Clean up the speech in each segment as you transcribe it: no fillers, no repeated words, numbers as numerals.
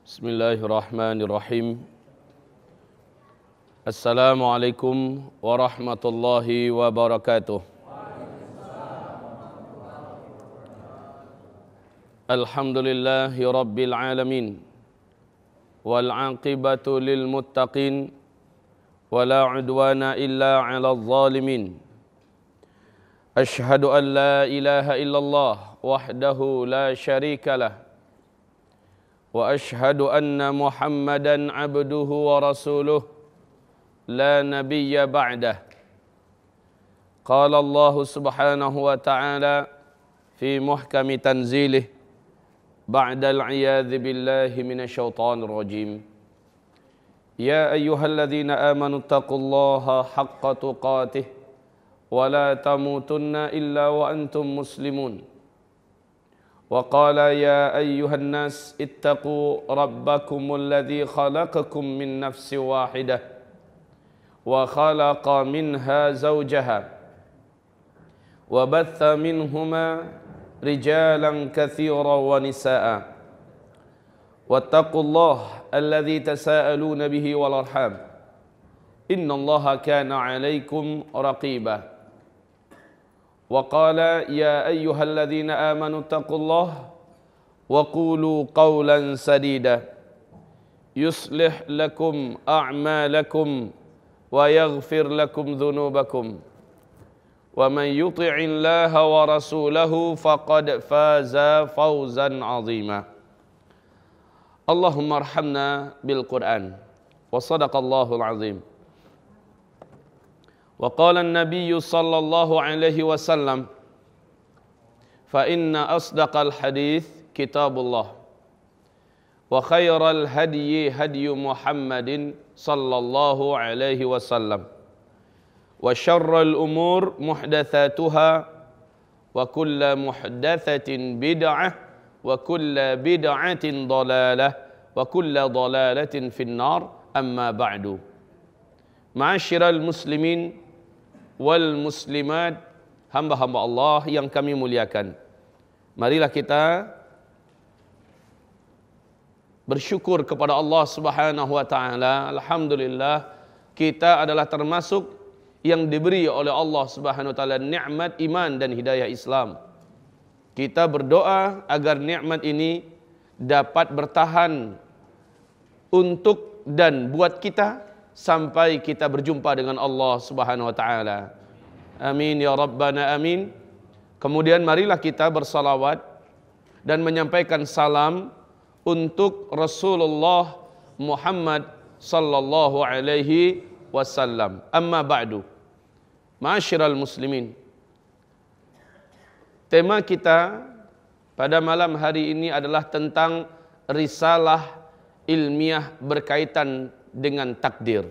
Bismillahirrahmanirrahim. Assalamualaikum warahmatullahi wabarakatuh. Alhamdulillahi rabbil alamin. Wal aqibatu lil muttaqin. Wala udwana illa 'alal zalimin. Ashhadu an la ilaha illallah wahdahu la syarika lah. Wa ashhadu anna Muhammadan abduhu wa rasuluh la nabiyya ba'dah. Qala Allah subhanahu wa ta'ala fi muhkami tanzilih ba'dal a'yadhi billahi minasyaitanir rajim. Ya ayyuhalladzina amanu taqullaha haqqa tuqatih wa la tamutunna illa wa antum muslimun. وقال يا أيها الناس اتقوا ربكم الذي خلقكم من نفس واحدة وخلق منها زوجها وبث منهما رجالا كثيرا ونساء واتقوا الله الذي تساءلون به والأرحام إن الله كان عليكم رقيبا وقال يا أيها الذين آمنوا اتقوا الله وقولوا قولا سديدا يصلح لكم أعمالكم ويغفر لكم ذنوبكم ومن يطع الله ورسوله فقد فاز فوزا عظيما اللهم ارحمنا بالقرآن وصدق الله العظيم. وقال النبي صلى الله عليه وسلم فإن أصدق الحديث كتاب الله وخير الهدي هدي محمد صلى الله عليه وسلم وشر الأمور محدثاتها وكل محدثة بدعة وكل بدعة ضلالة وكل ضلالة في النار أما بعد. Ma'asyiral muslimin wal muslimat, hamba-hamba Allah yang kami muliakan. Marilah kita bersyukur kepada Allah Subhanahu wa taala. Alhamdulillah, kita adalah termasuk yang diberi oleh Allah Subhanahu wa taala nikmat iman dan hidayah Islam. Kita berdoa agar nikmat ini dapat bertahan untuk dan buat kita sampai kita berjumpa dengan Allah Subhanahu wa taala. Amin ya rabbana amin. Kemudian marilah kita bersalawat dan menyampaikan salam untuk Rasulullah Muhammad sallallahu alaihi wasallam. Amma ba'du. Ma'asyiral muslimin. Tema kita pada malam hari ini adalah tentang risalah ilmiah berkaitan dengan takdir.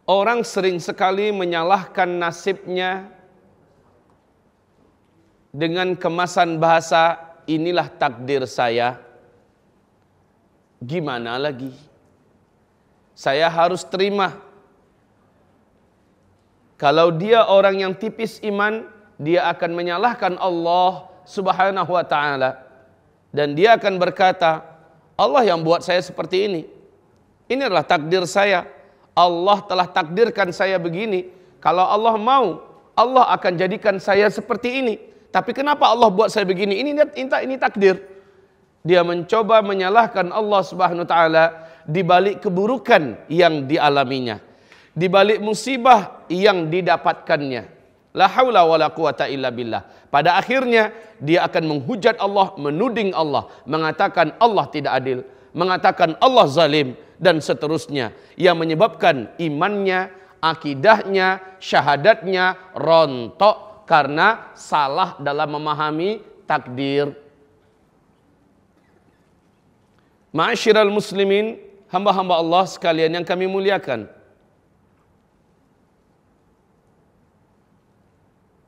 Orang sering sekali menyalahkan nasibnya dengan kemasan bahasa, inilah takdir saya. Gimana lagi? Saya harus terima. Kalau dia orang yang tipis iman, dia akan menyalahkan Allah Subhanahu wa ta'ala, dan dia akan berkata, Allah yang buat saya seperti ini. Ini adalah takdir saya. Allah telah takdirkan saya begini. Kalau Allah mau, Allah akan jadikan saya seperti ini. Tapi kenapa Allah buat saya begini? Ini takdir. Dia mencoba menyalahkan Allah Subhanahu wa ta'ala di balik keburukan yang dialaminya, di balik musibah yang didapatkannya. La haula wala quwata illa billah. Pada akhirnya dia akan menghujat Allah, menuding Allah, mengatakan Allah tidak adil, mengatakan Allah zalim, dan seterusnya, yang menyebabkan imannya, akidahnya, syahadatnya rontok karena salah dalam memahami takdir. Ma'asyiral muslimin, hamba-hamba Allah sekalian yang kami muliakan.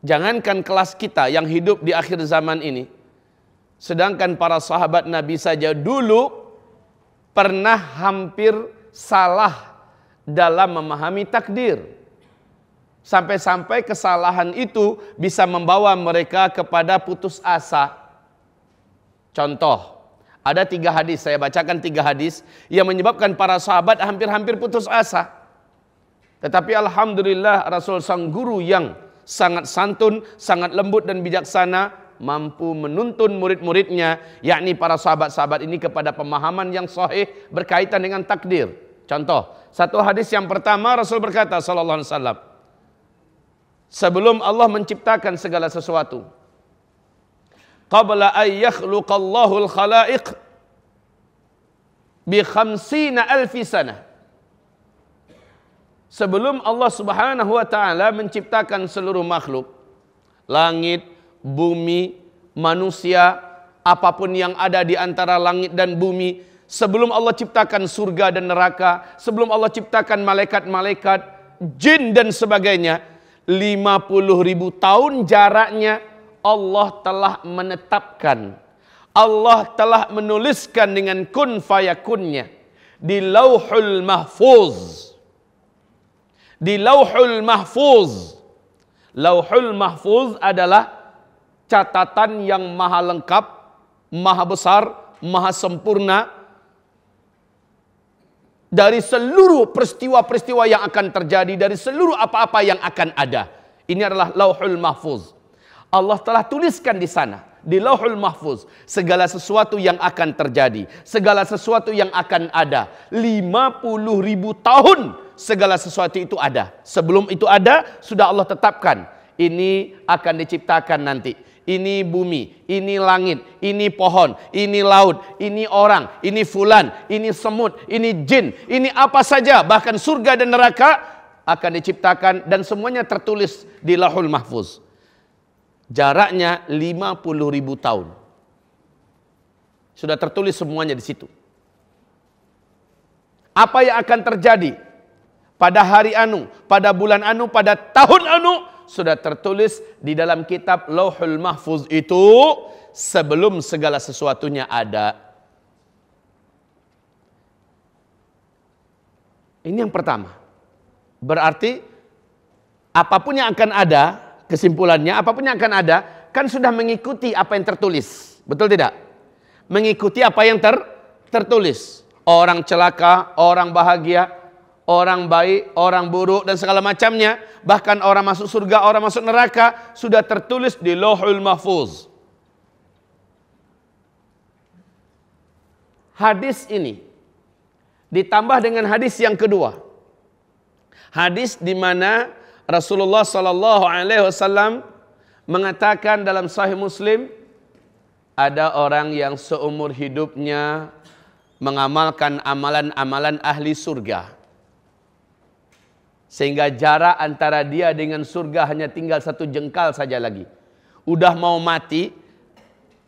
Jangankan kelas kita yang hidup di akhir zaman ini, sedangkan para sahabat Nabi saja dulu pernah hampir salah dalam memahami takdir. Sampai-sampai kesalahan itu bisa membawa mereka kepada putus asa. Contoh, ada 3 hadis, saya bacakan 3 hadis yang menyebabkan para sahabat hampir-hampir putus asa. Tetapi alhamdulillah Rasul sang guru yang sangat santun, sangat lembut dan bijaksana mampu menuntun murid-muridnya, yakni para sahabat-sahabat ini kepada pemahaman yang sahih berkaitan dengan takdir. Contoh, satu hadis yang pertama Rasul berkata sallallahu alaihi wasallam, sebelum Allah menciptakan segala sesuatu, qabla an yakhluqallahu al-khalaiq bi 50,000 sanah. Sebelum Allah Subhanahu wa taala menciptakan seluruh makhluk, langit, bumi, manusia, apapun yang ada di antara langit dan bumi, sebelum Allah ciptakan surga dan neraka, sebelum Allah ciptakan malaikat-malaikat, jin dan sebagainya, 50.000 tahun jaraknya Allah telah menetapkan, Allah telah menuliskan dengan kun fayakunnya di Lauhul Mahfuz. Di Lauhul Mahfuz. Lauhul Mahfuz adalah catatan yang maha lengkap, maha besar, maha sempurna dari seluruh peristiwa-peristiwa yang akan terjadi, dari seluruh apa-apa yang akan ada. Ini adalah Lauhul Mahfuz. Allah telah tuliskan di sana, di Lauhul Mahfuz, segala sesuatu yang akan terjadi, segala sesuatu yang akan ada. 50.000 tahun segala sesuatu itu ada. Sebelum itu ada, sudah Allah tetapkan. Ini akan diciptakan nanti. Ini bumi, ini langit, ini pohon, ini laut, ini orang, ini fulan, ini semut, ini jin, ini apa saja, bahkan surga dan neraka akan diciptakan dan semuanya tertulis di Lauhul Mahfuz. Jaraknya 50.000 tahun. Sudah tertulis semuanya di situ. Apa yang akan terjadi pada hari anu, pada bulan anu, pada tahun anu, sudah tertulis di dalam kitab Lauhul Mahfuz itu sebelum segala sesuatunya ada. Ini yang pertama. Berarti apapun yang akan ada, kesimpulannya apapun yang akan ada, kan sudah mengikuti apa yang tertulis. Betul tidak? Mengikuti apa yang tertulis. Orang celaka, orang bahagia, orang baik, orang buruk dan segala macamnya, bahkan orang masuk surga, orang masuk neraka, sudah tertulis di Lauhul Mahfuz. Hadis ini ditambah dengan hadis yang kedua. Hadis di mana Rasulullah sallallahu alaihi wasallam mengatakan dalam Sahih Muslim, ada orang yang seumur hidupnya mengamalkan amalan-amalan ahli surga, sehingga jarak antara dia dengan surga hanya tinggal 1 jengkal saja lagi. Udah mau mati,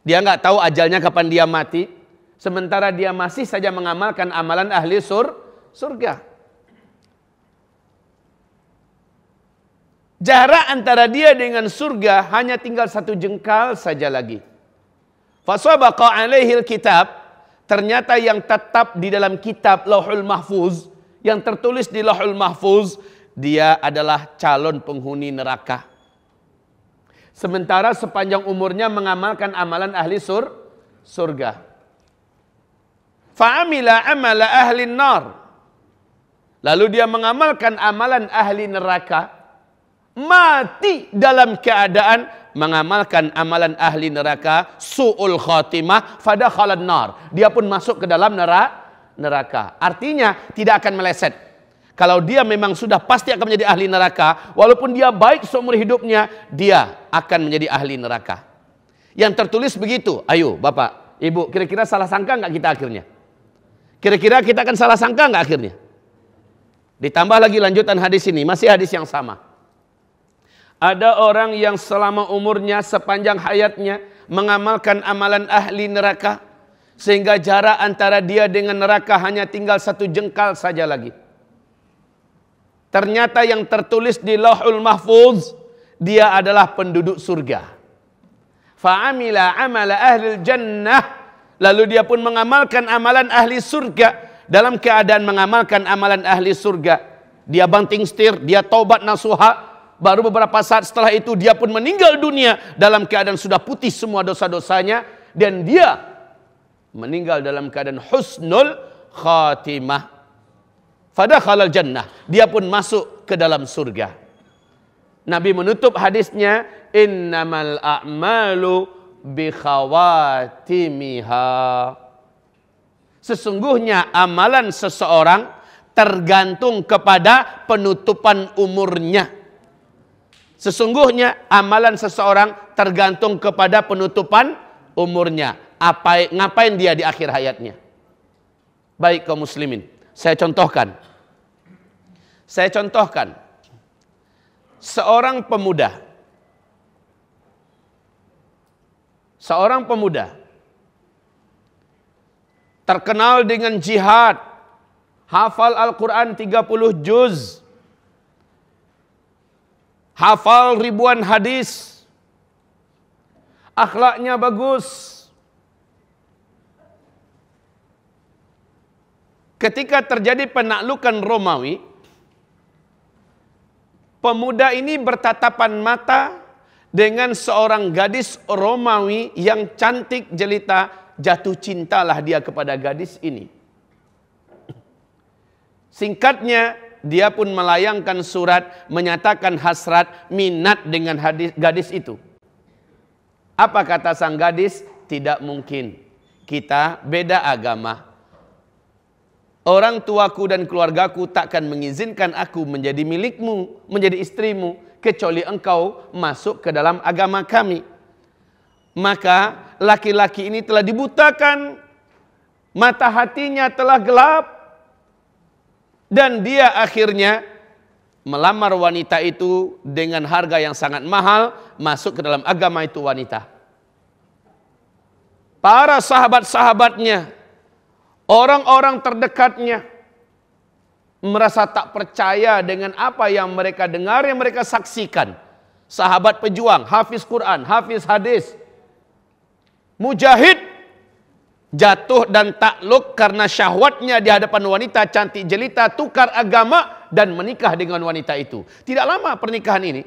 dia nggak tahu ajalnya kapan dia mati, sementara dia masih saja mengamalkan amalan ahli surga. Jarak antara dia dengan surga hanya tinggal 1 jengkal saja lagi. Fasabaqa alaihil kitab, ternyata yang tetap di dalam kitab Lauhul Mahfuz, yang tertulis di Lauhul Mahfuz, dia adalah calon penghuni neraka. Sementara sepanjang umurnya mengamalkan amalan ahli surga. Fa'amila amala ahli nar. Lalu dia mengamalkan amalan ahli neraka. Mati dalam keadaan mengamalkan amalan ahli neraka, su'ul khatimah, fadakhalan nar. Dia pun masuk ke dalam neraka. Artinya tidak akan meleset. Kalau dia memang sudah pasti akan menjadi ahli neraka, walaupun dia baik seumur hidupnya, dia akan menjadi ahli neraka. Yang tertulis begitu. Ayo Bapak, Ibu, kira-kira salah sangka nggak kita akhirnya? Kira-kira kita akan salah sangka nggak akhirnya? Ditambah lagi lanjutan hadis ini, masih hadis yang sama. Ada orang yang selama umurnya, sepanjang hayatnya mengamalkan amalan ahli neraka, sehingga jarak antara dia dengan neraka hanya tinggal 1 jengkal saja lagi. Ternyata yang tertulis di Lauhul Mahfuz, dia adalah penduduk surga. Fa'amila amala ahli jannah, lalu dia pun mengamalkan amalan ahli surga. Dalam keadaan mengamalkan amalan ahli surga, dia banting setir, dia taubat nasuha, baru beberapa saat setelah itu dia pun meninggal dunia dalam keadaan sudah putih semua dosa-dosanya, dan dia meninggal dalam keadaan husnul khatimah. Fadakhalal jannah, dia pun masuk ke dalam surga. Nabi menutup hadisnya, innamal a'malu bi khawatimiha. Sesungguhnya amalan seseorang tergantung kepada penutupan umurnya. Sesungguhnya amalan seseorang tergantung kepada penutupan umurnya. Ngapain dia di akhir hayatnya? Baik kaum muslimin, saya contohkan. Seorang pemuda terkenal dengan jihad, hafal Al-Quran 30 juz, hafal ribuan hadis, akhlaknya bagus. Ketika terjadi penaklukan Romawi, pemuda ini bertatapan mata dengan seorang gadis Romawi yang cantik jelita. Jatuh cintalah dia kepada gadis ini. Singkatnya, dia pun melayangkan surat menyatakan hasrat minat dengan gadis itu. Apa kata sang gadis? Tidak mungkin, kita beda agama. Orang tuaku dan keluargaku takkan mengizinkan aku menjadi milikmu, menjadi istrimu, kecuali engkau masuk ke dalam agama kami. Maka laki-laki ini telah dibutakan, mata hatinya telah gelap, dan dia akhirnya melamar wanita itu dengan harga yang sangat mahal, masuk ke dalam agama itu wanita. Para sahabat-sahabatnya, orang-orang terdekatnya merasa tak percaya dengan apa yang mereka dengar, yang mereka saksikan. Sahabat pejuang, hafiz Quran, hafiz hadis, mujahid, jatuh dan takluk karena syahwatnya di hadapan wanita cantik jelita, tukar agama dan menikah dengan wanita itu. Tidak lama pernikahan ini,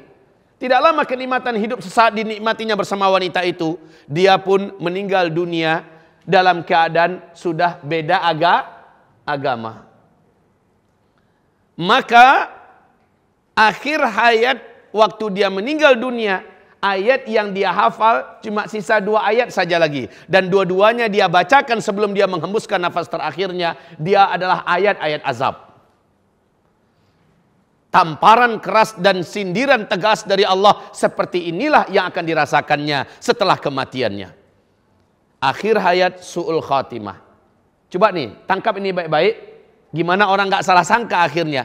tidak lama kenikmatan hidup sesaat dinikmatinya bersama wanita itu, dia pun meninggal dunia dalam keadaan sudah beda agama. Maka akhir hayat waktu dia meninggal dunia, ayat yang dia hafal cuma sisa 2 ayat saja lagi, dan dua-duanya dia bacakan sebelum dia menghembuskan nafas terakhirnya. Dia adalah ayat-ayat azab. Tamparan keras dan sindiran tegas dari Allah seperti inilah yang akan dirasakannya setelah kematiannya. Akhir hayat su'ul khatimah. Coba nih, tangkap ini baik-baik. Gimana orang gak salah sangka akhirnya.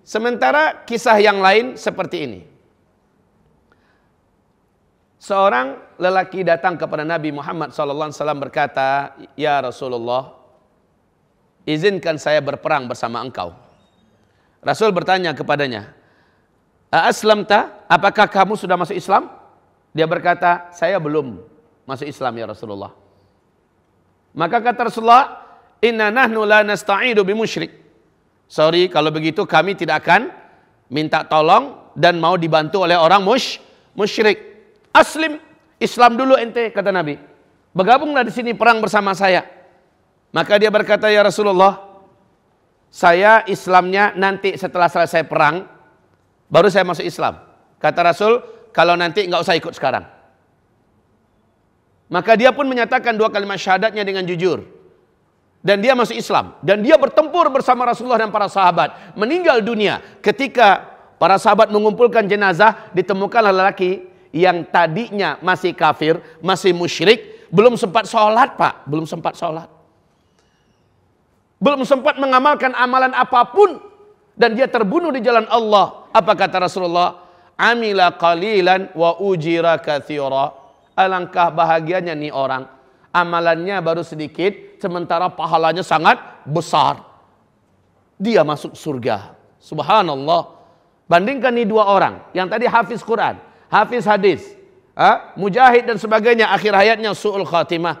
Sementara kisah yang lain seperti ini. Seorang lelaki datang kepada Nabi Muhammad SAW berkata, "Ya Rasulullah, izinkan saya berperang bersama engkau." Rasul bertanya kepadanya, "Aslamta? Apakah kamu sudah masuk Islam?" Dia berkata, "Saya belum masuk Islam ya Rasulullah." Maka kata Rasulullah, "Inna nahnu la nasta'idu bimusyrik." Sorry, kalau begitu kami tidak akan minta tolong dan mau dibantu oleh orang musyrik. Aslim, Islam dulu ente, kata Nabi. Bergabunglah di sini perang bersama saya. Maka dia berkata, "Ya Rasulullah, saya Islamnya nanti setelah selesai perang, baru saya masuk Islam." Kata Rasul, "Kalau nanti nggak usah ikut sekarang." Maka dia pun menyatakan 2 kalimat syahadatnya dengan jujur. Dan dia masuk Islam. Dan dia bertempur bersama Rasulullah dan para sahabat. Meninggal dunia. Ketika para sahabat mengumpulkan jenazah, ditemukanlah lelaki yang tadinya masih kafir, masih musyrik, belum sempat sholat pak, belum sempat sholat. Belum sempat mengamalkan amalan apapun. Dan dia terbunuh di jalan Allah. Apa kata Rasulullah? "Amila qalilan wa ujira katsira." Alangkah bahagianya nih orang. Amalannya baru sedikit, sementara pahalanya sangat besar. Dia masuk surga. Subhanallah. Bandingkan nih 2 orang. Yang tadi hafiz Quran, hafiz hadis, mujahid dan sebagainya, akhir hayatnya su'ul khatimah.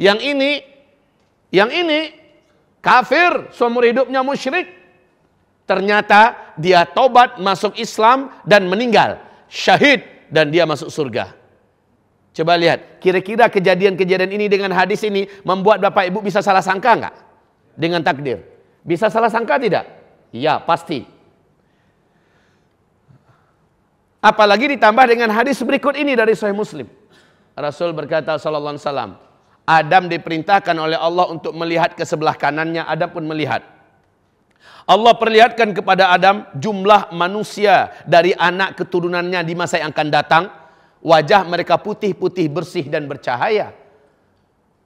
Yang ini kafir, seumur hidupnya musyrik. Ternyata dia tobat, masuk Islam dan meninggal syahid dan dia masuk surga. Coba lihat, kira-kira kejadian-kejadian ini dengan hadis ini membuat Bapak Ibu bisa salah sangka enggak dengan takdir? Bisa salah sangka tidak? Ya, pasti. Apalagi ditambah dengan hadis berikut ini dari Sahih Muslim. Rasul berkata sallallahu alaihi wasallam, Adam diperintahkan oleh Allah untuk melihat ke sebelah kanannya, Adam pun melihat. Allah perlihatkan kepada Adam jumlah manusia dari anak keturunannya di masa yang akan datang. Wajah mereka putih-putih, bersih dan bercahaya.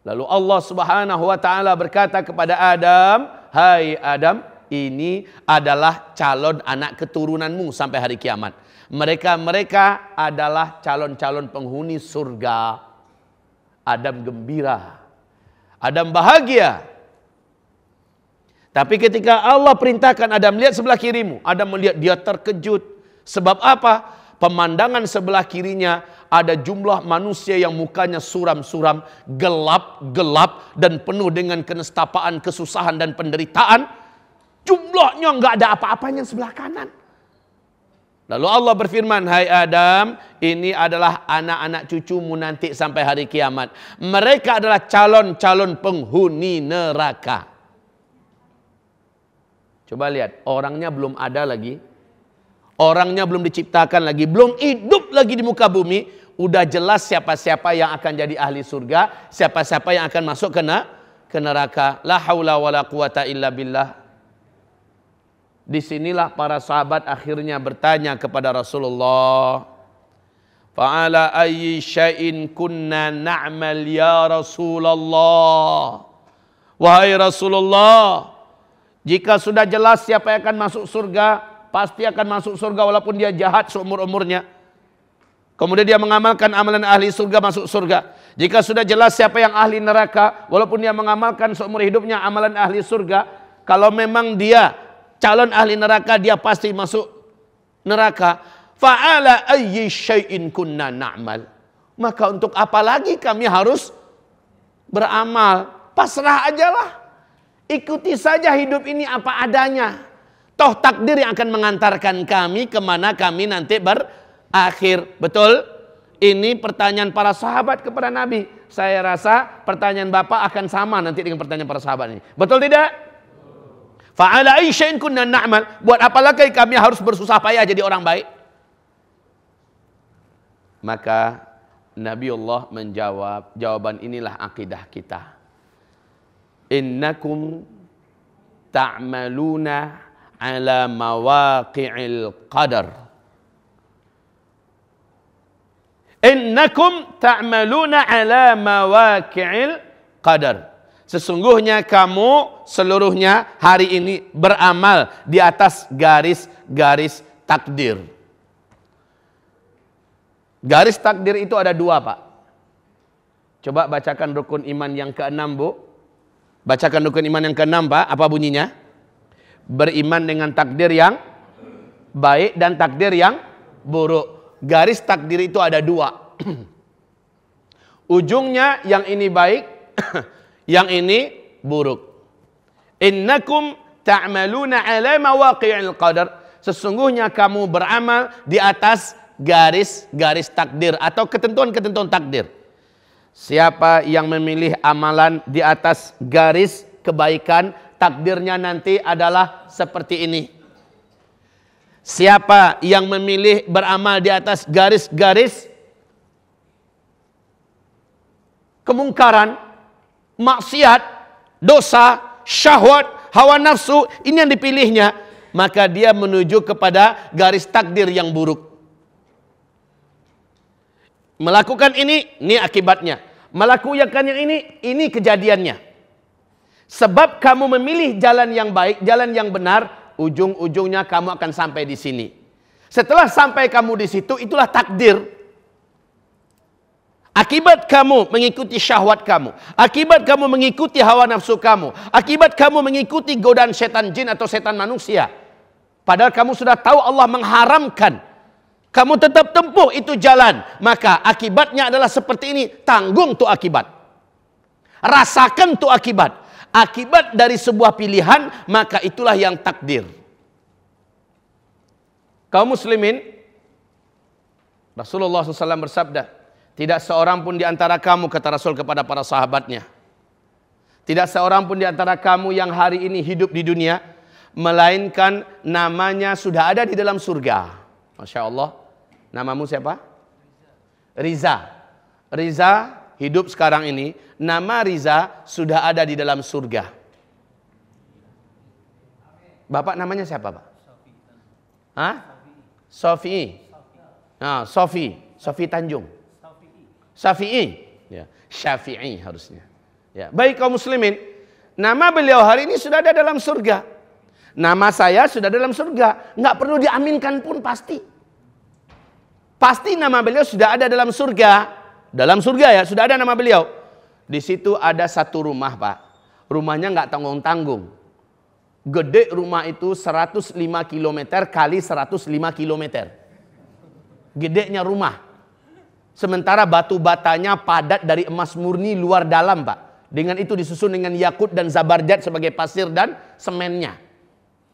Lalu Allah Subhanahu wa taala berkata kepada Adam, "Hai Adam, ini adalah calon anak keturunanmu sampai hari kiamat. Mereka adalah calon-calon penghuni surga." Adam gembira. Adam bahagia. Tapi ketika Allah perintahkan Adam, lihat sebelah kirimu, Adam melihat, dia terkejut. Sebab apa? Pemandangan sebelah kirinya ada jumlah manusia yang mukanya suram-suram, gelap-gelap dan penuh dengan kenestapaan, kesusahan dan penderitaan. Jumlahnya nggak ada apa-apanya sebelah kanan. Lalu Allah berfirman, "Hai Adam, ini adalah anak-anak cucumu nanti sampai hari kiamat. Mereka adalah calon-calon penghuni neraka." Coba lihat, orangnya belum ada lagi. Orangnya belum diciptakan lagi, belum hidup lagi di muka bumi. Udah jelas siapa-siapa yang akan jadi ahli surga, siapa-siapa yang akan masuk ke neraka. La haula wala quwata illa billah. Disinilah para sahabat akhirnya bertanya kepada Rasulullah, "Fa'ala ayyi syai'in kunna na'mal ya Rasulullah?" Wahai Rasulullah, jika sudah jelas siapa yang akan masuk surga, pasti akan masuk surga walaupun dia jahat seumur-umurnya. Kemudian dia mengamalkan amalan ahli surga, masuk surga. Jika sudah jelas siapa yang ahli neraka, walaupun dia mengamalkan seumur hidupnya amalan ahli surga, kalau memang dia calon ahli neraka, dia pasti masuk neraka. Fa'ala ayyi syai'in kunna na'mal. Maka untuk apa lagi kami harus beramal? Pasrah ajalah. Ikuti saja hidup ini apa adanya. Toh takdir yang akan mengantarkan kami kemana kami nanti berakhir. Betul? Ini pertanyaan para sahabat kepada Nabi. Saya rasa pertanyaan Bapak akan sama nanti dengan pertanyaan para sahabat ini. Betul tidak? Fa'ala ayyi syai'in kunna na'mal. Buat apa lagi kami harus bersusah payah jadi orang baik? Maka Nabiullah menjawab, jawaban inilah akidah kita. Innakum ta'maluna ala mawaqi'il qadar. Innakum ta'maluna ala mawaqi'il qadar. Sesungguhnya kamu seluruhnya hari ini beramal di atas garis-garis takdir. Garis takdir itu ada dua, Pak. Coba bacakan rukun iman yang keenam, Bu. Bacakan rukun iman yang keenam, Pak. Apa bunyinya? Beriman dengan takdir yang baik dan takdir yang buruk. Garis takdir itu ada dua. Ujungnya yang ini baik, yang ini buruk. Innakum ta'maluna ala mawaqi'il qadar. Sesungguhnya kamu beramal di atas garis-garis takdir atau ketentuan-ketentuan takdir. Siapa yang memilih amalan di atas garis kebaikan, takdirnya nanti adalah seperti ini. Siapa yang memilih beramal di atas garis-garis kemungkaran, maksiat, dosa, syahwat, hawa nafsu, ini yang dipilihnya, maka dia menuju kepada garis takdir yang buruk. Melakukan ini akibatnya. Melakukan yang ini kejadiannya. Sebab kamu memilih jalan yang baik, jalan yang benar, ujung-ujungnya kamu akan sampai di sini. Setelah sampai kamu di situ, itulah takdir. Akibat kamu mengikuti syahwat kamu, akibat kamu mengikuti hawa nafsu kamu, akibat kamu mengikuti godaan setan jin atau setan manusia. Padahal kamu sudah tahu Allah mengharamkan, kamu tetap tempuh itu jalan, maka akibatnya adalah seperti ini. Tanggung tuh akibat, rasakan tuh akibat. Akibat dari sebuah pilihan, maka itulah yang takdir. Kaum muslimin, Rasulullah SAW bersabda, tidak seorang pun di antara kamu, kata Rasul kepada para sahabatnya, tidak seorang pun di antara kamu yang hari ini hidup di dunia, melainkan namanya sudah ada di dalam surga. Masya Allah. Namamu siapa? Riza. Riza hidup sekarang ini, nama Riza sudah ada di dalam surga. Bapak namanya siapa, Pak? Hah? Sofi. Nah, Sofi Tanjung. Syafi'i. Ya, Syafi'i harusnya. Ya, baik kaum muslimin, nama beliau hari ini sudah ada dalam surga. Nama saya sudah dalam surga, nggak perlu diaminkan pun pasti. Pasti nama beliau sudah ada dalam surga. Dalam surga ya, sudah ada nama beliau. Di situ ada satu rumah, Pak. Rumahnya nggak tanggung-tanggung. Gede rumah itu 105 km kali 105 km. Gedenya rumah. Sementara batu batanya padat dari emas murni luar dalam, Pak. Dengan itu disusun dengan yakut dan zabarjat sebagai pasir dan semennya.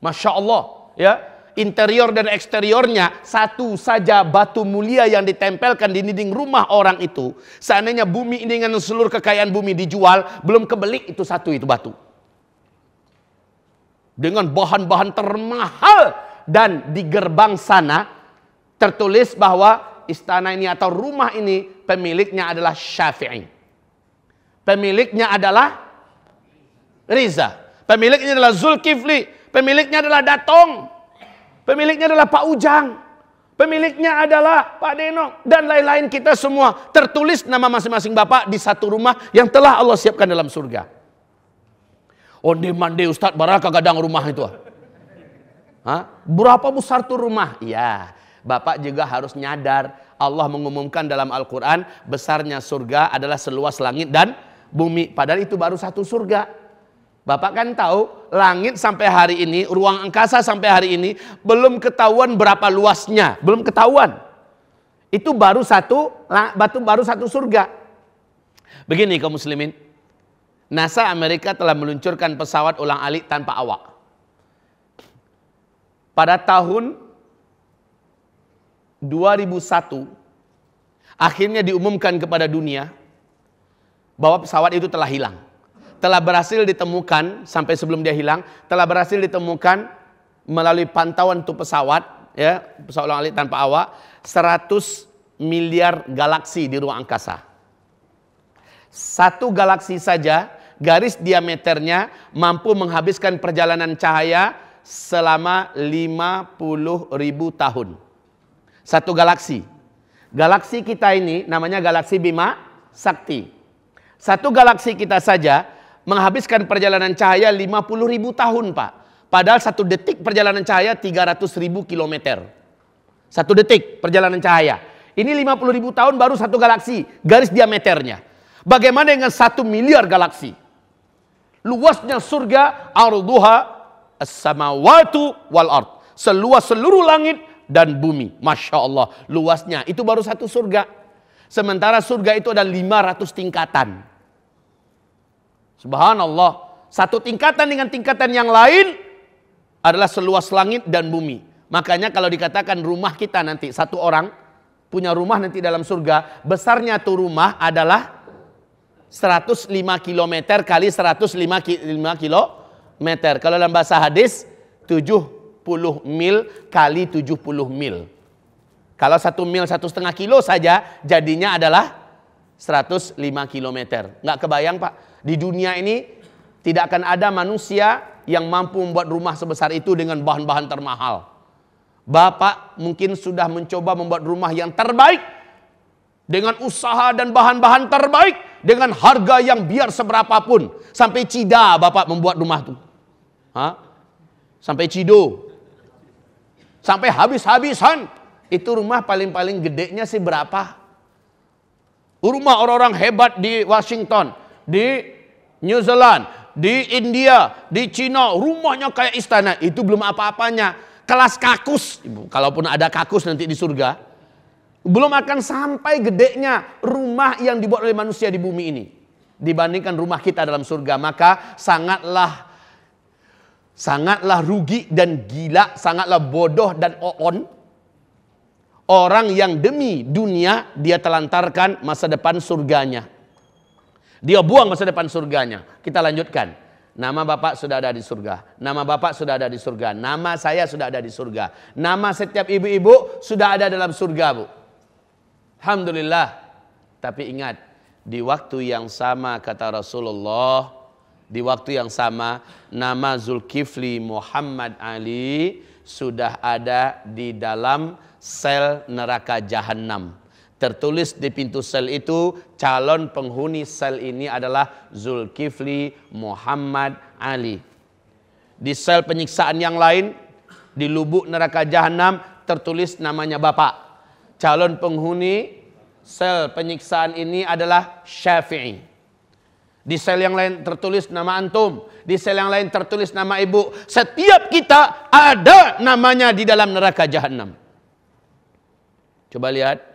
Masya Allah, ya. Interior dan eksteriornya satu saja batu mulia yang ditempelkan di dinding rumah orang itu. Seandainya bumi ini dengan seluruh kekayaan bumi dijual, belum kebelik itu satu itu batu. Dengan bahan-bahan termahal, dan di gerbang sana tertulis bahwa istana ini atau rumah ini pemiliknya adalah Syafi'i. Pemiliknya adalah Riza. Pemiliknya adalah Zulkifli. Pemiliknya adalah Datong. Pemiliknya adalah Pak Ujang. Pemiliknya adalah Pak Denok. Dan lain-lain kita semua. Tertulis nama masing-masing bapak di satu rumah yang telah Allah siapkan dalam surga. Onde-mande Ustadz Baraka gadang rumah itu. Hah? Berapa besar tuh rumah? Ya, bapak juga harus nyadar. Allah mengumumkan dalam Al-Quran, besarnya surga adalah seluas langit dan bumi. Padahal itu baru satu surga. Bapak kan tahu, langit sampai hari ini, ruang angkasa sampai hari ini, belum ketahuan berapa luasnya. Belum ketahuan. Itu baru satu surga. Begini kaum muslimin. NASA Amerika telah meluncurkan pesawat ulang-alik tanpa awak. Pada tahun 2001, akhirnya diumumkan kepada dunia bahwa pesawat itu telah hilang. Telah berhasil ditemukan, sampai sebelum dia hilang, telah berhasil ditemukan melalui pantauan untuk pesawat, ya, pesawat ulang-alik tanpa awak, 100 miliar galaksi di ruang angkasa. Satu galaksi saja, garis diameternya mampu menghabiskan perjalanan cahaya selama 50.000 tahun. Satu galaksi. Galaksi kita ini namanya galaksi Bima Sakti. Satu galaksi kita saja menghabiskan perjalanan cahaya 50.000 tahun, Pak. Padahal satu detik perjalanan cahaya 300.000 kilometer. Satu detik perjalanan cahaya. Ini 50.000 tahun baru satu galaksi, garis diameternya. Bagaimana dengan 1 miliar galaksi? Luasnya surga, arduha as-samawatu wal ard. Seluas seluruh langit dan bumi. Masya Allah, luasnya. Itu baru satu surga. Sementara surga itu ada 500 tingkatan. Subhanallah. Satu tingkatan dengan tingkatan yang lain adalah seluas langit dan bumi. Makanya kalau dikatakan rumah kita nanti, satu orang punya rumah nanti dalam surga, besarnya tuh rumah adalah 105 km kali 105 km. Kalau dalam bahasa hadis 70 mil kali 70 mil. Kalau 1 mil 1,5 kilo saja jadinya adalah 105 km. Nggak kebayang, Pak. Di dunia ini tidak akan ada manusia yang mampu membuat rumah sebesar itu dengan bahan-bahan termahal. Bapak mungkin sudah mencoba membuat rumah yang terbaik dengan usaha dan bahan-bahan terbaik dengan harga yang biar seberapapun. Sampai Cida Bapak membuat rumah itu. Hah? Sampai Cido. Sampai habis-habisan. Itu rumah paling-paling gedenya sih berapa? Rumah orang-orang hebat di Washington, di New Zealand, di India, di Cina, rumahnya kayak istana. Itu belum apa-apanya. Kelas kakus, kalaupun ada kakus nanti di surga, belum akan sampai gedenya rumah yang dibuat oleh manusia di bumi ini. Dibandingkan rumah kita dalam surga. Maka sangatlah rugi dan gila, sangatlah bodoh dan oon orang yang demi dunia dia telantarkan masa depan surganya. Dia buang masa depan surganya. Kita lanjutkan. Nama Bapak sudah ada di surga. Nama Bapak sudah ada di surga. Nama saya sudah ada di surga. Nama setiap ibu-ibu sudah ada dalam surga, Bu. Alhamdulillah. Tapi ingat, di waktu yang sama kata Rasulullah, di waktu yang sama nama Zulkifli Muhammad Ali sudah ada di dalam sel neraka Jahannam. Tertulis di pintu sel itu, calon penghuni sel ini adalah Zulkifli Muhammad Ali. Di sel penyiksaan yang lain, di lubuk neraka Jahannam, tertulis namanya Bapak. Calon penghuni sel penyiksaan ini adalah Syafi'i. Di sel yang lain tertulis nama antum. Di sel yang lain tertulis nama ibu. Setiap kita ada namanya di dalam neraka Jahannam. Coba lihat.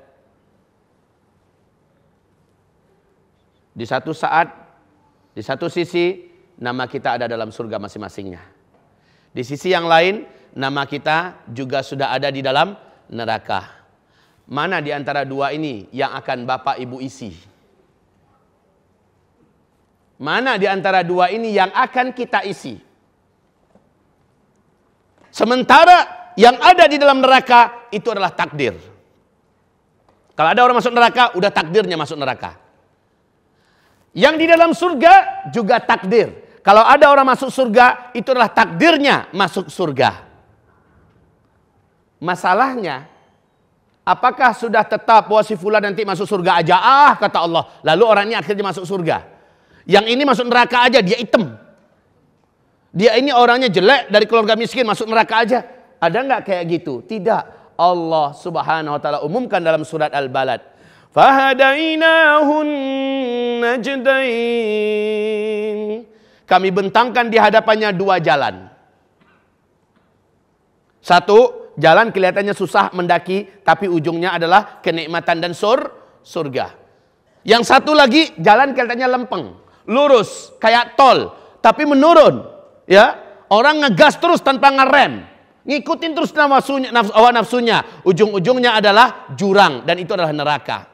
Di satu saat, di satu sisi, nama kita ada dalam surga masing-masingnya. Di sisi yang lain, nama kita juga sudah ada di dalam neraka. Mana di antara dua ini yang akan Bapak Ibu isi? Mana di antara dua ini yang akan kita isi? Sementara yang ada di dalam neraka itu adalah takdir. Kalau ada orang masuk neraka, udah takdirnya masuk neraka. Yang di dalam surga juga takdir. Kalau ada orang masuk surga, itu adalah takdirnya masuk surga. Masalahnya, apakah sudah tetap bahwa si fulan nanti masuk surga aja? Kata Allah. Lalu orang ini akhirnya masuk surga. Yang ini masuk neraka aja, dia hitam. Dia ini orangnya jelek, dari keluarga miskin, masuk neraka aja. Ada nggak kayak gitu? Tidak. Allah Subhanahu wa taala umumkan dalam surat Al-Balad. Fahadainahun najdain. Kami bentangkan di hadapannya dua jalan. Satu, jalan kelihatannya susah mendaki, tapi ujungnya adalah kenikmatan dan surga. Yang satu lagi, jalan kelihatannya lempeng, lurus, kayak tol, tapi menurun. Ya, orang ngegas terus tanpa ngerem, ngikutin terus hawa nafsunya. Ujung-ujungnya adalah jurang, dan itu adalah neraka.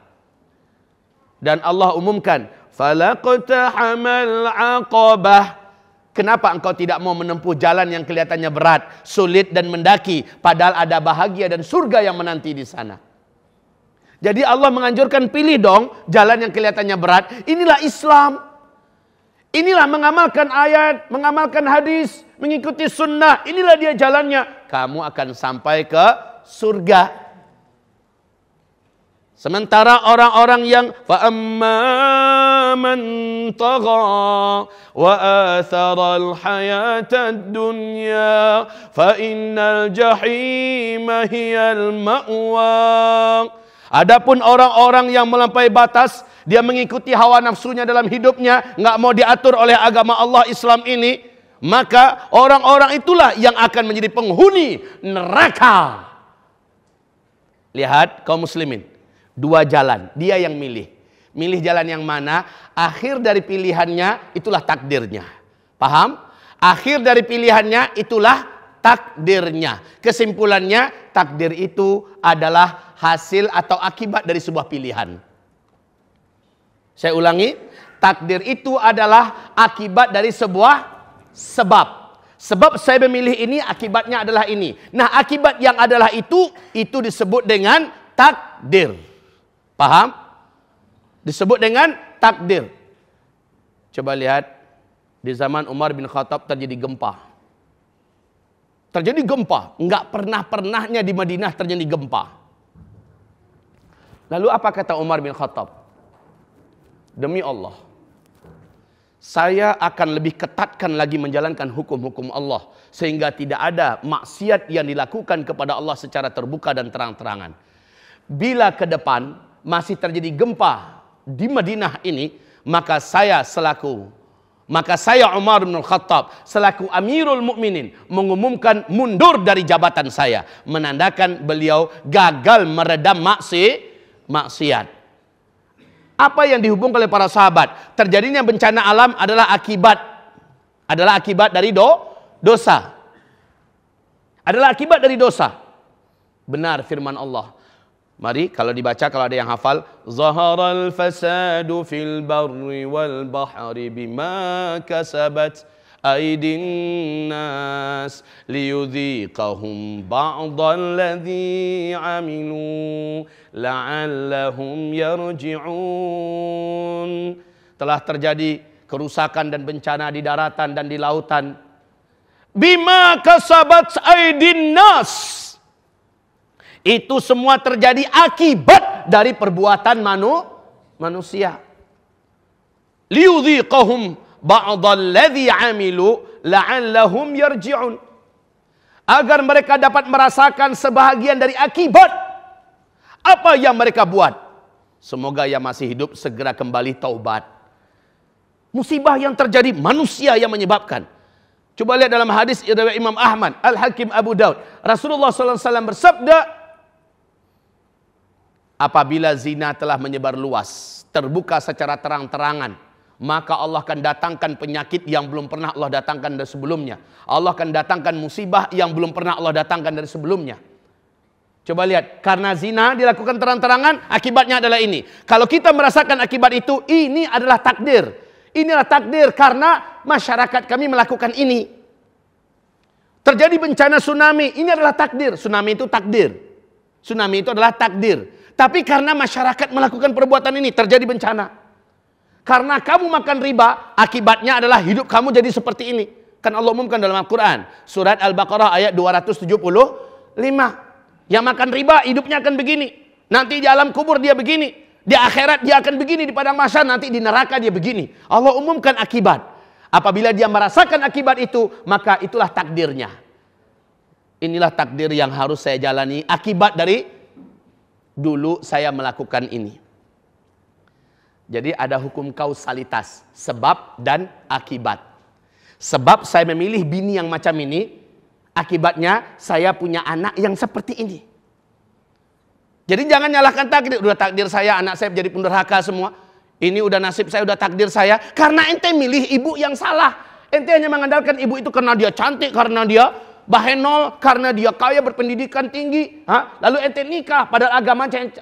Dan Allah umumkan, falaqtahamal aqabah. Kenapa engkau tidak mau menempuh jalan yang kelihatannya berat, sulit dan mendaki, padahal ada bahagia dan surga yang menanti di sana? Jadi Allah menganjurkan, pilih dong jalan yang kelihatannya berat. Inilah Islam. Inilah mengamalkan ayat, mengamalkan hadis, mengikuti sunnah. Inilah dia jalannya. Kamu akan sampai ke surga. Sementara orang-orang yang فَأَمَّا مَنْ طَغَى وَآثَرَ الْحَيَاةَ الدُّنْيَا فَإِنَّ الْجَحِيمَ هِيَ الْمَأْوَى. Adapun orang-orang yang melampaui batas, dia mengikuti hawa nafsunya dalam hidupnya, nggak mau diatur oleh agama Allah Islam ini, maka orang-orang itulah yang akan menjadi penghuni neraka. Lihat kaum muslimin, dua jalan, dia yang milih. Milih jalan yang mana? Akhir dari pilihannya itulah takdirnya. Paham? Akhir dari pilihannya itulah takdirnya. Kesimpulannya, takdir itu adalah hasil atau akibat dari sebuah pilihan. Saya ulangi, takdir itu adalah akibat dari sebuah sebab. Sebab saya memilih ini, akibatnya adalah ini. Nah, akibat yang adalah itu disebut dengan takdir. Paham? Disebut dengan takdir. Coba lihat, di zaman Umar bin Khattab terjadi gempa. Terjadi gempa, enggak pernah-pernahnya di Madinah terjadi gempa. Lalu apa kata Umar bin Khattab? Demi Allah, saya akan lebih ketatkan lagi menjalankan hukum-hukum Allah, sehingga tidak ada maksiat yang dilakukan kepada Allah secara terbuka dan terang-terangan. Bila ke depan masih terjadi gempa di Madinah ini, maka saya Umar bin Khattab selaku Amirul Mukminin mengumumkan mundur dari jabatan saya, menandakan beliau gagal meredam maksiat. Apa yang dihubungkan oleh para sahabat? Terjadinya bencana alam adalah akibat dari dosa. Adalah akibat dari dosa. Benar firman Allah. Mari kalau dibaca, kalau ada yang hafal. Zaharal fasadu fil barri wal bahri bima kasabat aydin nas liyudhiqahum ba'dalladhi amilu la'allahum yarji'un. Telah terjadi kerusakan dan bencana di daratan dan di lautan. Bima kasabat aydin nas. Itu semua terjadi akibat dari perbuatan manusia. Liyudhiqahum ba'dalladhi amilu la'allahum yarji'un. Agar mereka dapat merasakan sebahagian dari akibat apa yang mereka buat. Semoga yang masih hidup segera kembali taubat. Musibah yang terjadi manusia yang menyebabkan. Coba lihat dalam hadis riwayat Imam Ahmad, Al-Hakim, Abu Daud. Rasulullah SAW bersabda, apabila zina telah menyebar luas, terbuka secara terang-terangan, maka Allah akan datangkan penyakit yang belum pernah Allah datangkan dari sebelumnya. Allah akan datangkan musibah yang belum pernah Allah datangkan dari sebelumnya. Coba lihat, karena zina dilakukan terang-terangan, akibatnya adalah ini. Kalau kita merasakan akibat itu, ini adalah takdir. Inilah takdir karena masyarakat kami melakukan ini. Terjadi bencana tsunami, ini adalah takdir. Tsunami itu takdir. Tsunami itu adalah takdir. Tapi karena masyarakat melakukan perbuatan ini, terjadi bencana. Karena kamu makan riba, akibatnya adalah hidup kamu jadi seperti ini. Kan Allah umumkan dalam Al-Quran. Surat Al-Baqarah ayat 275. Yang makan riba, hidupnya akan begini. Nanti di alam kubur dia begini. Di akhirat dia akan begini. Di padang mahsyar, nanti di neraka dia begini. Allah umumkan akibat. Apabila dia merasakan akibat itu, maka itulah takdirnya. Inilah takdir yang harus saya jalani. Akibat dari dulu saya melakukan ini. Jadi ada hukum kausalitas, sebab dan akibat. Sebab saya memilih bini yang macam ini, akibatnya saya punya anak yang seperti ini. Jadi jangan nyalahkan takdir. Udah takdir saya, anak saya menjadi pendurhaka semua. Ini udah nasib saya, udah takdir saya. Karena ente milih ibu yang salah. Ente hanya mengandalkan ibu itu karena dia cantik, karena dia bahenol, karena dia kaya, berpendidikan tinggi. Lalu ente nikah, padahal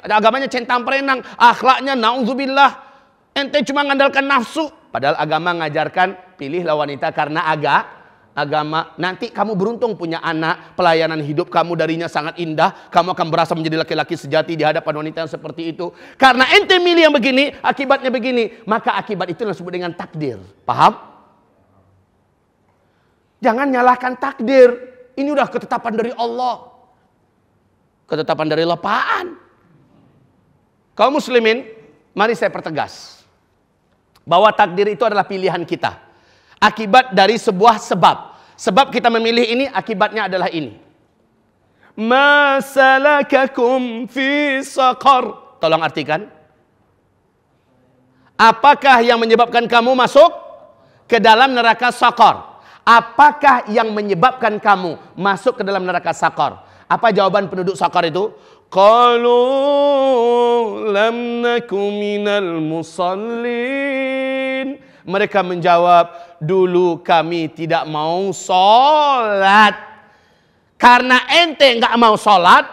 agamanya centang perenang, akhlaknya naudzubillah. Ente cuma mengandalkan nafsu, padahal agama mengajarkan pilihlah wanita karena agama. Nanti kamu beruntung punya anak, pelayanan hidup kamu darinya sangat indah, kamu akan berasa menjadi laki-laki sejati di hadapan wanita yang seperti itu. Karena ente milih yang begini, akibatnya begini, maka akibat itu disebut dengan takdir. Paham? Jangan nyalahkan takdir. Ini udah ketetapan dari Allah. Ketetapan dari Allah apaan? Kaum muslimin, mari saya pertegas. Bahwa takdir itu adalah pilihan kita. Akibat dari sebuah sebab. Sebab kita memilih ini, akibatnya adalah ini. Ma salakakum fi saqar. Tolong artikan. Apakah yang menyebabkan kamu masuk ke dalam neraka saqar? Apakah yang menyebabkan kamu masuk ke dalam neraka sakar? Apa jawaban penduduk sakar itu? Qalu lam naku minal musallin. Mereka menjawab, dulu kami tidak mau sholat. Karena ente nggak mau sholat,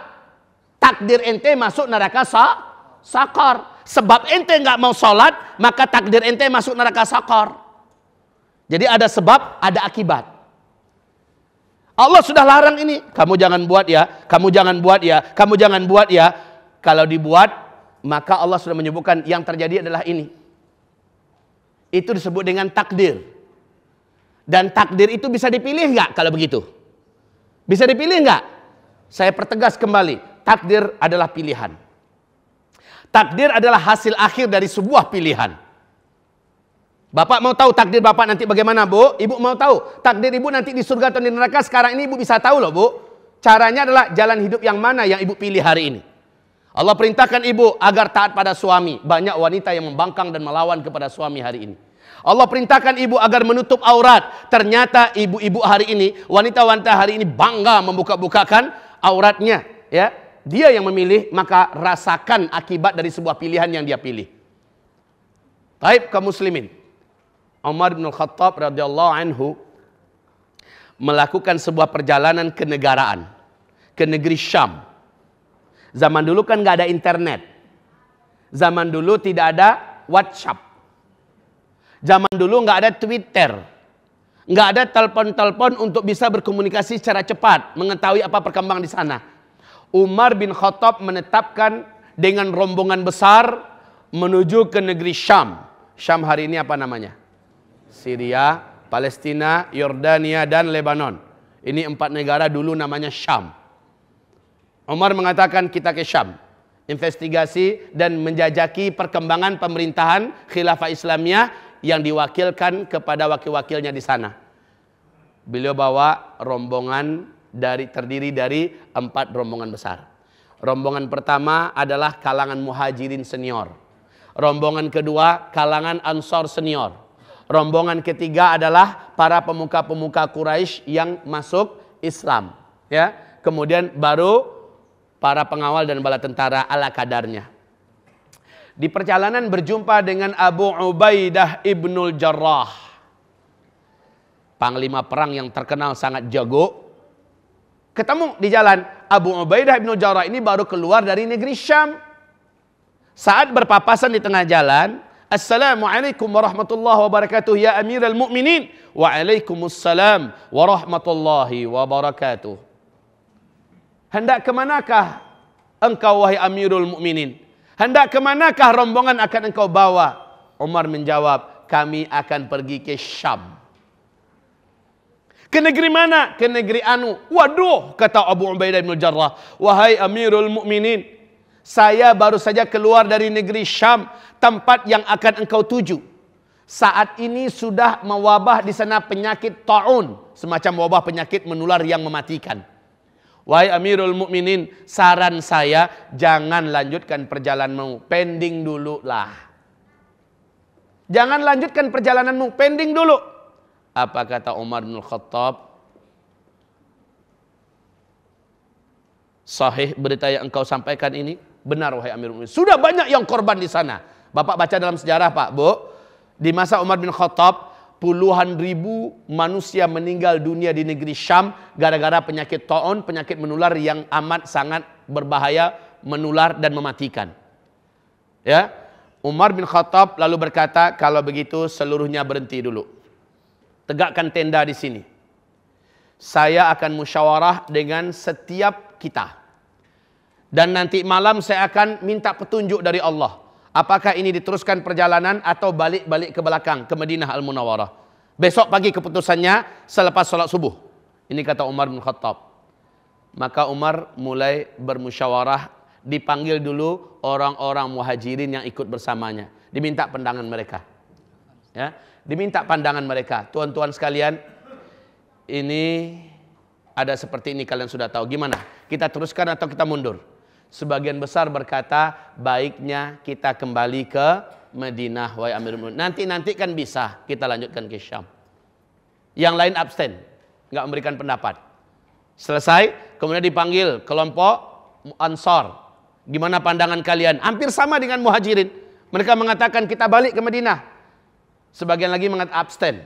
takdir ente masuk neraka sakar. Sebab ente nggak mau sholat, maka takdir ente masuk neraka sakar. Jadi ada sebab, ada akibat. Allah sudah larang ini. Kamu jangan buat ya, kamu jangan buat ya, kamu jangan buat ya. Kalau dibuat, maka Allah sudah menyebutkan yang terjadi adalah ini. Itu disebut dengan takdir. Dan takdir itu bisa dipilih nggak kalau begitu? Bisa dipilih nggak? Saya pertegas kembali. Takdir adalah pilihan. Takdir adalah hasil akhir dari sebuah pilihan. Bapak mau tahu takdir bapak nanti bagaimana, Bu? Ibu mau tahu takdir ibu nanti di surga atau di neraka? Sekarang ini ibu bisa tahu loh, Bu. Caranya adalah jalan hidup yang mana yang ibu pilih hari ini. Allah perintahkan ibu agar taat pada suami. Banyak wanita yang membangkang dan melawan kepada suami hari ini. Allah perintahkan ibu agar menutup aurat. Ternyata ibu-ibu hari ini, wanita-wanita hari ini bangga membuka-bukakan auratnya. Ya, dia yang memilih, maka rasakan akibat dari sebuah pilihan yang dia pilih. Baik, kaum muslimin. Umar bin Khattab radhiyallahu anhu melakukan sebuah perjalanan kenegaraan ke negeri Syam. Zaman dulu kan nggak ada internet. Zaman dulu tidak ada WhatsApp. Zaman dulu nggak ada Twitter. Nggak ada telepon-telepon untuk bisa berkomunikasi secara cepat, mengetahui apa perkembangan di sana. Umar bin Khattab menetapkan dengan rombongan besar menuju ke negeri Syam. Syam hari ini apa namanya? Syria, Palestina, Yordania, dan Lebanon. Ini 4 negara dulu namanya Syam. Umar mengatakan kita ke Syam. Investigasi dan menjajaki perkembangan pemerintahan khilafah Islamiyah yang diwakilkan kepada wakil-wakilnya di sana. Beliau bawa rombongan terdiri dari 4 rombongan besar. Rombongan pertama adalah kalangan muhajirin senior. Rombongan kedua kalangan ansor senior. Rombongan ketiga adalah para pemuka-pemuka Quraisy yang masuk Islam. Ya, kemudian baru para pengawal dan bala tentara ala kadarnya. Di perjalanan berjumpa dengan Abu Ubaidah ibnul Jarrah, panglima perang yang terkenal sangat jago. Ketemu di jalan. Abu Ubaidah ibnul Jarrah ini baru keluar dari negeri Syam. Saat berpapasan di tengah jalan, Assalamualaikum warahmatullahi wabarakatuh ya Amirul Mukminin. Waalaikumsalam warahmatullahi wabarakatuh. Hendak kemanakah engkau wahai Amirul Mukminin? Hendak kemanakah rombongan akan engkau bawa? Umar menjawab, kami akan pergi ke Syam. Ke negeri mana? Ke negeri Anu. Waduh, kata Abu Ubaidah bin Jarrah, wahai Amirul Mukminin, saya baru saja keluar dari negeri Syam, tempat yang akan engkau tuju. Saat ini sudah mewabah di sana penyakit ta'un, semacam wabah penyakit menular yang mematikan. Wahai Amirul Mukminin, saran saya jangan lanjutkan perjalananmu, pending dulu lah. Jangan lanjutkan perjalananmu, pending dulu. Apa kata Umar bin Khattab? Sahih berita yang engkau sampaikan ini? Benar wahai Amirul Mukminin. Sudah banyak yang korban di sana. Bapak baca dalam sejarah Pak, Bu. Di masa Umar bin Khattab, puluhan ribu manusia meninggal dunia di negeri Syam gara-gara penyakit ta'un, penyakit menular yang amat sangat berbahaya, menular dan mematikan. Ya, Umar bin Khattab lalu berkata, kalau begitu seluruhnya berhenti dulu. Tegakkan tenda di sini. Saya akan musyawarah dengan setiap kita. Dan nanti malam saya akan minta petunjuk dari Allah. Apakah ini diteruskan perjalanan atau balik-balik ke belakang ke Madinah Al-Munawwarah. Besok pagi keputusannya selepas sholat subuh. Ini kata Umar bin Khattab. Maka Umar mulai bermusyawarah. Dipanggil dulu orang-orang muhajirin yang ikut bersamanya. Diminta pandangan mereka. Ya, diminta pandangan mereka. Tuan-tuan sekalian, ini ada seperti ini, kalian sudah tahu. Gimana? Kita teruskan atau kita mundur? Sebagian besar berkata, baiknya kita kembali ke Madinah, wahai Amirul Mukminin. Nanti kan bisa kita lanjutkan ke Syam. Yang lain abstain, nggak memberikan pendapat. Selesai, kemudian dipanggil kelompok Ansar. Gimana pandangan kalian? Hampir sama dengan Muhajirin. Mereka mengatakan kita balik ke Madinah. Sebagian lagi mengatakan abstain.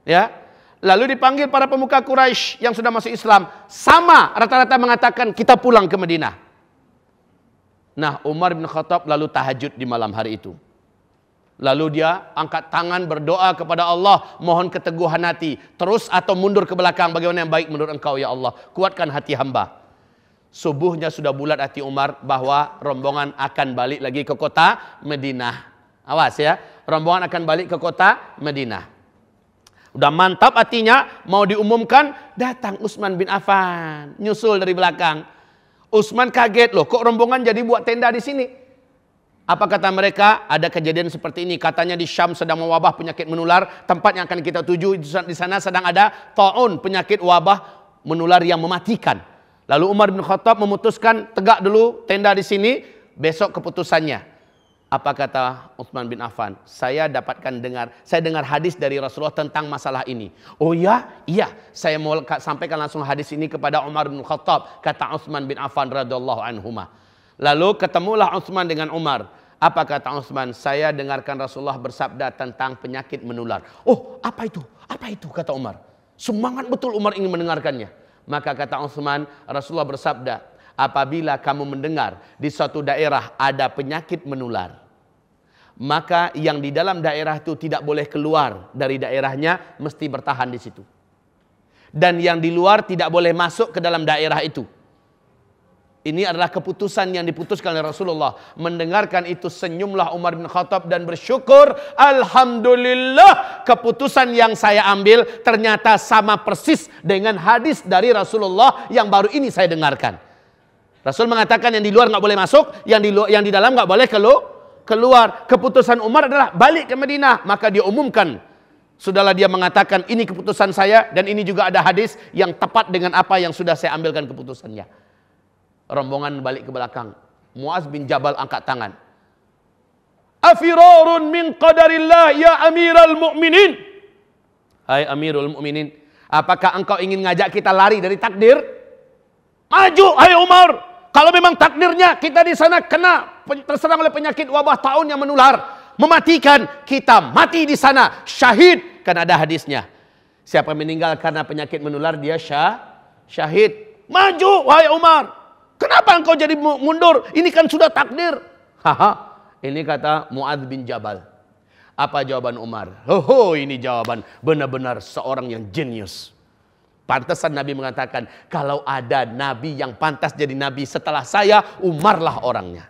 Ya. Lalu dipanggil para pemuka Quraisy yang sudah masuk Islam. Sama, rata-rata mengatakan kita pulang ke Madinah. Nah, Umar bin Khattab lalu tahajud di malam hari itu. Lalu dia angkat tangan berdoa kepada Allah, mohon keteguhan hati. Terus atau mundur ke belakang, bagaimana yang baik menurut engkau ya Allah. Kuatkan hati hamba. Subuhnya sudah bulat hati Umar bahwa rombongan akan balik lagi ke kota Madinah. Awas ya, rombongan akan balik ke kota Madinah. Udah mantap hatinya, mau diumumkan, datang Utsman bin Affan, nyusul dari belakang. Utsman kaget, loh kok rombongan jadi buat tenda di sini? Apa kata mereka? Ada kejadian seperti ini. Katanya di Syam sedang mewabah penyakit menular. Tempat yang akan kita tuju di sana sedang ada ta'un, penyakit wabah menular yang mematikan. Lalu Umar bin Khattab memutuskan, tegak dulu tenda di sini, besok keputusannya. Apa kata Utsman bin Affan? Saya dengar hadis dari Rasulullah tentang masalah ini. Oh ya? Iya. Saya mau sampaikan langsung hadis ini kepada Umar bin Khattab, kata Utsman bin Affan radhiyallahu anhuma. Lalu ketemulah Utsman dengan Umar. Apa kata Utsman? Saya dengarkan Rasulullah bersabda tentang penyakit menular. Oh, apa itu? Apa itu? Kata Umar. Semangat betul Umar ingin mendengarkannya. Maka kata Utsman, Rasulullah bersabda, apabila kamu mendengar di suatu daerah ada penyakit menular, maka yang di dalam daerah itu tidak boleh keluar dari daerahnya, mesti bertahan di situ. Dan yang di luar tidak boleh masuk ke dalam daerah itu. Ini adalah keputusan yang diputuskan oleh Rasulullah. Mendengarkan itu senyumlah Umar bin Khattab dan bersyukur, alhamdulillah keputusan yang saya ambil ternyata sama persis dengan hadis dari Rasulullah yang baru ini saya dengarkan. Rasul mengatakan yang di luar nggak boleh masuk, yang di dalam nggak boleh keluar. Keputusan Umar adalah balik ke Madinah, maka dia umumkan. Sudahlah dia mengatakan ini keputusan saya dan ini juga ada hadis yang tepat dengan apa yang sudah saya ambilkan keputusannya. Rombongan balik ke belakang. Muaz bin Jabal angkat tangan. Afirarun min qadarillah ya amiral mu'minin. Hai amirul mu'minin, apakah engkau ingin ngajak kita lari dari takdir? Maju hai Umar. Kalau memang takdirnya kita di sana kena terserang oleh penyakit wabah taun yang menular, mematikan, kita mati di sana syahid. Kan ada hadisnya. Siapa meninggal karena penyakit menular dia syahid. Maju wahai Umar. Kenapa engkau jadi mundur? Ini kan sudah takdir. Haha. Ini kata Muadz bin Jabal. Apa jawaban Umar? Ini jawaban benar-benar seorang yang jenius. Pantasan Nabi mengatakan, kalau ada Nabi yang pantas jadi Nabi setelah saya, Umarlah orangnya.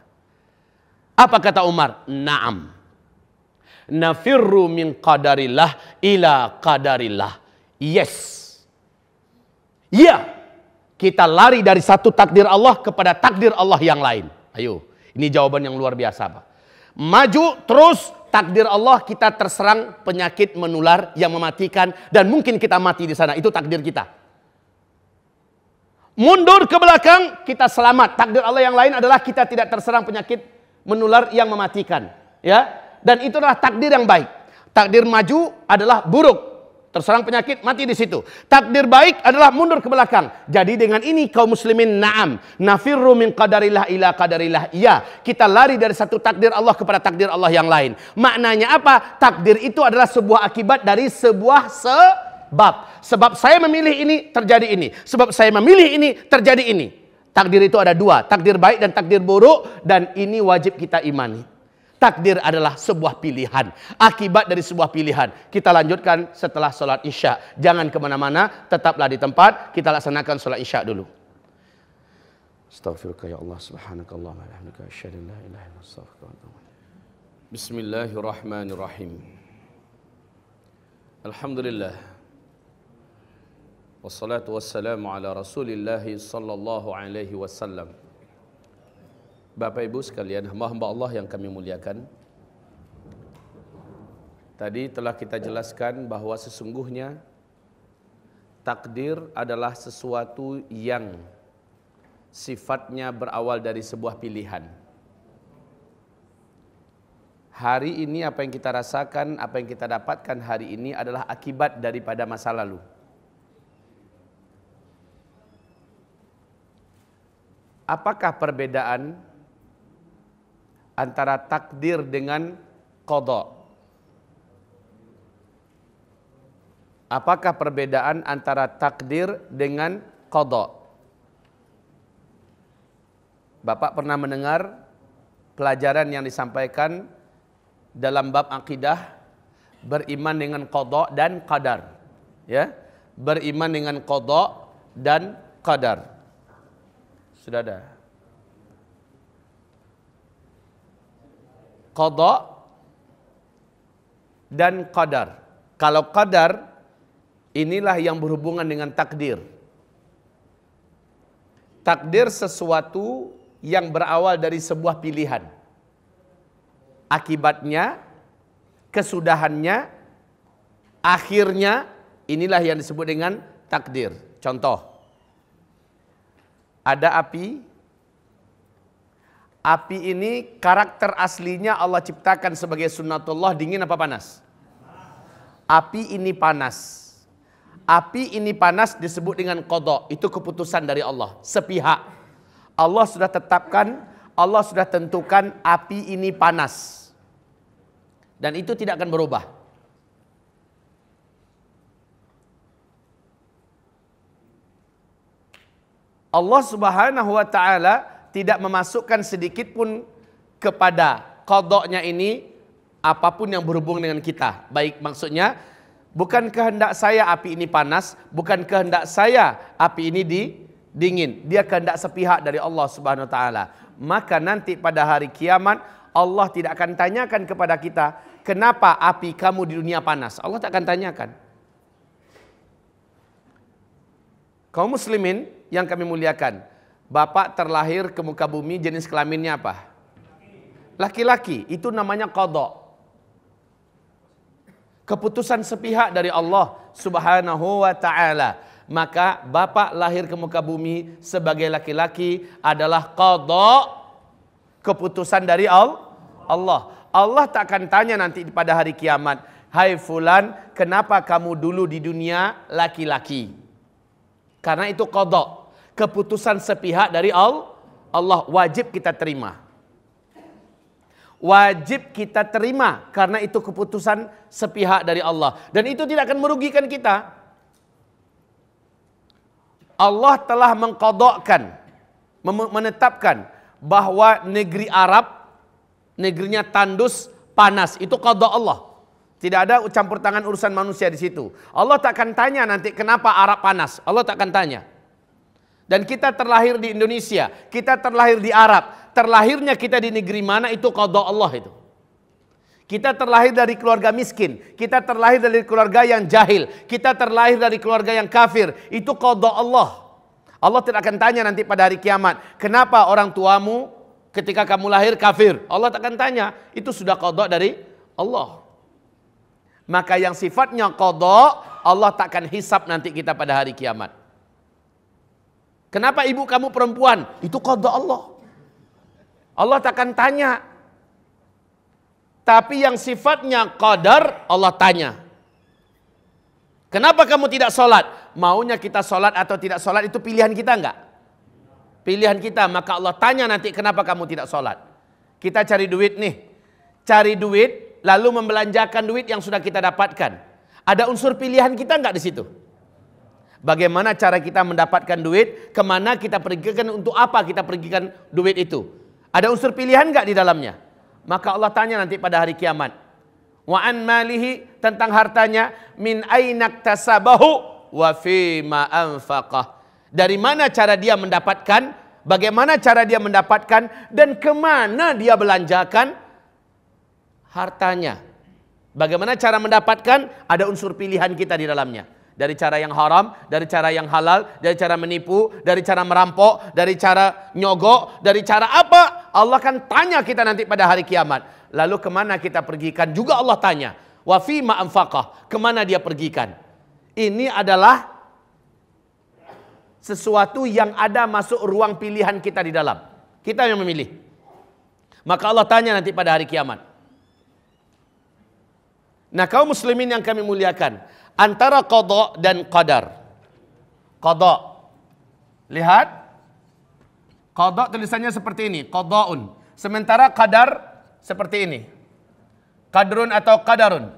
Apa kata Umar? Naam. Nafirru min qadarillah ila qadarillah. Yes. Ya. Kita lari dari satu takdir Allah kepada takdir Allah yang lain. Ayo, ini jawaban yang luar biasa, Pak. Maju terus takdir Allah, kita terserang penyakit menular yang mematikan dan mungkin kita mati di sana. Itu takdir kita. Mundur ke belakang, kita selamat. Takdir Allah yang lain adalah kita tidak terserang penyakit menular yang mematikan, ya. Dan itu adalah takdir yang baik. Takdir maju adalah buruk. Terserang penyakit, mati di situ. Takdir baik adalah mundur ke belakang. Jadi dengan ini kaum muslimin na'am. Nafirru min qadarillah ila qadarillah. Iya, kita lari dari satu takdir Allah kepada takdir Allah yang lain. Maknanya apa? Takdir itu adalah sebuah akibat dari sebuah sebab. Sebab saya memilih ini, terjadi ini. Sebab saya memilih ini, terjadi ini. Takdir itu ada dua. Takdir baik dan takdir buruk. Dan ini wajib kita imani. Takdir adalah sebuah pilihan, akibat dari sebuah pilihan. Kita lanjutkan setelah sholat isya. Jangan kemana-mana, tetaplah di tempat. Kita laksanakan sholat isya dulu. Astaghfirullah ya Allah, subhanakallah wa bihamdika, asyhadu an la ilaha illa anta, astaghfiruka wa atubu ilaik. Bismillahirrahmanirrahim. Alhamdulillah. Wassalatu wassalamu ala Rasulillah sallallahu alaihi wasallam. Bapak Ibu sekalian, hamba-hamba Allah yang kami muliakan. Tadi telah kita jelaskan bahwa sesungguhnya takdir adalah sesuatu yang sifatnya berawal dari sebuah pilihan. Hari ini apa yang kita rasakan, apa yang kita dapatkan hari ini adalah akibat daripada masa lalu. Apakah perbedaan antara takdir dengan qada? Apakah perbedaan antara takdir dengan qada? Bapak pernah mendengar pelajaran yang disampaikan dalam bab akidah, beriman dengan qada dan qadar, ya, beriman dengan qada dan qadar. Sudah ada. Qada dan qadar. Kalau qadar, inilah yang berhubungan dengan takdir. Takdir sesuatu yang berawal dari sebuah pilihan. Akibatnya, kesudahannya, akhirnya, inilah yang disebut dengan takdir. Contoh, ada api. Api ini karakter aslinya Allah ciptakan sebagai sunnatullah, dingin apa panas? Api ini panas. Api ini panas disebut dengan qada. Itu keputusan dari Allah, sepihak. Allah sudah tetapkan, Allah sudah tentukan api ini panas. Dan itu tidak akan berubah. Allah Subhanahu wa taala tidak memasukkan sedikit pun kepada qadanya ini apapun yang berhubung dengan kita. Baik, maksudnya bukan kehendak saya api ini panas, bukan kehendak saya api ini dingin. Dia kehendak sepihak dari Allah Subhanahu wa taala. Maka nanti pada hari kiamat Allah tidak akan tanyakan kepada kita, kenapa api kamu di dunia panas? Allah tak akan tanyakan. Kaum muslimin yang kami muliakan, bapak terlahir ke muka bumi, jenis kelaminnya apa? Laki-laki. Itu namanya qada. Keputusan sepihak dari Allah Subhanahu wa taala. Maka bapak lahir ke muka bumi sebagai laki-laki adalah qada, keputusan dari Allah. Allah tak akan tanya nanti pada hari kiamat, hai fulan, kenapa kamu dulu di dunia laki-laki? Karena itu qada, keputusan sepihak dari Allah, wajib kita terima. Wajib kita terima karena itu keputusan sepihak dari Allah. Dan itu tidak akan merugikan kita. Allah telah mengqadakkan, menetapkan bahwa negeri Arab, negerinya tandus, panas. Itu qada Allah. Tidak ada campur tangan urusan manusia di situ. Allah tak akan tanya nanti kenapa Arab panas. Allah tak akan tanya. Dan kita terlahir di Indonesia, kita terlahir di Arab. Terlahirnya kita di negeri mana itu qada Allah itu. Kita terlahir dari keluarga miskin, kita terlahir dari keluarga yang jahil, kita terlahir dari keluarga yang kafir. Itu qada Allah. Allah tidak akan tanya nanti pada hari kiamat, kenapa orang tuamu ketika kamu lahir kafir? Allah tak akan tanya, itu sudah qada dari Allah. Maka yang sifatnya qada, Allah tak akan hisab nanti kita pada hari kiamat. Kenapa ibu kamu perempuan? Itu qada Allah. Allah tak akan tanya. Tapi yang sifatnya qadar, Allah tanya. Kenapa kamu tidak sholat? Maunya kita sholat atau tidak sholat itu pilihan kita enggak? Pilihan kita. Maka Allah tanya nanti kenapa kamu tidak sholat. Kita cari duit nih. Cari duit. Lalu membelanjakan duit yang sudah kita dapatkan. Ada unsur pilihan kita enggak di situ? Bagaimana cara kita mendapatkan duit? Kemana kita pergikan? Untuk apa kita pergikan duit itu? Ada unsur pilihan enggak di dalamnya? Maka Allah tanya nanti pada hari kiamat. Wa an malihi, tentang hartanya. Min ainak tasabahu wa fima anfaqah. Dari mana cara dia mendapatkan? Bagaimana cara dia mendapatkan? Dan kemana dia belanjakan hartanya. Bagaimana cara mendapatkan? Ada unsur pilihan kita di dalamnya. Dari cara yang haram, dari cara yang halal, dari cara menipu, dari cara merampok, dari cara nyogok, dari cara apa? Allah akan tanya kita nanti pada hari kiamat. Lalu kemana kita pergikan? Juga Allah tanya. Wa fima anfaqah. Kemana dia pergikan? Ini adalah sesuatu yang ada masuk ruang pilihan kita di dalam. Kita yang memilih. Maka Allah tanya nanti pada hari kiamat. Nah, kaum muslimin yang kami muliakan, antara qada dan qadar. Qada. Lihat. Qada tulisannya seperti ini, qadaun. Sementara qadar seperti ini. Qadrun atau qadarun.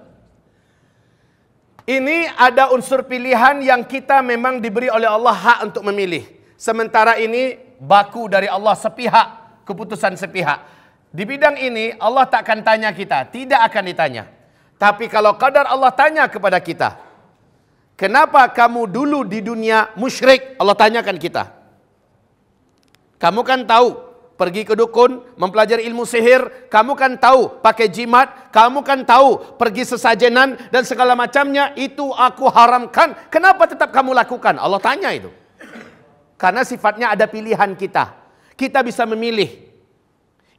Ini ada unsur pilihan yang kita memang diberi oleh Allah hak untuk memilih. Sementara ini baku dari Allah, sepihak, keputusan sepihak. Di bidang ini Allah tak akan tanya kita, tidak akan ditanya. Tapi kalau qadar Allah tanya kepada kita, kenapa kamu dulu di dunia musyrik? Allah tanyakan kita. Kamu kan tahu pergi ke dukun, mempelajari ilmu sihir, kamu kan tahu pakai jimat, kamu kan tahu pergi sesajenan dan segala macamnya, itu aku haramkan. Kenapa tetap kamu lakukan? Allah tanya itu. Karena sifatnya ada pilihan kita. Kita bisa memilih.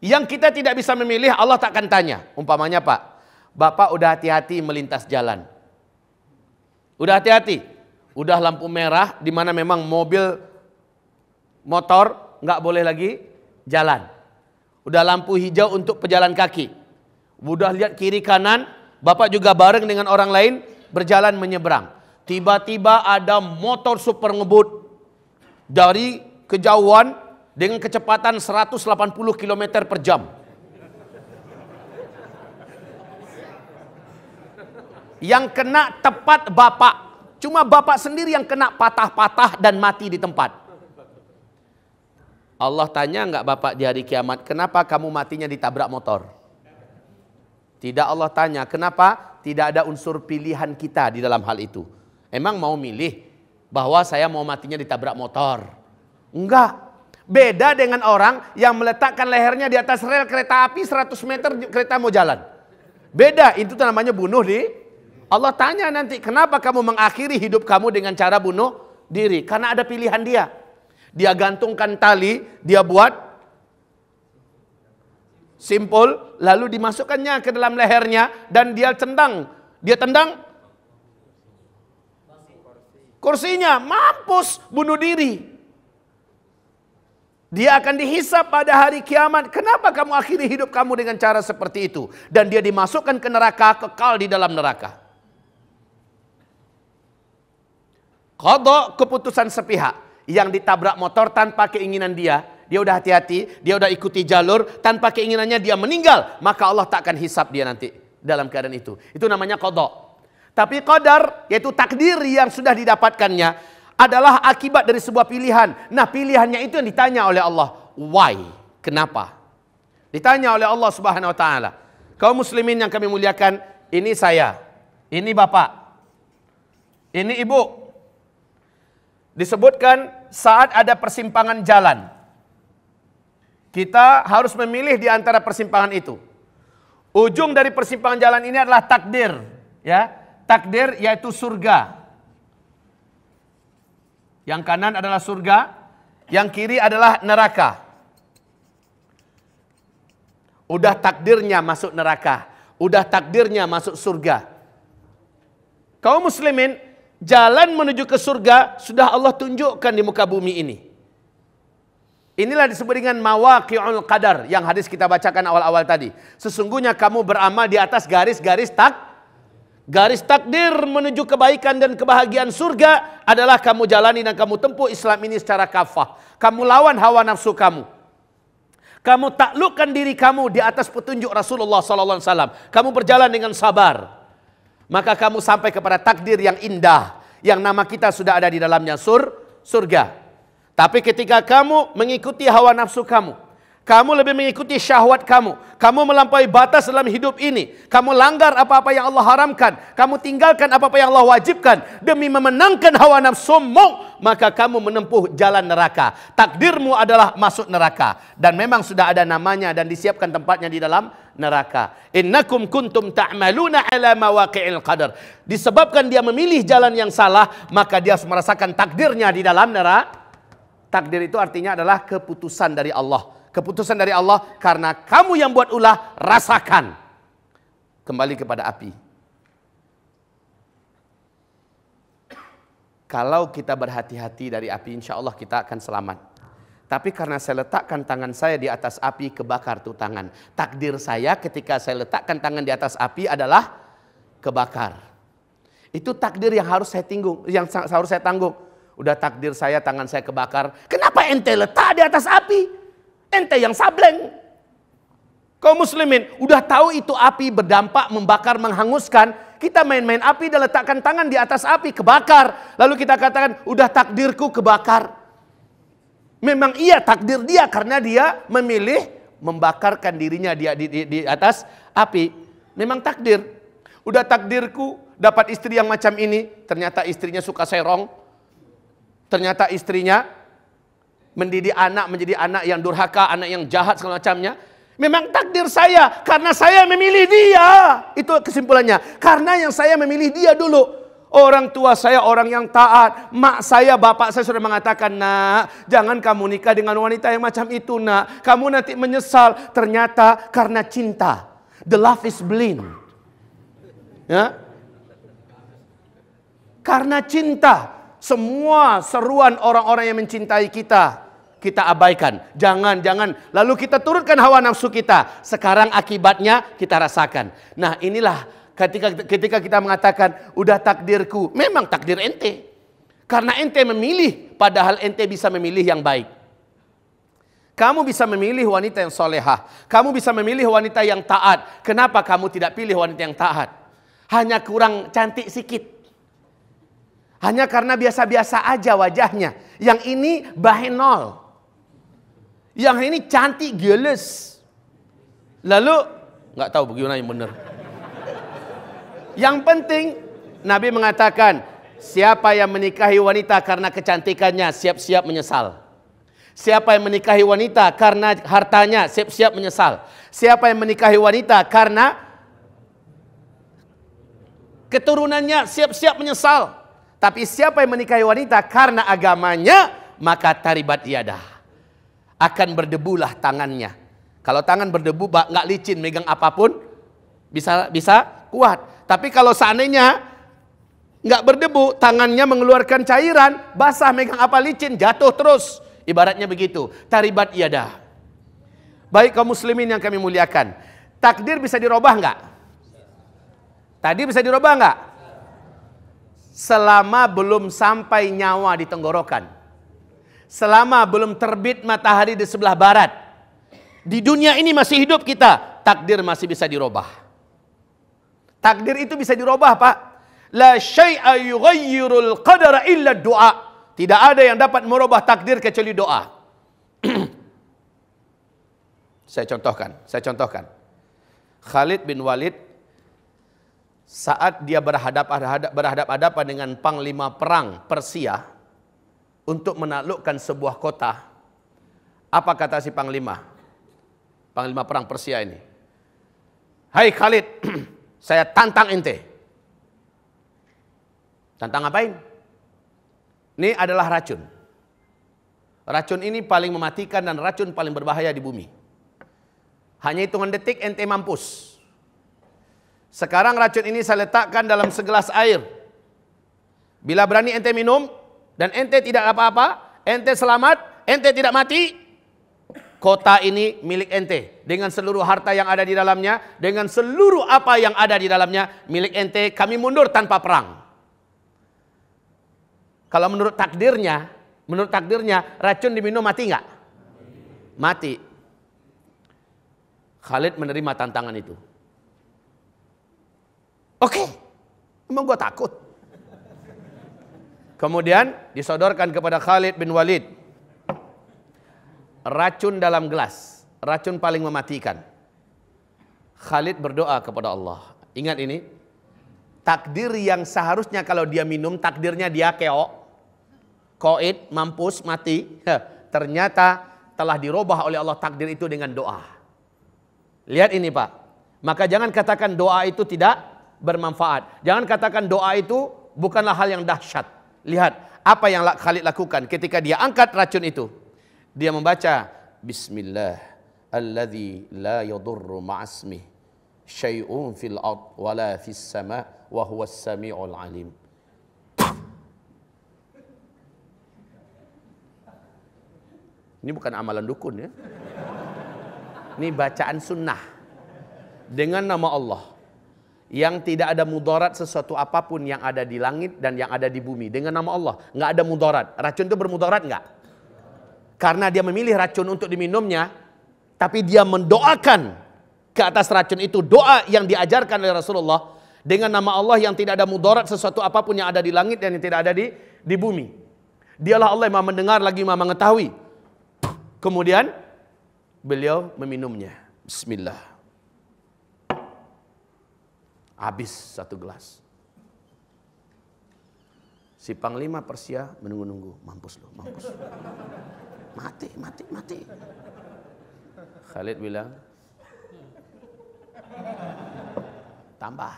Yang kita tidak bisa memilih, Allah tak akan tanya. Umpamanya Pak, Bapak udah hati-hati melintas jalan. Udah hati-hati. Udah lampu merah, di mana memang mobil, motor nggak boleh lagi jalan. Udah lampu hijau untuk pejalan kaki. Udah lihat kiri kanan, Bapak juga bareng dengan orang lain berjalan menyeberang. Tiba-tiba ada motor super ngebut dari kejauhan dengan kecepatan 180 km per jam. Yang kena tepat Bapak. Cuma Bapak sendiri yang kena patah-patah dan mati di tempat. Allah tanya nggak Bapak di hari kiamat, kenapa kamu matinya ditabrak motor? Tidak Allah tanya, kenapa? Tidak ada unsur pilihan kita di dalam hal itu. Emang mau milih bahwa saya mau matinya ditabrak motor? Enggak. Beda dengan orang yang meletakkan lehernya di atas rel kereta api 100 meter kereta mau jalan. Beda, itu namanya bunuh diri. Allah tanya nanti, kenapa kamu mengakhiri hidup kamu dengan cara bunuh diri? Karena ada pilihan dia. Dia gantungkan tali, dia buat simpul, lalu dimasukkannya ke dalam lehernya dan dia tendang. Dia tendang kursinya, mampus bunuh diri. Dia akan dihisap pada hari kiamat. Kenapa kamu akhiri hidup kamu dengan cara seperti itu? Dan dia dimasukkan ke neraka, kekal di dalam neraka. Qadha, keputusan sepihak. Yang ditabrak motor tanpa keinginan dia. Dia udah hati-hati, dia udah ikuti jalur, tanpa keinginannya dia meninggal. Maka Allah tak akan hisap dia nanti dalam keadaan itu. Itu namanya qadha. Tapi qadar, yaitu takdir yang sudah didapatkannya, adalah akibat dari sebuah pilihan. Nah, pilihannya itu yang ditanya oleh Allah. Why? Kenapa? Ditanya oleh Allah Subhanahu wa taala. Kaum muslimin yang kami muliakan, ini saya, ini Bapak, ini Ibu. Disebutkan saat ada persimpangan jalan, kita harus memilih di antara persimpangan itu. Ujung dari persimpangan jalan ini adalah takdir, ya. Takdir yaitu surga. Yang kanan adalah surga, yang kiri adalah neraka. Udah takdirnya masuk neraka, udah takdirnya masuk surga. Kaum muslimin, jalan menuju ke surga sudah Allah tunjukkan di muka bumi ini. Inilah disebut dengan mawaqi'ul qadar yang hadis kita bacakan awal-awal tadi. Sesungguhnya kamu beramal di atas garis-garis garis takdir menuju kebaikan dan kebahagiaan surga adalah kamu jalani dan kamu tempuh Islam ini secara kafah. Kamu lawan hawa nafsu kamu. Kamu taklukkan diri kamu di atas petunjuk Rasulullah SAW. Kamu berjalan dengan sabar. Maka kamu sampai kepada takdir yang indah. Yang nama kita sudah ada di dalamnya surga. Tapi ketika kamu mengikuti hawa nafsu kamu, kamu lebih mengikuti syahwat kamu, kamu melampaui batas dalam hidup ini, kamu langgar apa-apa yang Allah haramkan, kamu tinggalkan apa-apa yang Allah wajibkan demi memenangkan hawa nafsumu, maka kamu menempuh jalan neraka. Takdirmu adalah masuk neraka dan memang sudah ada namanya dan disiapkan tempatnya di dalam neraka. Innakum kuntum ta'maluna ala mawaqi'il qadar. Disebabkan dia memilih jalan yang salah, maka dia harus merasakan takdirnya di dalam neraka. Takdir itu artinya adalah keputusan dari Allah. Keputusan dari Allah karena kamu yang buat ulah, rasakan. Kembali kepada api. Kalau kita berhati-hati dari api, insya Allah kita akan selamat. Tapi karena saya letakkan tangan saya di atas api, kebakar tuh tangan. Takdir saya ketika saya letakkan tangan di atas api adalah kebakar. Itu takdir yang harus saya tanggung, Udah takdir saya, tangan saya kebakar. Kenapa ente letak di atas api? Ente yang sableng. Kaum muslimin, udah tahu itu api berdampak, membakar, menghanguskan. Kita main-main api dan letakkan tangan di atas api, kebakar. Lalu kita katakan, udah takdirku kebakar. Memang iya takdir dia karena dia memilih membakarkan dirinya di atas api. Memang takdir. Udah takdirku dapat istri yang macam ini. Ternyata istrinya suka serong. Ternyata istrinya mendidik anak menjadi anak yang durhaka, anak yang jahat segala macamnya. Memang takdir saya karena saya memilih dia. Itu kesimpulannya. Karena yang saya memilih dia dulu. Orang tua saya orang yang taat. Mak saya, bapak saya sudah mengatakan, nak, jangan kamu nikah dengan wanita yang macam itu, nak. Kamu nanti menyesal. Ternyata karena cinta. The love is blind. Ya? Karena cinta. Semua seruan orang-orang yang mencintai kita abaikan. Jangan. Lalu kita turunkan hawa nafsu kita. Sekarang akibatnya kita rasakan. Nah, inilah ketika kita mengatakan, udah takdirku. Memang takdir ente. Karena ente memilih, padahal ente bisa memilih yang baik. Kamu bisa memilih wanita yang solehah. Kamu bisa memilih wanita yang taat. Kenapa kamu tidak pilih wanita yang taat? Hanya kurang cantik sikit. Hanya karena biasa-biasa aja wajahnya. Yang ini bahenol. Yang ini cantik, geles. Lalu, nggak tahu bagaimana yang benar. Yang penting, Nabi mengatakan, siapa yang menikahi wanita karena kecantikannya, siap-siap menyesal. Siapa yang menikahi wanita karena hartanya, siap-siap menyesal. Siapa yang menikahi wanita karena keturunannya, siap-siap menyesal. Tapi siapa yang menikahi wanita karena agamanya, maka taribat yadah. Akan berdebulah tangannya. Kalau tangan berdebu, nggak licin, megang apapun, bisa kuat. Tapi kalau seandainya nggak berdebu, tangannya mengeluarkan cairan, basah, megang apa licin, jatuh terus. Ibaratnya begitu. Taribat yadah. Baik kaum muslimin yang kami muliakan. Takdir bisa dirubah nggak? Tadi bisa dirubah nggak? Selama belum sampai nyawa di tenggorokan. Selama belum terbit matahari di sebelah barat. Di dunia ini masih hidup kita, takdir masih bisa dirubah. Takdir itu bisa dirubah, Pak. La syai'a yughayyirul qadara illa du'a. Tidak ada yang dapat merubah takdir kecuali doa. Saya contohkan. Khalid bin Walid saat dia berhadapan dengan panglima perang Persia untuk menaklukkan sebuah kota. Apa kata si panglima? Panglima perang Persia ini. Hai Khalid, saya tantang ente. Tantang ngapain? Ini adalah racun. Racun ini paling mematikan dan racun paling berbahaya di bumi. Hanya hitungan detik ente mampus. Sekarang racun ini saya letakkan dalam segelas air. Bila berani ente minum dan ente tidak apa-apa, ente selamat, ente tidak mati, kota ini milik ente. Dengan seluruh harta yang ada di dalamnya, dengan seluruh apa yang ada di dalamnya, milik ente, kami mundur tanpa perang. Kalau menurut takdirnya, racun diminum mati nggak? Mati. Khalid menerima tantangan itu. Oke, emang gua takut. Kemudian disodorkan kepada Khalid bin Walid racun dalam gelas, racun paling mematikan. Khalid berdoa kepada Allah. Ingat ini, takdir yang seharusnya kalau dia minum, takdirnya dia keok, koid, mampus, mati. Ternyata telah dirubah oleh Allah takdir itu dengan doa. Lihat ini Pak. Maka jangan katakan doa itu tidak bermanfaat. Jangan katakan doa itu bukanlah hal yang dahsyat. Lihat apa yang Khalid lakukan ketika dia angkat racun itu. Dia membaca Bismillah alladzi la yadurru ma'asmih syai'un fil ard wala fis sama wa huwas sami'ul alim. Ini bukan amalan dukun ya. Ini bacaan sunnah. Dengan nama Allah. Yang tidak ada mudarat sesuatu apapun yang ada di langit dan yang ada di bumi. Dengan nama Allah. Nggak ada mudarat. Racun itu bermudarat nggak? Karena dia memilih racun untuk diminumnya. Tapi dia mendoakan ke atas racun itu. Doa yang diajarkan oleh Rasulullah. Dengan nama Allah yang tidak ada mudarat sesuatu apapun yang ada di langit dan yang tidak ada di bumi. Dialah Allah yang maha mendengar lagi maha mengetahui. Kemudian beliau meminumnya. Bismillah. Habis satu gelas. Si panglima Persia menunggu-nunggu. Mampus lu, mampus. Mati. Khalid bilang, tambah.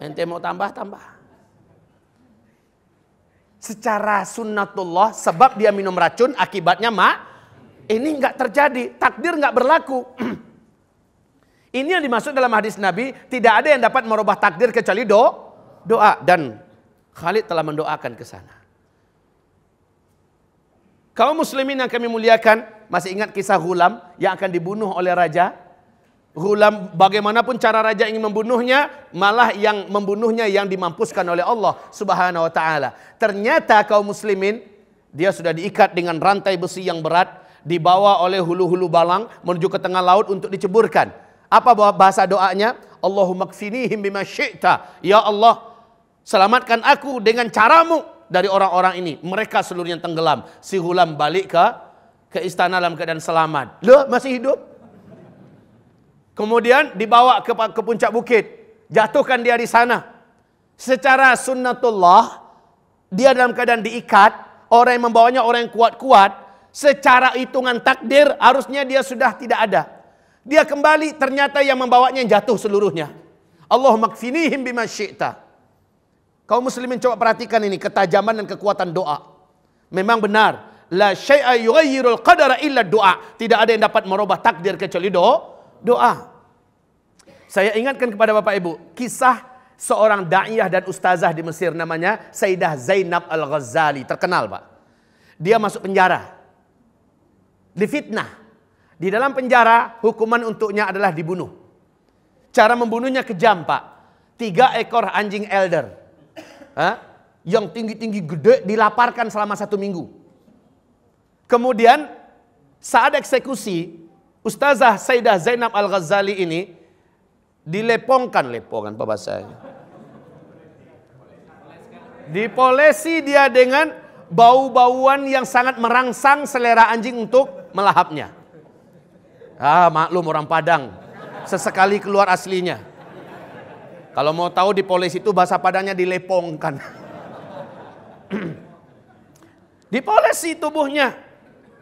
Ente mau tambah. Secara sunnatullah, sebab dia minum racun, akibatnya ini nggak terjadi, takdir nggak berlaku. Ini yang dimaksud dalam hadis Nabi, tidak ada yang dapat merubah takdir kecuali doa. Dan Khalid telah mendoakan ke sana. Kaum muslimin yang kami muliakan, masih ingat kisah Ghulam yang akan dibunuh oleh raja? Ghulam, bagaimanapun cara raja ingin membunuhnya, malah yang membunuhnya yang dimampuskan oleh Allah Subhanahu wa taala. Ternyata kaum muslimin, dia sudah diikat dengan rantai besi yang berat, dibawa oleh hulu-hulu balang menuju ke tengah laut untuk diceburkan. Apa bahasa doanya? Allahumma kfinihim bima syi'ta. Ya Allah, selamatkan aku dengan caramu dari orang-orang ini. Mereka seluruhnya tenggelam. Si Ghulam balik ke istana dalam keadaan selamat. Loh, masih hidup? Kemudian dibawa ke puncak bukit, jatuhkan dia di sana. Secara sunnatullah, dia dalam keadaan diikat, orang yang membawanya orang yang kuat-kuat, secara hitungan takdir harusnya dia sudah tidak ada. Dia kembali, ternyata yang membawanya yang jatuh seluruhnya. Allahumma kfinihim bima syi'ta. Kaum muslimin coba perhatikan ini, ketajaman dan kekuatan doa. Memang benar, la syai'a yughayyirul qadara illa doa. Tidak ada yang dapat merubah takdir kecuali doa. Saya ingatkan kepada Bapak Ibu, kisah seorang da'iyah dan ustazah di Mesir namanya Sayyidah Zainab Al-Ghazali. Terkenal, Pak. Dia masuk penjara. Difitnah. Di dalam penjara, hukuman untuknya adalah dibunuh. Cara membunuhnya kejam, Pak. 3 ekor anjing elder. Yang tinggi-tinggi gede dilaparkan selama 1 minggu. Kemudian saat eksekusi, Ustazah Sayyidah Zainab Al-Ghazali ini dilepongkan apa bahasanya? Dipolesi dia dengan bau-bauan yang sangat merangsang selera anjing untuk melahapnya. Maklum orang Padang, sesekali keluar aslinya. Kalau mau tahu dipolesi itu bahasa Padangnya dilepongkan. Dipolesi tubuhnya.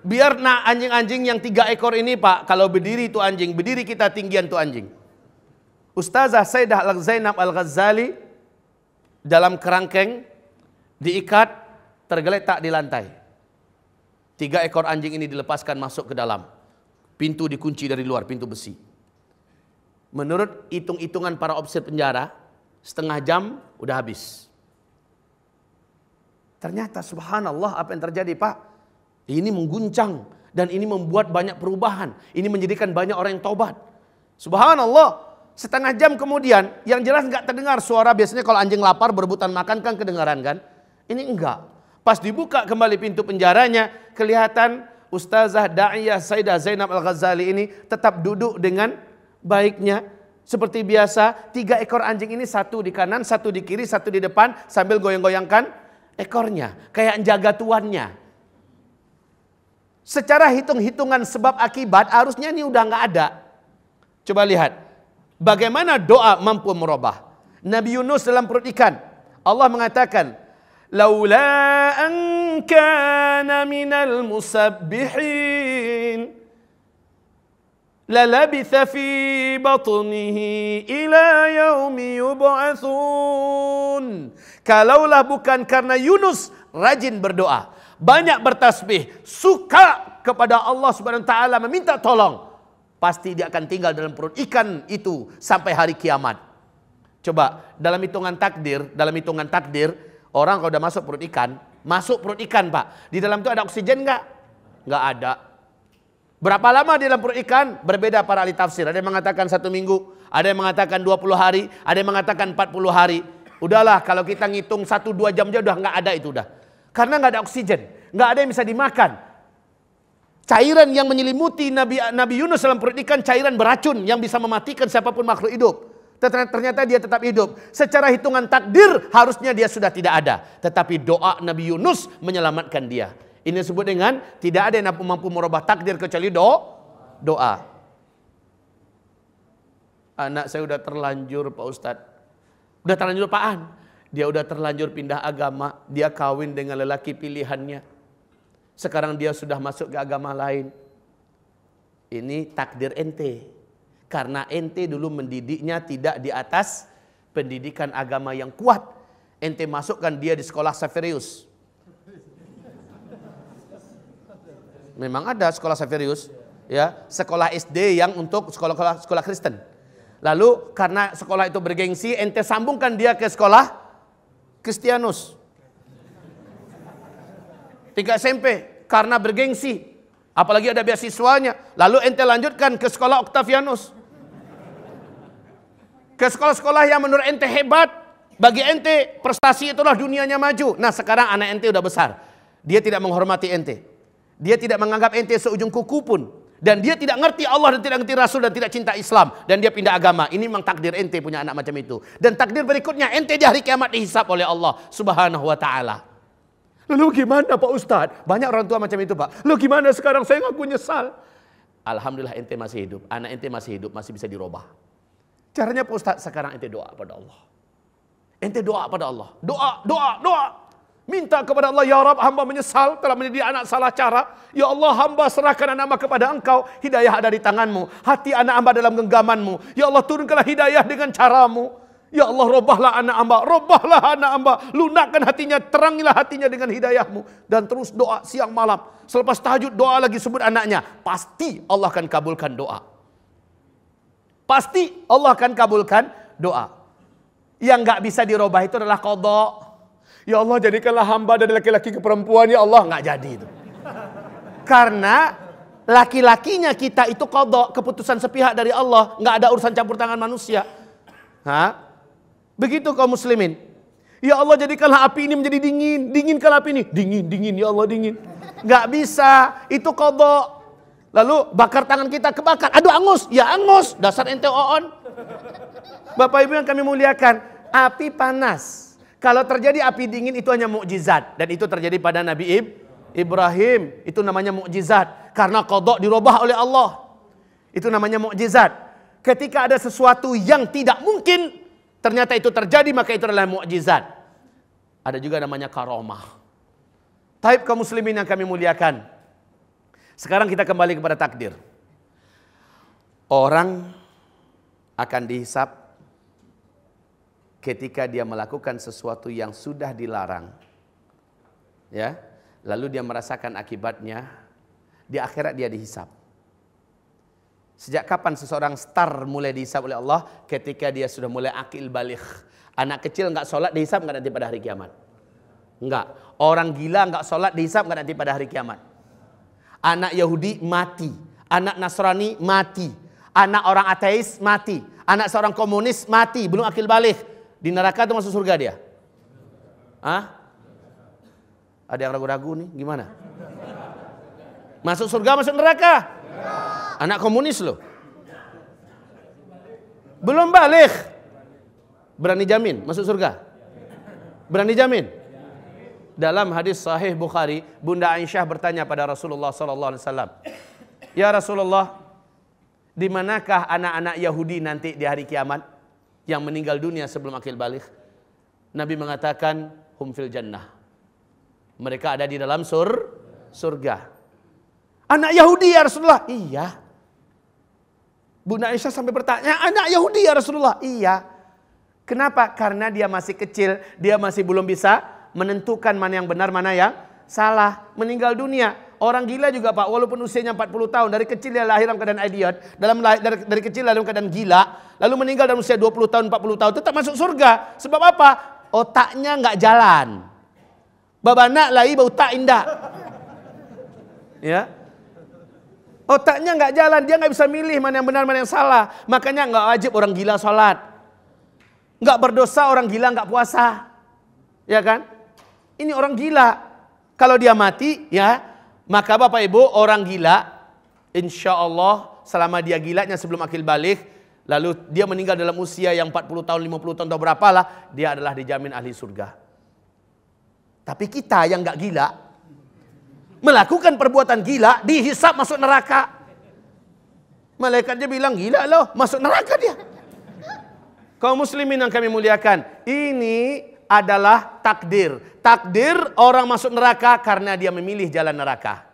Biar anjing-anjing yang 3 ekor ini, Pak, kalau berdiri itu anjing, berdiri kita tinggian itu anjing. Ustazah Sayyidah Zainab Al-Ghazali dalam kerangkeng diikat, tergeletak di lantai. 3 ekor anjing ini dilepaskan masuk ke dalam. Pintu dikunci dari luar, pintu besi. Menurut hitung-hitungan para ofisir penjara, setengah jam udah habis. Ternyata subhanallah apa yang terjadi, Pak? Ini mengguncang dan ini membuat banyak perubahan. Ini menjadikan banyak orang yang taubat. Subhanallah. Setengah jam kemudian, yang jelas nggak terdengar suara. Biasanya kalau anjing lapar berebutan makan kan kedengaran kan? Ini enggak. Pas dibuka kembali pintu penjaranya, kelihatan Ustazah Da'iyah Sayyidah Zainab Al-Ghazali ini tetap duduk dengan baiknya. Seperti biasa, 3 ekor anjing ini, 1 di kanan, 1 di kiri, 1 di depan, sambil goyang-goyangkan ekornya. Kayak jaga tuannya. Secara hitung-hitungan sebab akibat, harusnya ini udah nggak ada. Coba lihat. Bagaimana doa mampu merubah. Nabi Yunus dalam perut ikan. Allah mengatakan, laula an kana minal musabbihin lalabitha fi batnihi ila yaumi yub'atsun. Kalaulah bukan karena Yunus rajin berdoa, banyak bertasbih, suka kepada Allah Subhanahu wa taala, meminta tolong, pasti dia akan tinggal dalam perut ikan itu sampai hari kiamat. Coba, dalam hitungan takdir, orang kalau udah masuk perut ikan, Pak. Di dalam itu ada oksigen nggak? Nggak ada. Berapa lama di dalam perut ikan? Berbeda para ahli tafsir. Ada yang mengatakan 1 minggu, ada yang mengatakan 20 hari, ada yang mengatakan 40 hari. Udahlah, kalau kita ngitung 1-2 jam aja udah nggak ada itu udah. Karena nggak ada oksigen, nggak ada yang bisa dimakan. Cairan yang menyelimuti Nabi Yunus dalam perut ikan, cairan beracun yang bisa mematikan siapapun makhluk hidup. Ternyata dia tetap hidup. Secara hitungan takdir harusnya dia sudah tidak ada. Tetapi doa Nabi Yunus menyelamatkan dia. Ini disebut dengan tidak ada yang mampu merubah takdir kecuali doa. Anak saya udah terlanjur, Pak Ustadz. Udah terlanjur apaan? Dia udah terlanjur pindah agama. Dia kawin dengan lelaki pilihannya. Sekarang dia sudah masuk ke agama lain. Ini takdir ente. Karena ente dulu mendidiknya tidak di atas pendidikan agama yang kuat. Ente masukkan dia di sekolah Xaverius. Memang ada sekolah Xaverius, ya, sekolah SD yang untuk sekolah Kristen. Lalu karena sekolah itu bergengsi, ente sambungkan dia ke sekolah Kristianus. 3 SMP karena bergengsi, apalagi ada beasiswanya. Lalu ente lanjutkan ke sekolah Octavianus, ke sekolah-sekolah yang menurut ente hebat. Bagi ente prestasi itulah dunianya maju. Nah sekarang anak ente udah besar, dia tidak menghormati ente, dia tidak menganggap ente seujung kuku pun, dan dia tidak ngerti Allah dan tidak ngerti Rasul dan tidak cinta Islam, dan dia pindah agama. Ini memang takdir ente punya anak macam itu. Dan takdir berikutnya ente di hari kiamat dihisap oleh Allah Subhanahu wa taala. Lalu gimana Pak Ustadz? Banyak orang tua macam itu Pak. Lalu gimana sekarang saya ngaku nyesal? Alhamdulillah ente masih hidup. Anak ente masih hidup, masih bisa dirubah. Caranya Pak Ustadz, sekarang ente doa pada Allah. Ente doa pada Allah. Doa. Minta kepada Allah, ya Rabb, hamba menyesal telah menjadi anak salah cara. Ya Allah, hamba serahkan anak hamba kepada Engkau. Hidayah ada di tanganmu. Hati anak hamba dalam genggamanmu. Ya Allah, turunkanlah hidayah dengan caramu. Ya Allah, robahlah anak hamba. Lunakkan hatinya, terangilah hatinya dengan hidayahmu. Dan terus doa siang malam. Selepas tahajud doa lagi, sebut anaknya. Pasti Allah akan kabulkan doa. Pasti Allah akan kabulkan doa. Yang gak bisa dirubah itu adalah qadha. Ya Allah, jadikanlah hamba dari laki-laki ke perempuan, ya Allah. Nggak jadi itu. Karena laki-lakinya kita itu qadha, keputusan sepihak dari Allah. Nggak ada urusan campur tangan manusia. Begitu kaum muslimin. Ya Allah, jadikanlah api ini menjadi dingin. Dinginkanlah api ini. Dingin, ya Allah, dingin. Nggak bisa, itu qadha. Lalu bakar tangan kita, kebakar. Aduh, angus. Ya angus, dasar ente oon. Bapak Ibu yang kami muliakan, api panas. Kalau terjadi api dingin itu hanya mukjizat. Dan itu terjadi pada Nabi Ibrahim. Itu namanya mukjizat. Karena qadha dirubah oleh Allah. Itu namanya mukjizat. Ketika ada sesuatu yang tidak mungkin, ternyata itu terjadi, maka itu adalah mukjizat. Ada juga namanya karomah. Taib kaum muslimin yang kami muliakan. Sekarang kita kembali kepada takdir. Orang akan dihisab ketika dia melakukan sesuatu yang sudah dilarang, ya, lalu dia merasakan akibatnya, di akhirat dia dihisab. Sejak kapan seseorang start mulai dihisab oleh Allah? Ketika dia sudah mulai akil baligh. Anak kecil nggak sholat dihisab nggak nanti pada hari kiamat? Enggak. Orang gila nggak sholat dihisab nggak nanti pada hari kiamat? Anak Yahudi mati, anak Nasrani mati, anak orang ateis mati, anak seorang komunis mati, belum akil baligh. Di neraka itu masuk surga dia? Ada yang ragu-ragu nih, gimana? Masuk surga, masuk neraka? Anak komunis loh. Belum balik. Berani jamin masuk surga? Berani jamin? Dalam hadis sahih Bukhari, Bunda Aisyah bertanya pada Rasulullah SAW, ya Rasulullah, di manakah anak-anak Yahudi nanti di hari kiamat yang meninggal dunia sebelum akil baligh? Nabi mengatakan hum fil jannah. Mereka ada di dalam surga. Anak Yahudi ya Rasulullah? Iya. Bunda Aisyah sampai bertanya, anak Yahudi ya Rasulullah? Iya. Kenapa? Karena dia masih kecil, dia masih belum bisa menentukan mana yang benar, mana yang salah. Meninggal dunia. Orang gila juga Pak, walaupun usianya 40 tahun, dari kecil dia lahir dalam keadaan idiot, dari kecil dalam keadaan gila, lalu meninggal dalam usia 20 tahun, 40 tahun, tetap masuk surga. Sebab apa? Otaknya nggak jalan. Babana lai bau tak indah. Ya. Otaknya nggak jalan, dia nggak bisa milih mana yang benar, mana yang salah. Makanya nggak wajib orang gila sholat. Nggak berdosa orang gila nggak puasa. Ya kan? Ini orang gila. Kalau dia mati, ya, maka Bapak Ibu, orang gila, insya Allah selama dia gilanya sebelum akil baligh, lalu dia meninggal dalam usia yang 40 tahun, 50 tahun atau berapalah, dia adalah dijamin ahli surga. Tapi kita yang gak gila, melakukan perbuatan gila, dihisab masuk neraka. Malaikatnya bilang, gila loh, masuk neraka dia. Kaum muslimin yang kami muliakan, ini adalah takdir. Takdir orang masuk neraka karena dia memilih jalan neraka.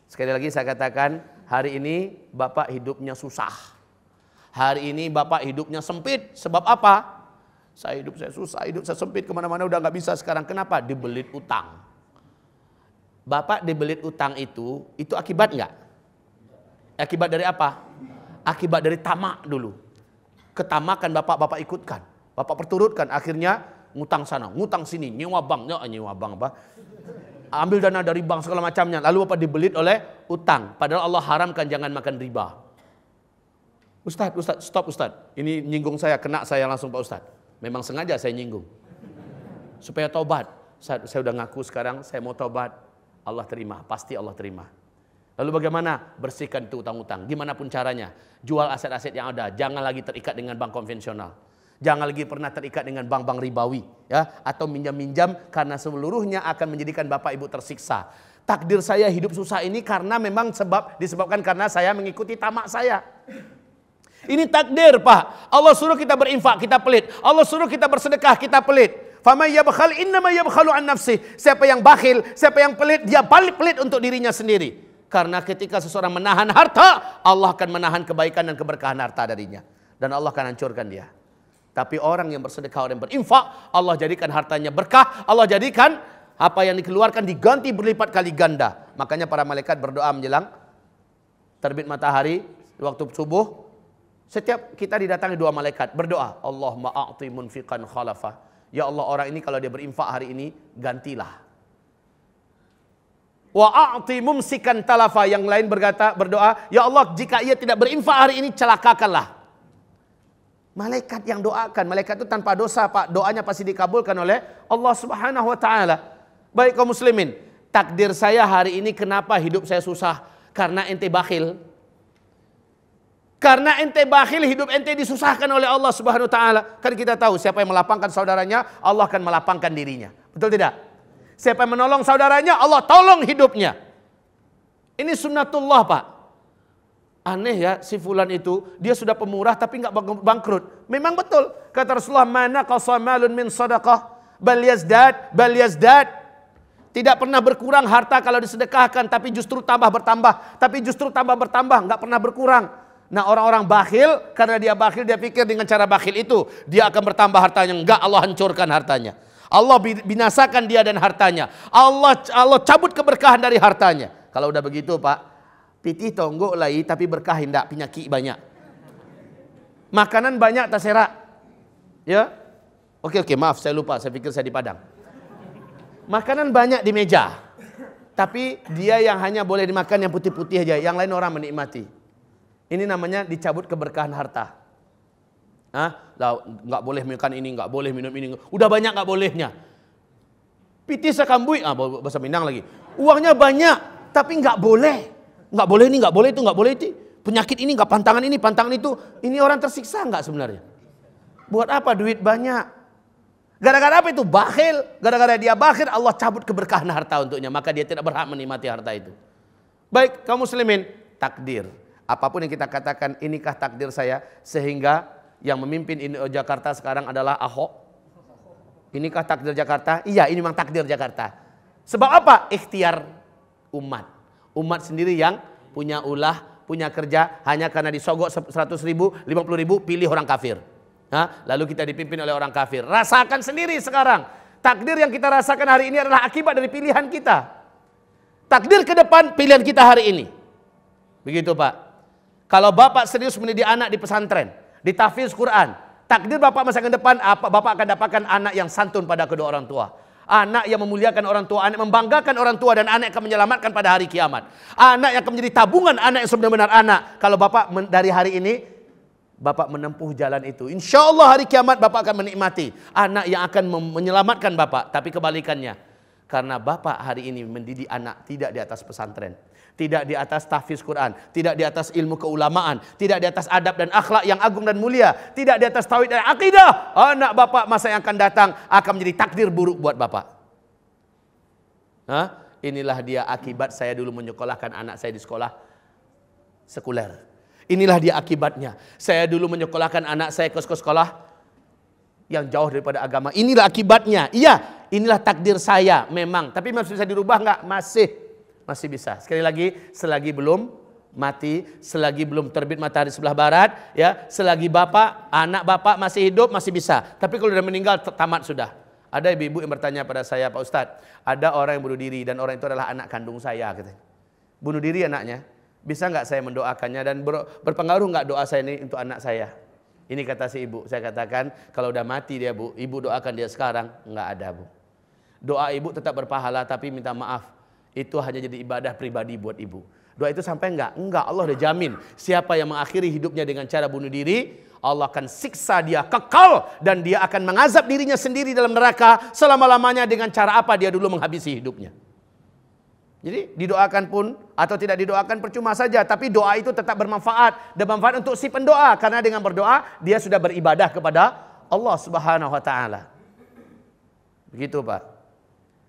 Sekali lagi saya katakan, hari ini Bapak hidupnya susah. Hari ini Bapak hidupnya sempit. Sebab apa? Saya susah, hidup saya sempit, kemana-mana udah gak bisa sekarang. Kenapa? Dibelit utang. Bapak dibelit utang itu akibat nggak? Akibat dari apa? Akibat dari tamak dulu. Ketamakan Bapak ikutkan. Bapak perturutkan, akhirnya ngutang sana, ngutang sini, nyewa bank apa? Ambil dana dari bank segala macamnya. Lalu Bapak dibelit oleh utang. Padahal Allah haramkan jangan makan riba. Ustadz, stop Ustadz. Ini nyinggung saya, kena saya langsung Pak Ustadz. Memang sengaja saya nyinggung. Supaya tobat. Ustadz, saya udah ngaku sekarang, saya mau tobat. Allah terima, pasti Allah terima. Lalu bagaimana? Bersihkan itu utang-utang. Gimana pun caranya. Jual aset-aset yang ada. Jangan lagi terikat dengan bank konvensional. Jangan lagi pernah terikat dengan bank-bank ribawi, ya, atau minjam-minjam, karena seluruhnya akan menjadikan bapak ibu tersiksa. Takdir saya hidup susah ini karena memang disebabkan karena saya mengikuti tamak saya. Ini takdir, Pak. Allah suruh kita berinfak, kita pelit. Allah suruh kita bersedekah, kita pelit. Faman yabkhal innama yabkhalu an nafsih. Siapa yang bakhil, siapa yang pelit, dia balik pelit untuk dirinya sendiri. Karena ketika seseorang menahan harta, Allah akan menahan kebaikan dan keberkahan harta darinya. Dan Allah akan hancurkan dia. Tapi orang yang bersedekah, orang yang berinfak, Allah jadikan hartanya berkah. Allah jadikan apa yang dikeluarkan diganti berlipat kali ganda. Makanya para malaikat berdoa menjelang terbit matahari, waktu subuh. Setiap kita didatangi dua malaikat berdoa, Allahumma a'ti munfiqan khalafa. Ya Allah, orang ini kalau dia berinfak hari ini, gantilah. Wa a'ti mumsikan talafa. Yang lain berdoa, ya Allah, jika ia tidak berinfak hari ini, celakakanlah. Malaikat yang doakan, malaikat itu tanpa dosa, Pak. Doanya pasti dikabulkan oleh Allah Subhanahu wa taala. Baik kaum muslimin, takdir saya hari ini kenapa hidup saya susah? Karena ente bakhil. Karena ente bakhil, hidup ente disusahkan oleh Allah Subhanahu wa taala. Kan kita tahu siapa yang melapangkan saudaranya, Allah akan melapangkan dirinya. Betul tidak? Siapa yang menolong saudaranya, Allah tolong hidupnya. Ini sunnatullah, Pak. Aneh ya, si fulan itu dia sudah pemurah tapi nggak bangkrut. Memang betul kata Rasulullah, mana qasamalun min sadaqah bal yazdad. Tidak pernah berkurang harta kalau disedekahkan, tapi justru tambah bertambah, nggak pernah berkurang. Nah, orang-orang bakhil, karena dia bakhil, dia pikir dengan cara bakhil itu dia akan bertambah hartanya. Enggak, Allah hancurkan hartanya. Allah binasakan dia dan hartanya. Allah cabut keberkahan dari hartanya. Kalau udah begitu, Pak, pitih tonggok lai tapi berkah hendak, penyakit banyak. Makanan banyak tak serak. Ya? Oke, maaf saya lupa, saya pikir saya di Padang. Makanan banyak di meja. Tapi dia yang hanya boleh dimakan yang putih-putih aja, yang lain orang menikmati. Ini namanya dicabut keberkahan harta. Nggak boleh makan ini, nggak boleh minum ini. Udah banyak nggak bolehnya. Pitih sekambui, bahasa Minang lagi. Uangnya banyak, tapi nggak boleh. Nggak boleh ini, nggak boleh itu, nggak boleh itu. Penyakit ini, nggak pantangan ini, pantangan itu. Ini orang tersiksa nggak sebenarnya? Buat apa duit banyak? Gara-gara apa itu? Bakhil. Gara-gara dia bakhil, Allah cabut keberkahan harta untuknya. Maka dia tidak berhak menikmati harta itu. Baik, kaum muslimin, takdir. Apapun yang kita katakan, inikah takdir saya? Sehingga yang memimpin Jakarta sekarang adalah Ahok. Inikah takdir Jakarta? Iya, ini memang takdir Jakarta. Sebab apa? Ikhtiar umat. Umat sendiri yang punya ulah, punya kerja, hanya karena disogok 100 ribu, 50 ribu, pilih orang kafir. Lalu kita dipimpin oleh orang kafir. Rasakan sendiri sekarang. Takdir yang kita rasakan hari ini adalah akibat dari pilihan kita. Takdir ke depan, pilihan kita hari ini. Begitu, Pak. Kalau Bapak serius mendidik anak di pesantren, di tahfiz Quran, takdir Bapak masa depan, Bapak akan dapatkan anak yang santun pada kedua orang tua. Anak yang memuliakan orang tua, anak membanggakan orang tua, dan anak yang akan menyelamatkan pada hari kiamat. Anak yang akan menjadi tabungan anak yang sebenar-benar anak. Kalau Bapak dari hari ini, Bapak menempuh jalan itu, insya Allah hari kiamat Bapak akan menikmati anak yang akan menyelamatkan Bapak. Tapi kebalikannya, karena Bapak hari ini mendidik anak tidak di atas pesantren, tidak di atas tahfiz Quran, tidak di atas ilmu keulamaan, tidak di atas adab dan akhlak yang agung dan mulia, tidak di atas tauhid dan akidah, anak Bapak masa yang akan datang akan menjadi takdir buruk buat Bapak. Inilah dia akibat saya dulu menyekolahkan anak saya di sekolah sekuler. Inilah dia akibatnya. Saya dulu menyekolahkan anak saya ke sekolah yang jauh daripada agama. Inilah akibatnya. Iya, inilah takdir saya memang. Tapi masih bisa dirubah nggak? Masih bisa. Sekali lagi, selagi belum mati, selagi belum terbit matahari sebelah barat, ya, selagi anak Bapak masih hidup masih bisa. Tapi kalau sudah meninggal tamat sudah. Ada ibu-ibu yang bertanya pada saya, Pak Ustadz, ada orang yang bunuh diri dan orang itu adalah anak kandung saya, katanya. Bunuh diri anaknya. Bisa nggak saya mendoakannya dan berpengaruh nggak doa saya ini untuk anak saya? Ini kata si ibu. Saya katakan kalau udah mati dia, Bu, ibu doakan dia sekarang. Nggak ada, Bu. Doa ibu tetap berpahala, tapi minta maaf, itu hanya jadi ibadah pribadi buat ibu. Doa itu sampai enggak? Enggak, Allah udah jamin. Siapa yang mengakhiri hidupnya dengan cara bunuh diri, Allah akan siksa dia kekal dan dia akan mengazab dirinya sendiri dalam neraka selama-lamanya. Dengan cara apa dia dulu menghabisi hidupnya. Jadi didoakan pun atau tidak didoakan percuma saja, tapi doa itu tetap bermanfaat dan bermanfaat untuk si pendoa, karena dengan berdoa dia sudah beribadah kepada Allah Subhanahu wa taala. Begitu, Pak.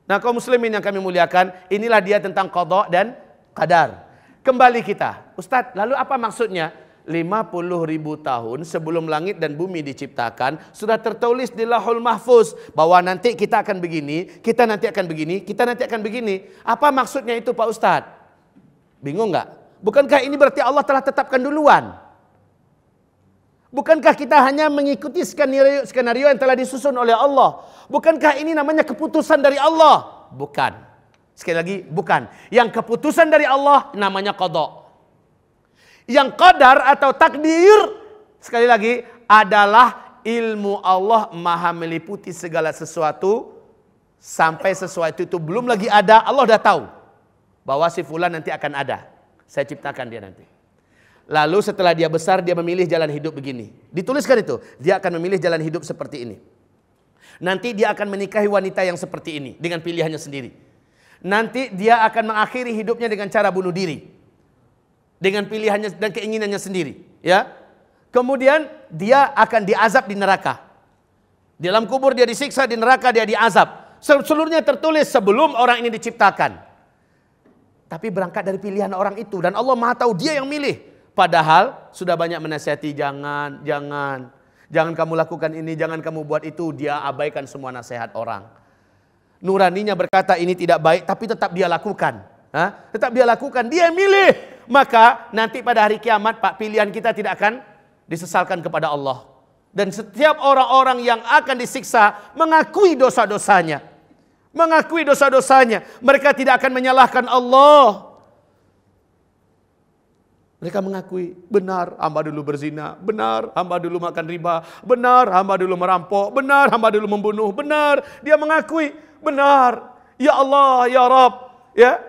Nah, kaum muslimin yang kami muliakan, inilah dia tentang qada dan qadar. Kembali kita. Ustaz, lalu apa maksudnya? 50.000 tahun sebelum langit dan bumi diciptakan, sudah tertulis di Lauhul Mahfuz bahwa nanti kita akan begini, kita nanti akan begini, kita nanti akan begini. Apa maksudnya itu, Pak Ustadz? Bingung nggak? Bukankah ini berarti Allah telah tetapkan duluan? Bukankah kita hanya mengikuti skenario yang telah disusun oleh Allah? Bukankah ini namanya keputusan dari Allah? Bukan. Sekali lagi, bukan. Yang keputusan dari Allah namanya qada. Yang qadar atau takdir, sekali lagi, adalah ilmu Allah maha meliputi segala sesuatu. Sampai sesuatu itu belum lagi ada, Allah dah tahu bahwa si fulan nanti akan ada. Saya ciptakan dia nanti. Lalu setelah dia besar, dia memilih jalan hidup begini. Dituliskan itu, dia akan memilih jalan hidup seperti ini. Nanti dia akan menikahi wanita yang seperti ini dengan pilihannya sendiri. Nanti dia akan mengakhiri hidupnya dengan cara bunuh diri. Dengan pilihannya dan keinginannya sendiri, ya. Kemudian dia akan diazab di neraka. Di dalam kubur dia disiksa, di neraka dia diazab. Seluruhnya tertulis sebelum orang ini diciptakan. Tapi berangkat dari pilihan orang itu, dan Allah Maha tahu dia yang milih. Padahal sudah banyak menasihati, jangan kamu lakukan ini, jangan kamu buat itu. Dia abaikan semua nasihat orang. Nuraninya berkata ini tidak baik, tapi tetap dia lakukan. Tetap dia lakukan, dia milih. Maka nanti pada hari kiamat, Pak, pilihan kita tidak akan disesalkan kepada Allah. Dan setiap orang-orang yang akan disiksa mengakui dosa-dosanya. Mengakui dosa-dosanya. Mereka tidak akan menyalahkan Allah. Mereka mengakui, benar hamba dulu berzina, benar hamba dulu makan riba, benar hamba dulu merampok, benar hamba dulu membunuh, benar. Dia mengakui, benar. Ya Allah, ya Rabb, ya.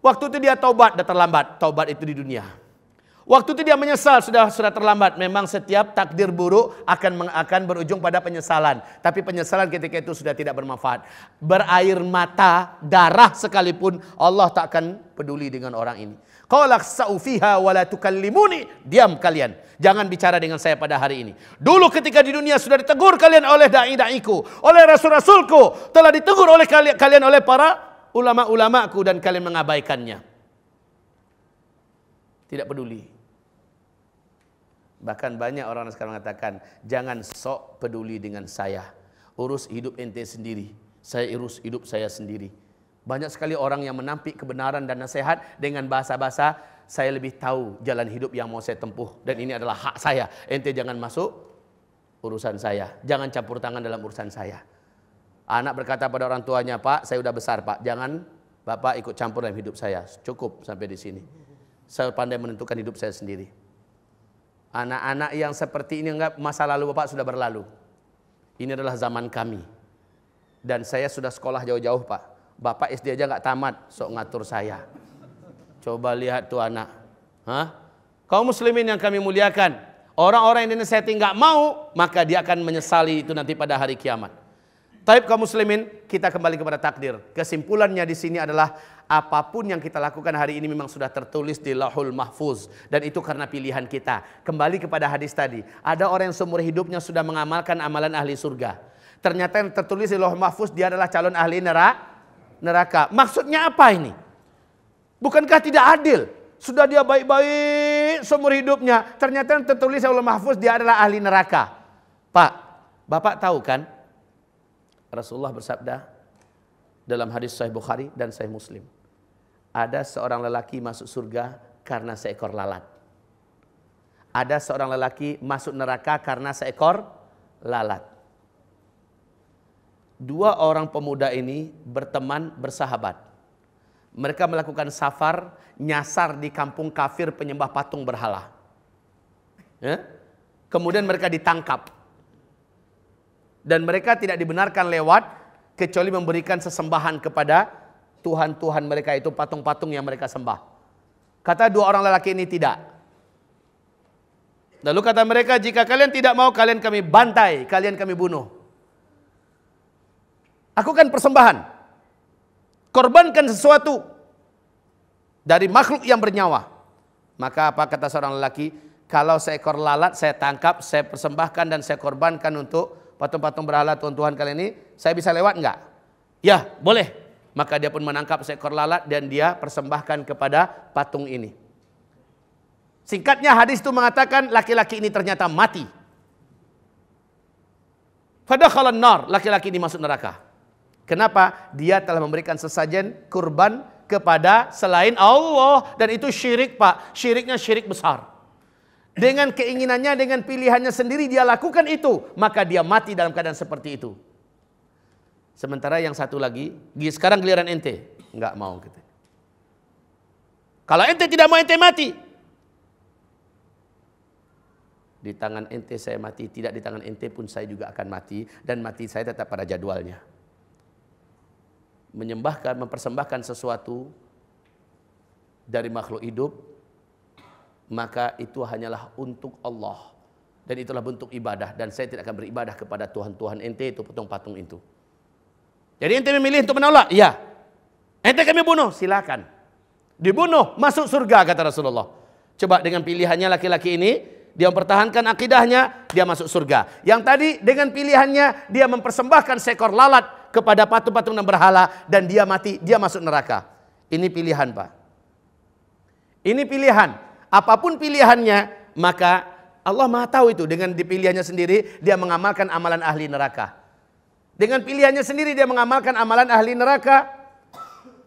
Waktu itu dia taubat, dah terlambat. Taubat itu di dunia. Waktu itu dia menyesal, sudah terlambat. Memang setiap takdir buruk akan berujung pada penyesalan. Tapi penyesalan ketika itu sudah tidak bermanfaat. Berair mata, darah sekalipun, Allah tak akan peduli dengan orang ini. Qala khsa'u fiha wa la tukallimuni. Diam kalian, jangan bicara dengan saya pada hari ini. Dulu ketika di dunia sudah ditegur kalian oleh dai-daiku, oleh rasul-rasulku, telah ditegur oleh kalian oleh para ulama-ulamaku, dan kalian mengabaikannya. Tidak peduli. Bahkan banyak orang sekarang mengatakan, jangan sok peduli dengan saya. Urus hidup ente sendiri. Saya urus hidup saya sendiri. Banyak sekali orang yang menampik kebenaran dan nasihat dengan bahasa-bahasa, saya lebih tahu jalan hidup yang mau saya tempuh. Dan ini adalah hak saya. Ente jangan masuk urusan saya. Jangan campur tangan dalam urusan saya. Anak berkata pada orang tuanya, Pak, saya sudah besar, Pak. Jangan Bapak ikut campur dalam hidup saya. Cukup sampai di sini. Saya pandai menentukan hidup saya sendiri. Anak-anak yang seperti ini, enggak, masa lalu Bapak sudah berlalu. Ini adalah zaman kami. Dan saya sudah sekolah jauh-jauh, Pak. Bapak SD aja enggak tamat, sok ngatur saya. Coba lihat tuh anak. Kaum muslimin yang kami muliakan. Orang-orang yang dinasihati enggak mau, maka dia akan menyesali itu nanti pada hari kiamat. Taib kaum muslimin, kita kembali kepada takdir. Kesimpulannya di sini adalah apapun yang kita lakukan hari ini memang sudah tertulis di Lauhul Mahfuz, dan itu karena pilihan kita. Kembali kepada hadis tadi, ada orang yang seumur hidupnya sudah mengamalkan amalan ahli surga. Ternyata yang tertulis di Lauhul Mahfuz dia adalah calon ahli neraka. Maksudnya apa ini? Bukankah tidak adil? Sudah dia baik-baik seumur hidupnya, ternyata yang tertulis di Lauhul Mahfuz dia adalah ahli neraka. Pak, Bapak tahu kan? Rasulullah bersabda dalam hadis Sahih Bukhari dan Sahih Muslim, ada seorang lelaki masuk surga karena seekor lalat. Ada seorang lelaki masuk neraka karena seekor lalat. Dua orang pemuda ini berteman, bersahabat. Mereka melakukan safar, nyasar di kampung kafir penyembah patung berhala. Kemudian mereka ditangkap. Dan mereka tidak dibenarkan lewat kecuali memberikan sesembahan kepada Tuhan-Tuhan mereka, itu patung-patung yang mereka sembah. Kata dua orang lelaki ini tidak. Lalu kata mereka, jika kalian tidak mau, kalian kami bantai, kalian kami bunuh. Lakukan persembahan. Korbankan sesuatu dari makhluk yang bernyawa. Maka apa kata seorang lelaki? kalau seekor lalat saya tangkap, saya persembahkan dan saya korbankan untuk patung-patung berhala Tuhan kalian ini, saya bisa lewat enggak? Ya, boleh. Maka dia pun menangkap seekor lalat dan dia persembahkan kepada patung ini. Singkatnya hadis itu mengatakan laki-laki ini ternyata mati. Fadakhalan nar, laki-laki ini masuk neraka. Kenapa? Dia telah memberikan sesajen kurban kepada selain Allah, dan itu syirik, Pak. Syiriknya syirik besar. Dengan keinginannya, dengan pilihannya sendiri dia lakukan itu, maka dia mati dalam keadaan seperti itu. Sementara yang satu lagi, sekarang giliran ente, enggak mau gitu. Kalau ente tidak mau, ente mati. Di tangan ente saya mati, tidak di tangan ente pun saya juga akan mati, dan mati saya tetap pada jadwalnya. Menyembahkan, mempersembahkan sesuatu dari makhluk hidup, maka itu hanyalah untuk Allah, dan itulah bentuk ibadah, dan saya tidak akan beribadah kepada Tuhan-Tuhan ente itu, patung-patung itu. Jadi ente memilih untuk menolak? Iya. Ente kami bunuh? Silakan. Dibunuh, masuk surga kata Rasulullah. Coba dengan pilihannya laki-laki ini, dia mempertahankan akidahnya, dia masuk surga. Yang tadi dengan pilihannya dia mempersembahkan seekor lalat kepada patung-patung dan berhala, dan dia mati, dia masuk neraka. Ini pilihan, Pak. Ini pilihan. Apapun pilihannya, maka Allah Maha tahu itu. Dengan dipilihannya sendiri, dia mengamalkan amalan ahli neraka. Dengan pilihannya sendiri, dia mengamalkan amalan ahli neraka.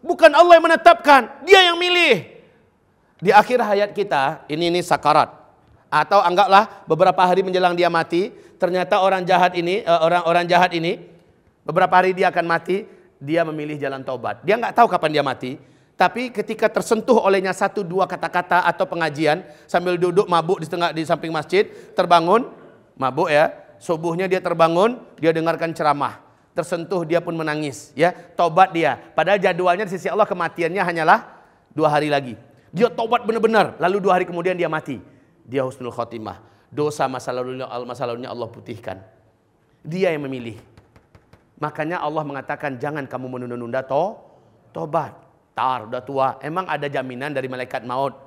Bukan Allah yang menetapkan, dia yang milih. Di akhir hayat kita, ini sakarat. Atau anggaplah beberapa hari menjelang dia mati, ternyata orang jahat ini, orang jahat ini, beberapa hari dia akan mati, dia memilih jalan taubat. Dia nggak tahu kapan dia mati, tapi ketika tersentuh olehnya 1-2 kata-kata atau pengajian, sambil duduk mabuk di samping masjid, terbangun, mabuk ya, subuhnya dia terbangun, dia dengarkan ceramah, tersentuh dia pun menangis, ya, taubat dia. Padahal jadwalnya di sisi Allah kematiannya hanyalah 2 hari lagi. Dia taubat benar-benar, lalu 2 hari kemudian dia mati. Dia husnul khotimah, dosa masa lalunya Allah putihkan. Dia yang memilih. Makanya Allah mengatakan jangan kamu menunda-nunda tobat. Tar, udah tua. Emang ada jaminan dari malaikat maut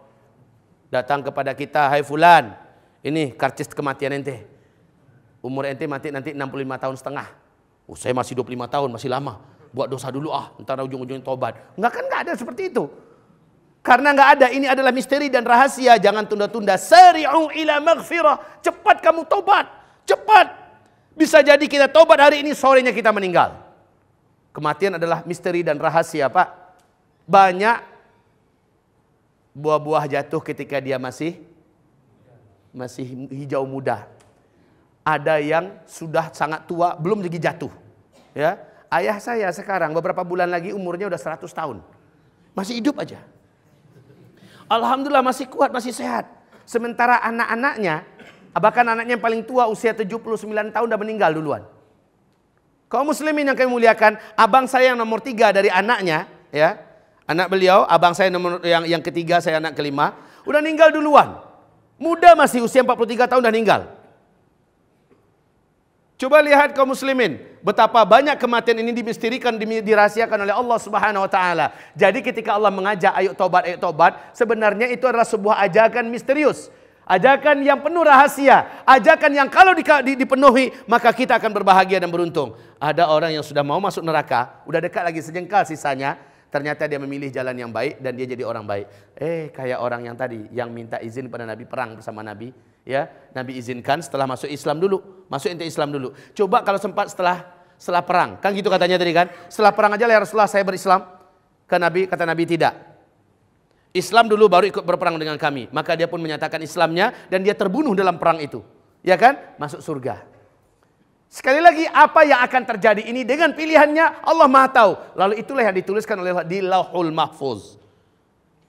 datang kepada kita, hai fulan, ini karcis kematian ente. Umur ente mati nanti 65 tahun setengah. Oh, saya masih 25 tahun, masih lama. Buat dosa dulu ntar ujung-ujungnya tobat. Enggak, kan enggak ada seperti itu. Karena enggak ada, ini adalah misteri dan rahasia. Jangan tunda-tunda. Sari'u ila maghfirah. Cepat kamu tobat. Cepat. Bisa jadi kita tobat hari ini, sorenya kita meninggal. Kematian adalah misteri dan rahasia, Pak. Banyak buah-buah jatuh ketika dia masih hijau muda. Ada yang sudah sangat tua, belum lagi jatuh. Ya, ayah saya sekarang beberapa bulan lagi umurnya udah 100 tahun. Masih hidup aja. Alhamdulillah masih kuat, masih sehat. Sementara anak-anaknya, bahkan anaknya yang paling tua usia 79 tahun udah meninggal duluan. Kaum muslimin yang kami muliakan, abang saya yang nomor 3 dari anaknya, ya, anak beliau, abang saya nomor yang ketiga, saya anak kelima, udah meninggal duluan. Muda masih usia 43 tahun udah meninggal. Coba lihat kaum muslimin, betapa banyak kematian ini dimisterikan, dirahasiakan oleh Allah Subhanahu wa taala. Jadi ketika Allah mengajak ayo tobat, sebenarnya itu adalah sebuah ajakan misterius. Ajakan yang penuh rahasia, ajakan yang kalau dipenuhi maka kita akan berbahagia dan beruntung. Ada orang yang sudah mau masuk neraka, udah dekat lagi sejengkal sisanya, ternyata dia memilih jalan yang baik dan dia jadi orang baik. Kayak orang yang tadi yang minta izin pada Nabi perang bersama Nabi, ya. Nabi izinkan setelah masuk Islam dulu, masuk ente Islam dulu. Coba kalau sempat setelah perang, kan gitu katanya tadi kan? Setelah perang aja ya Rasulullah saya berislam. Kata Nabi tidak. Islam dulu baru ikut berperang dengan kami. Maka dia pun menyatakan Islamnya dan dia terbunuh dalam perang itu. Ya kan? Masuk surga. Sekali lagi apa yang akan terjadi ini dengan pilihannya Allah Maha tahu. Lalu itulah yang dituliskan oleh Allah di Lauhul Mahfuz.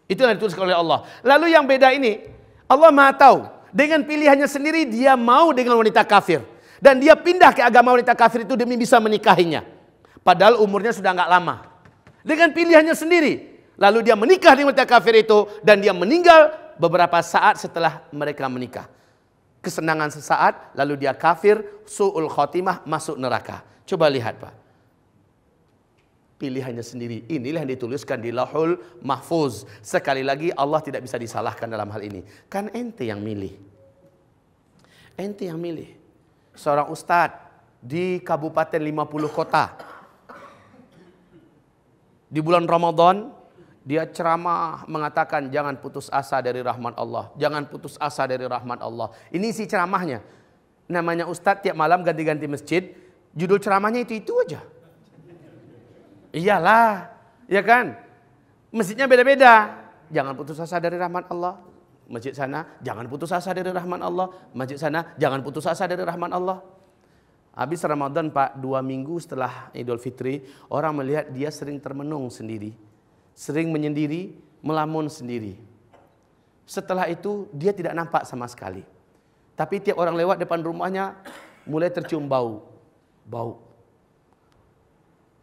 Itu yang dituliskan oleh Allah. Lalu yang beda ini Allah Maha tahu. Dengan pilihannya sendiri dia mau dengan wanita kafir. Dan dia pindah ke agama wanita kafir itu demi bisa menikahinya. Padahal umurnya sudah nggak lama. Dengan pilihannya sendiri. Lalu dia menikah dengan wanita kafir itu dan dia meninggal beberapa saat setelah mereka menikah. Kesenangan sesaat, lalu dia kafir, su'ul khotimah, masuk neraka. Coba lihat Pak. Pilihannya sendiri. Inilah yang dituliskan di Lauhul Mahfuz. Sekali lagi Allah tidak bisa disalahkan dalam hal ini. Kan ente yang milih. Ente yang milih. Seorang ustadz di kabupaten 50 kota. Di bulan Ramadan, dia ceramah mengatakan jangan putus asa dari rahmat Allah. Jangan putus asa dari rahmat Allah. Ini isi ceramahnya. Namanya ustadz, tiap malam ganti-ganti masjid. Judul ceramahnya itu aja. Iyalah, ya kan? Masjidnya beda-beda. Jangan putus asa dari rahmat Allah. Masjid sana, jangan putus asa dari rahmat Allah. Masjid sana, jangan putus asa dari rahmat Allah. Habis Ramadan Pak, 2 minggu setelah Idul Fitri, orang melihat dia sering termenung sendiri. Sering menyendiri, melamun sendiri. Setelah itu, dia tidak nampak sama sekali. Tapi tiap orang lewat depan rumahnya, mulai tercium bau. Bau.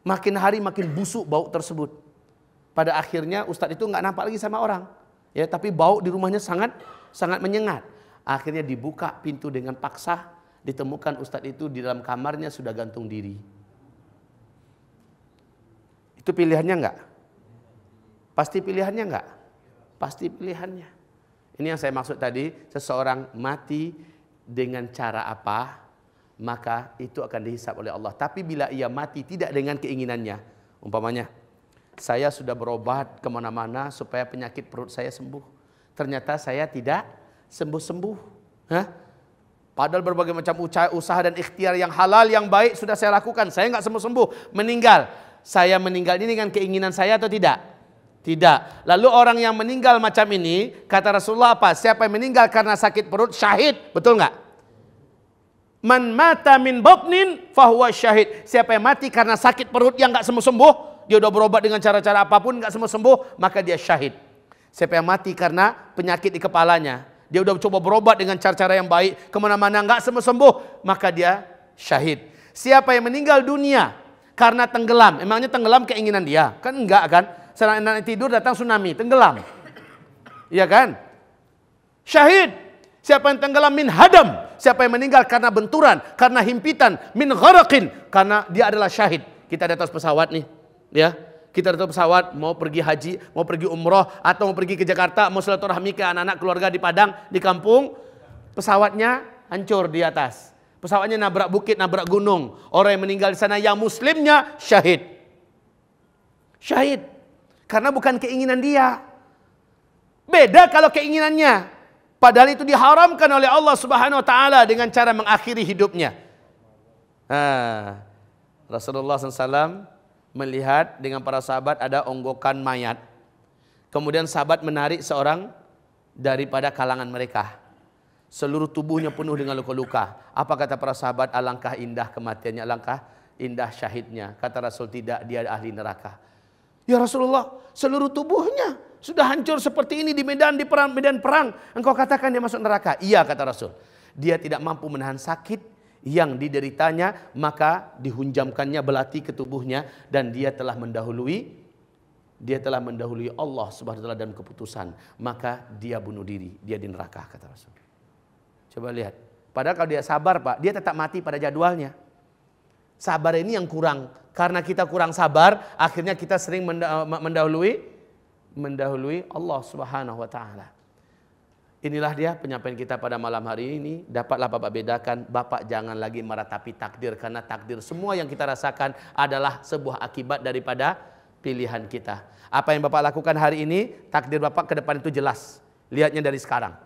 Makin hari makin busuk bau tersebut. Pada akhirnya Ustadz itu nggak nampak lagi sama orang. Ya, tapi bau di rumahnya sangat menyengat. Akhirnya dibuka pintu dengan paksa, ditemukan Ustadz itu di dalam kamarnya sudah gantung diri. Itu pilihannya enggak? Pasti pilihannya enggak? Pasti pilihannya. Ini yang saya maksud tadi, seseorang mati dengan cara apa, maka itu akan dihisab oleh Allah. Tapi bila ia mati tidak dengan keinginannya, umpamanya, saya sudah berobat kemana-mana supaya penyakit perut saya sembuh. Ternyata saya tidak sembuh-sembuh. Padahal berbagai macam usaha dan ikhtiar yang halal, yang baik sudah saya lakukan. Saya nggak sembuh-sembuh. Meninggal. Saya meninggal ini dengan keinginan saya atau tidak? Tidak. Lalu orang yang meninggal macam ini, kata Rasulullah apa? Siapa yang meninggal karena sakit perut, syahid. Betul nggak? Man mata min batnin fahuwa syahid. Siapa yang mati karena sakit perut yang nggak sembuh-sembuh, dia udah berobat dengan cara-cara apapun nggak sembuh-sembuh, maka dia syahid. Siapa yang mati karena penyakit di kepalanya, dia udah coba berobat dengan cara-cara yang baik, kemana-mana nggak sembuh-sembuh, maka dia syahid. Siapa yang meninggal dunia karena tenggelam, emangnya tenggelam keinginan dia? Kan enggak kan? Setelah tidur datang tsunami, tenggelam. Iya kan? Syahid. Siapa yang tenggelam min hadam, siapa yang meninggal karena benturan, karena himpitan, min gharaqin, karena dia adalah syahid. Kita di atas pesawat nih, ya. Kita di atas pesawat mau pergi haji, mau pergi umroh, atau mau pergi ke Jakarta, mau silaturahmi ke anak-anak keluarga di Padang, di kampung, pesawatnya hancur di atas. Pesawatnya nabrak bukit, nabrak gunung. Orang yang meninggal di sana yang muslimnya syahid. Syahid. Karena bukan keinginan dia. Beda kalau keinginannya. Padahal itu diharamkan oleh Allah Subhanahu wa taala dengan cara mengakhiri hidupnya. Rasulullah SAW melihat dengan para sahabat ada onggokan mayat. Kemudian sahabat menarik seorang daripada kalangan mereka. Seluruh tubuhnya penuh dengan luka-luka. Apa kata para sahabat? Alangkah indah kematiannya, alangkah indah syahidnya. Kata Rasul, tidak, dia ahli neraka. Ya Rasulullah, seluruh tubuhnya sudah hancur seperti ini di medan perang. Engkau katakan dia masuk neraka? Iya, kata Rasul. Dia tidak mampu menahan sakit yang dideritanya, maka dihunjamkannya belati ke tubuhnya dan dia telah mendahului Allah Subhanahu wa taala dan keputusan, maka dia bunuh diri, dia di neraka, kata Rasul. Coba lihat. Padahal kalau dia sabar, Pak, dia tetap mati pada jadwalnya. Sabar ini yang kurang. Karena kita kurang sabar, akhirnya kita sering mendahului Allah Subhanahu wa taala. Inilah dia penyampaian kita pada malam hari ini. Dapatlah Bapak bedakan, Bapak jangan lagi meratapi takdir, karena takdir semua yang kita rasakan adalah sebuah akibat daripada pilihan kita. Apa yang Bapak lakukan hari ini, takdir Bapak ke depan itu jelas. Lihatnya dari sekarang.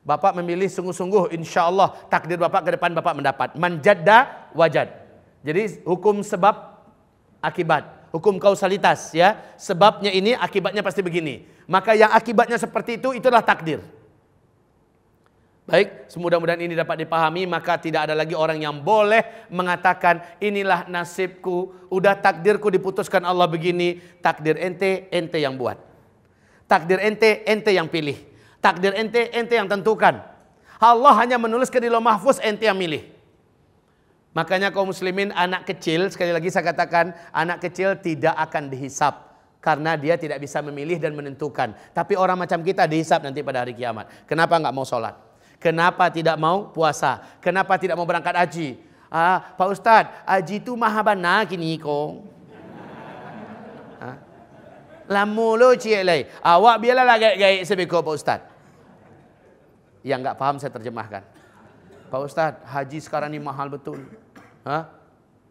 Bapak memilih sungguh-sungguh, insya Allah takdir Bapak ke depan Bapak mendapat. Man jadda wajad. Jadi hukum sebab akibat, hukum kausalitas, ya. Sebabnya ini, akibatnya pasti begini. Maka yang akibatnya seperti itu, itulah takdir. Baik, mudah-mudahan ini dapat dipahami. Maka tidak ada lagi orang yang boleh mengatakan inilah nasibku, udah takdirku diputuskan Allah begini. Takdir ente yang buat. Takdir ente yang pilih. Takdir ente yang tentukan. Allah hanya menuliskan di Lauh Mahfuz, ente yang milih. Makanya kaum muslimin, anak kecil, sekali lagi saya katakan, anak kecil tidak akan dihisab karena dia tidak bisa memilih dan menentukan. Tapi orang macam kita dihisab nanti pada hari kiamat. Kenapa nggak mau sholat? Kenapa tidak mau puasa? Kenapa tidak mau berangkat haji? Pak Ustadz, haji itu maha bana kini kong. Lamulo cielai. Awak biarlah gaya sebeko Pak Ustadz. Yang nggak paham saya terjemahkan. Pak Ustadz, haji sekarang ini mahal betul. Hah?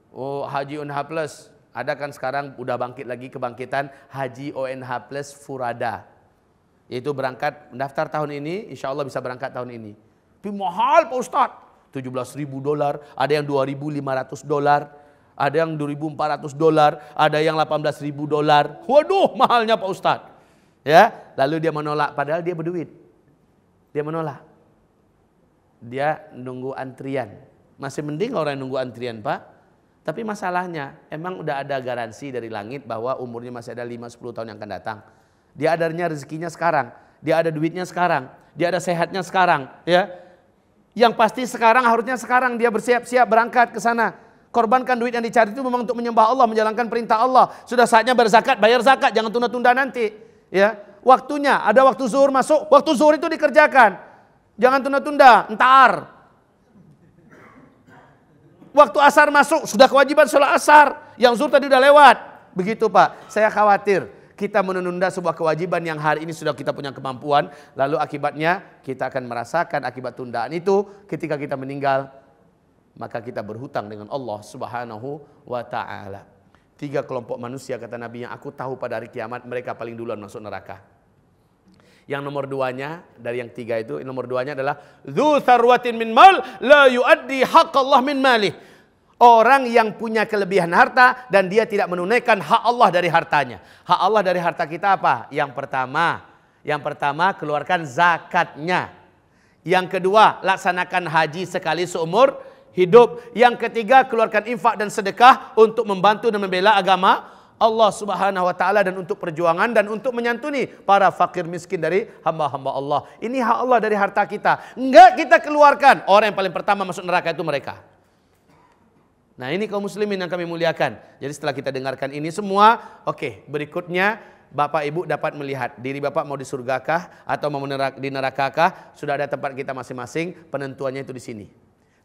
Oh, haji ONH Plus. Ada kan sekarang udah bangkit lagi kebangkitan haji ONH Plus Furada. Yaitu berangkat, mendaftar tahun ini, insya Allah bisa berangkat tahun ini. Tapi mahal Pak Ustadz. $17.000, ada yang $2.500, ada yang $2.400, ada yang $18.000. Waduh, mahalnya Pak Ustadz. Ya, lalu dia menolak, padahal dia berduit. Dia menolak. Dia nunggu antrian. Masih mending orang yang nunggu antrian, Pak. Tapi masalahnya, emang udah ada garansi dari langit bahwa umurnya masih ada 5-10 tahun yang akan datang. Dia adanya rezekinya sekarang, dia ada duitnya sekarang, dia ada sehatnya sekarang, ya. Yang pasti sekarang, harusnya sekarang dia bersiap-siap berangkat ke sana. Korbankan duit yang dicari itu memang untuk menyembah Allah, menjalankan perintah Allah. Sudah saatnya berzakat, bayar zakat, jangan tunda-tunda nanti. Ya, waktunya, ada waktu zuhur masuk, waktu zuhur itu dikerjakan. Jangan tunda-tunda, entar. Waktu asar masuk, sudah kewajiban sholat asar. Yang zuhur tadi udah lewat. Begitu Pak, saya khawatir kita menunda sebuah kewajiban yang hari ini sudah kita punya kemampuan, lalu akibatnya kita akan merasakan akibat tundaan itu ketika kita meninggal, maka kita berhutang dengan Allah Subhanahu wa taala. 3 kelompok manusia kata Nabi yang aku tahu pada hari kiamat, mereka paling duluan masuk neraka. Yang nomor 2-nya dari yang 3 itu, nomor 2-nya adalah dzu sarwatin min mal la yuaddi haqqallah min malih. Orang yang punya kelebihan harta dan dia tidak menunaikan hak Allah dari hartanya. Hak Allah dari harta kita apa? Yang pertama keluarkan zakatnya. Yang kedua, laksanakan haji sekali seumur hidup. Yang ketiga, keluarkan infak dan sedekah untuk membantu dan membela agama Allah Subhanahu wa taala dan untuk perjuangan dan untuk menyantuni para fakir miskin dari hamba-hamba Allah. Ini hak Allah dari harta kita. Enggak kita keluarkan. Orang yang paling pertama masuk neraka itu mereka. Nah, ini kaum muslimin yang kami muliakan. Jadi setelah kita dengarkan ini semua, oke, berikutnya Bapak Ibu dapat melihat diri Bapak mau di surgakah atau mau di nerakakah. Sudah ada tempat kita masing-masing, penentuannya itu di sini.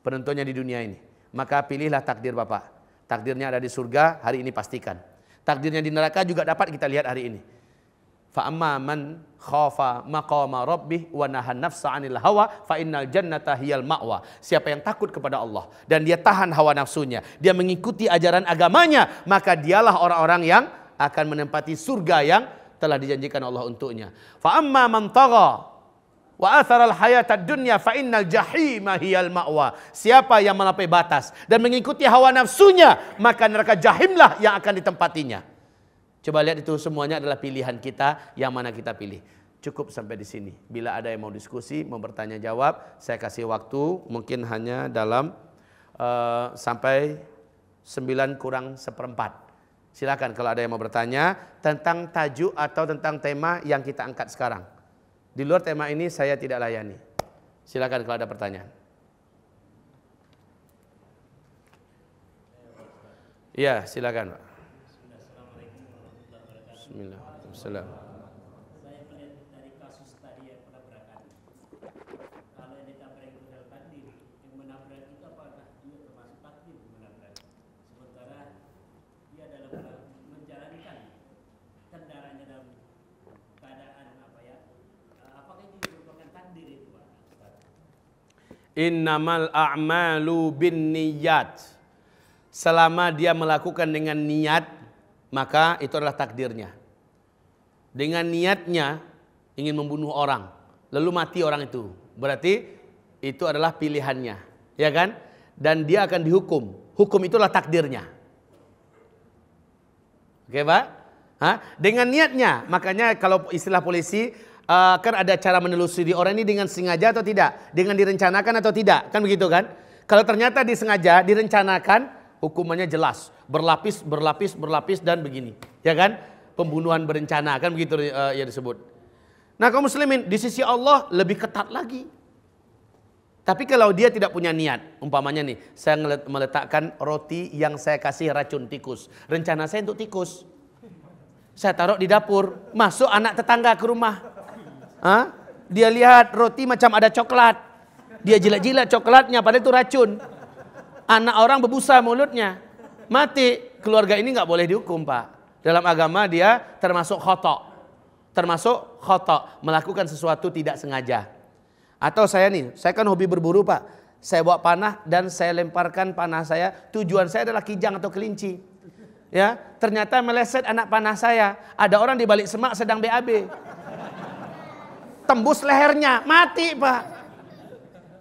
Penentuannya di dunia ini. Maka pilihlah takdir Bapak. Takdirnya ada di surga, hari ini pastikan. Takdirnya di neraka juga dapat kita lihat hari ini. Fa amma man khafa maqama rabbih wa nahan nafsa 'anil hawa fa innal jannata hiyal ma'wa. Siapa yang takut kepada Allah dan dia tahan hawa nafsunya, dia mengikuti ajaran agamanya, maka dialah orang-orang yang akan menempati surga yang telah dijanjikan Allah untuknya. Fa amma man tagha wa athara al hayatad dunya fa innal jahima hiyal ma'wa. Siapa yang melampaui batas dan mengikuti hawa nafsunya, maka neraka jahimlah yang akan ditempatinya. Coba lihat itu semuanya adalah pilihan kita, yang mana kita pilih. Cukup sampai di sini. Bila ada yang mau diskusi, mau bertanya jawab, saya kasih waktu mungkin hanya dalam sampai 9 kurang seperempat. Silakan kalau ada yang mau bertanya tentang tajuk atau tentang tema yang kita angkat sekarang. Di luar tema ini saya tidak layani. Silakan kalau ada pertanyaan. Iya, silakan Pak. Bismillahirrahmanirrahim. Saya melihat dari kasus tadi yang penabrakan. Kalau yang ditabrak itu adalah takdir, yang menabrak itu apakah dia termasuk takdir menabrak? Sementara dia dalam menjalankan kendaraannya dalam keadaan apa ya? Apakah itu merupakan takdir itu, Pak? Innamal a'malu binniyat. Selama dia melakukan dengan niat, maka itu adalah takdirnya. Dengan niatnya ingin membunuh orang, lalu mati orang itu, berarti itu adalah pilihannya, ya kan? Dan dia akan dihukum. Hukum itulah takdirnya. Oke Pak? Dengan niatnya, makanya kalau istilah polisi kan ada cara menelusuri orang ini dengan sengaja atau tidak, dengan direncanakan atau tidak, kan begitu kan? Kalau ternyata disengaja, direncanakan, hukumannya jelas, berlapis dan begini, ya kan? Pembunuhan berencana, kan begitu ya disebut. Nah kaum muslimin, di sisi Allah lebih ketat lagi. Tapi kalau dia tidak punya niat, umpamanya nih, saya meletakkan roti yang saya kasih racun tikus. Rencana saya untuk tikus. Saya taruh di dapur, masuk anak tetangga ke rumah. Dia lihat roti macam ada coklat. Dia jilat-jilat coklatnya, padahal itu racun. Anak orang berbusa mulutnya, mati. Keluarga ini nggak boleh dihukum Pak. Dalam agama dia termasuk khata'. Termasuk khata', melakukan sesuatu tidak sengaja. Atau saya kan hobi berburu Pak. saya bawa panah dan saya lemparkan panah saya. Tujuan saya adalah kijang atau kelinci. Ya, ternyata meleset anak panah saya. Ada orang di balik semak sedang BAB. Tembus lehernya, mati Pak.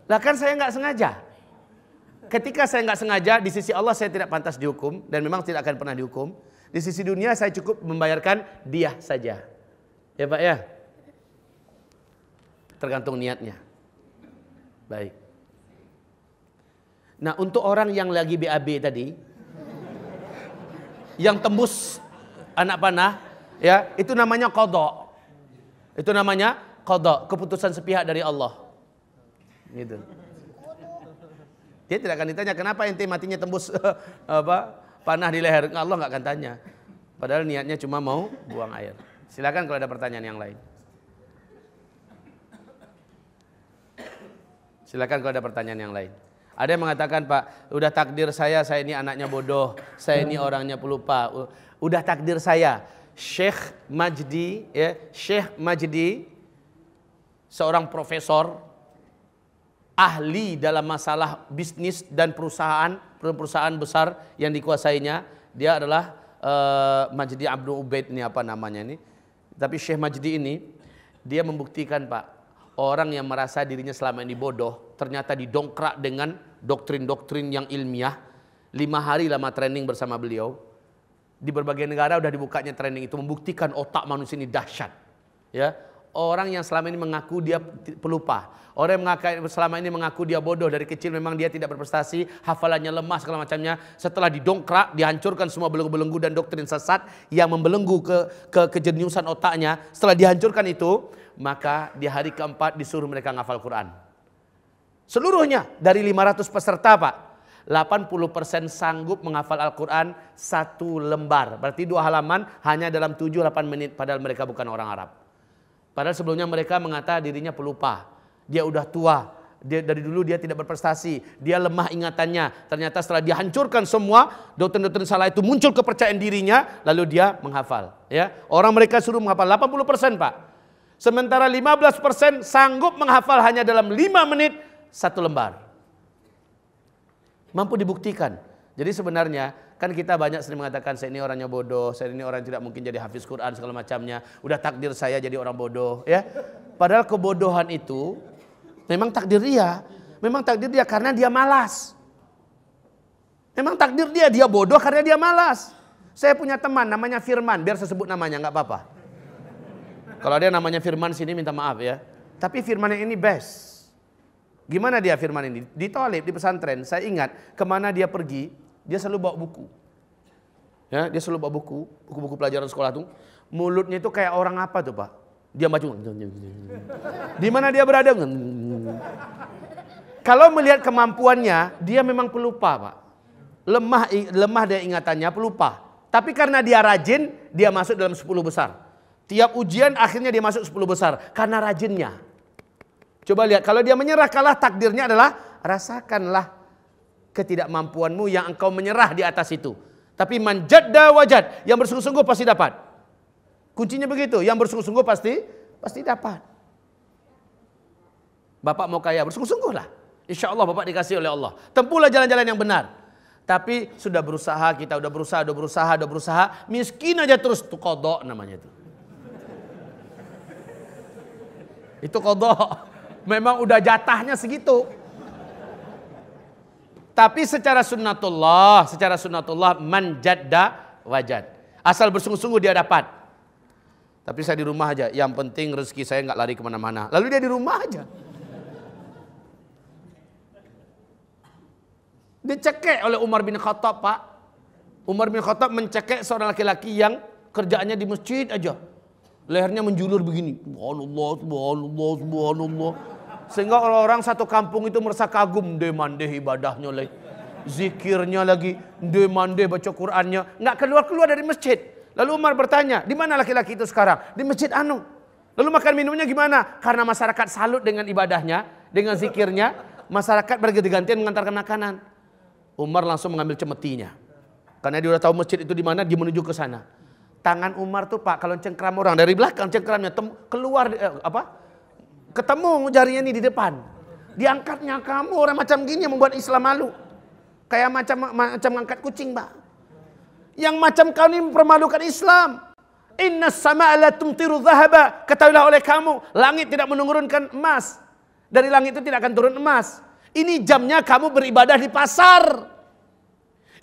Lah kan saya nggak sengaja. Ketika saya nggak sengaja, di sisi Allah saya tidak pantas dihukum dan memang tidak akan pernah dihukum. Di sisi dunia saya cukup membayarkan diah saja. Ya Pak ya. Tergantung niatnya. Baik. Nah, untuk orang yang lagi BAB tadi, yang tembus anak panah, ya, itu namanya qadha. Itu namanya qadha, keputusan sepihak dari Allah. Gitu. Dia tidak akan ditanya kenapa ente matinya tembus panah di leher. Allah nggak akan tanya. Padahal niatnya cuma mau buang air. Silakan kalau ada pertanyaan yang lain. Silakan kalau ada pertanyaan yang lain. Ada yang mengatakan, Pak, udah takdir saya ini anaknya bodoh, saya ini orangnya pelupa. Udah takdir saya. Syekh Majdi, ya, Syekh Majdi, seorang profesor, ahli dalam masalah bisnis dan perusahaan besar yang dikuasainya. Dia adalah Majdi Abdul Ubaid ini apa namanya ini. Tapi Syekh Majdi ini, dia membuktikan Pak, orang yang merasa dirinya selama ini bodoh, ternyata didongkrak dengan doktrin-doktrin yang ilmiah. 5 hari lama training bersama beliau. Di berbagai negara udah dibukanya training itu, membuktikan otak manusia ini dahsyat. Ya, orang yang selama ini mengaku dia pelupa, orang yang selama ini mengaku dia bodoh dari kecil, memang dia tidak berprestasi, hafalannya lemah segala macamnya, setelah didongkrak, dihancurkan semua belenggu-belenggu dan doktrin sesat yang membelenggu ke kejeniusan otaknya. Setelah dihancurkan itu, maka di hari keempat disuruh mereka ngafal Quran. Seluruhnya dari 500 peserta Pak, 80% sanggup menghafal Al-Quran 1 lembar. Berarti 2 halaman hanya dalam 7-8 menit, padahal mereka bukan orang Arab. Padahal sebelumnya mereka mengatakan dirinya pelupa. Dia udah tua, dari dulu dia tidak berprestasi, dia lemah ingatannya. Ternyata setelah dihancurkan semua doktrin-doktrin salah itu, muncul kepercayaan dirinya, lalu dia menghafal. Ya, orang mereka suruh menghafal 80% Pak. Sementara 15% sanggup menghafal hanya dalam 5 menit 1 lembar. Mampu dibuktikan. Jadi sebenarnya kan kita banyak sering mengatakan saya ini orangnya bodoh, saya ini orang yang tidak mungkin jadi hafiz Quran segala macamnya. Udah takdir saya jadi orang bodoh, ya. Padahal kebodohan itu memang takdir dia. Memang takdir dia karena dia malas. Memang takdir dia bodoh karena dia malas. Saya punya teman namanya Firman, biar saya sebut namanya nggak apa-apa. Kalau ada namanya Firman sini minta maaf ya. Tapi Firman yang ini best. Gimana dia Firman ini? Di Thalib, di pesantren, saya ingat kemana dia pergi, dia selalu bawa buku. Ya, dia selalu bawa buku-buku pelajaran sekolah tuh. Mulutnya itu kayak orang apa tuh Pak? Dia baca. Di mana dia berada? Kalau melihat kemampuannya, dia memang pelupa Pak. Lemah dia ingatannya, pelupa. Tapi karena dia rajin, dia masuk dalam 10 besar. Tiap ujian akhirnya dia masuk 10 besar karena rajinnya. Coba lihat, kalau dia menyerah kalah, takdirnya adalah rasakanlah ketidakmampuanmu yang engkau menyerah di atas itu. Tapi man jadda wajad, yang bersungguh-sungguh pasti dapat. Kuncinya begitu, yang bersungguh-sungguh pasti dapat. Bapak mau kaya, bersungguh-sungguhlah. Insya Allah Bapak dikasih oleh Allah. Tempuhlah jalan-jalan yang benar. Tapi sudah berusaha, kita udah berusaha, miskin aja terus, itu qadha namanya itu. Itu qadha. Memang udah jatahnya segitu. Tapi secara sunnatullah man jadda wajad. Asal bersungguh-sungguh dia dapat. Tapi saya di rumah aja, yang penting rezeki saya nggak lari kemana-mana. Lalu dia di rumah aja. Dicekek oleh Umar bin Khattab Pak. Umar bin Khattab mencekek seorang laki-laki yang kerjaannya di masjid aja. Lehernya menjulur begini. Subhanallah. Sehingga orang-orang satu kampung itu merasa kagum. Demandeh ibadahnya lagi. Zikirnya lagi. Demandeh baca Qur'annya. Nggak keluar-keluar dari masjid. Lalu Umar bertanya, di mana laki-laki itu sekarang? Di masjid anu. Lalu makan minumnya gimana? Karena masyarakat salut dengan ibadahnya, dengan zikirnya, masyarakat berganti-gantian mengantarkan makanan. Umar langsung mengambil cemetinya. Karena dia udah tahu masjid itu di mana, dia menuju ke sana. Tangan Umar tuh Pak, kalau cengkram orang dari belakang cengkramnya keluar ketemu jarinya ini di depan. Diangkatnya kamu orang macam gini yang membuat Islam malu. Kayak macam angkat kucing, Pak. Yang macam kau ini mempermalukan Islam. Inna sama'a la tumtiru dhahaba. Ketahuilah oleh kamu, langit tidak menurunkan emas. Dari langit itu tidak akan turun emas. Ini jamnya kamu beribadah di pasar.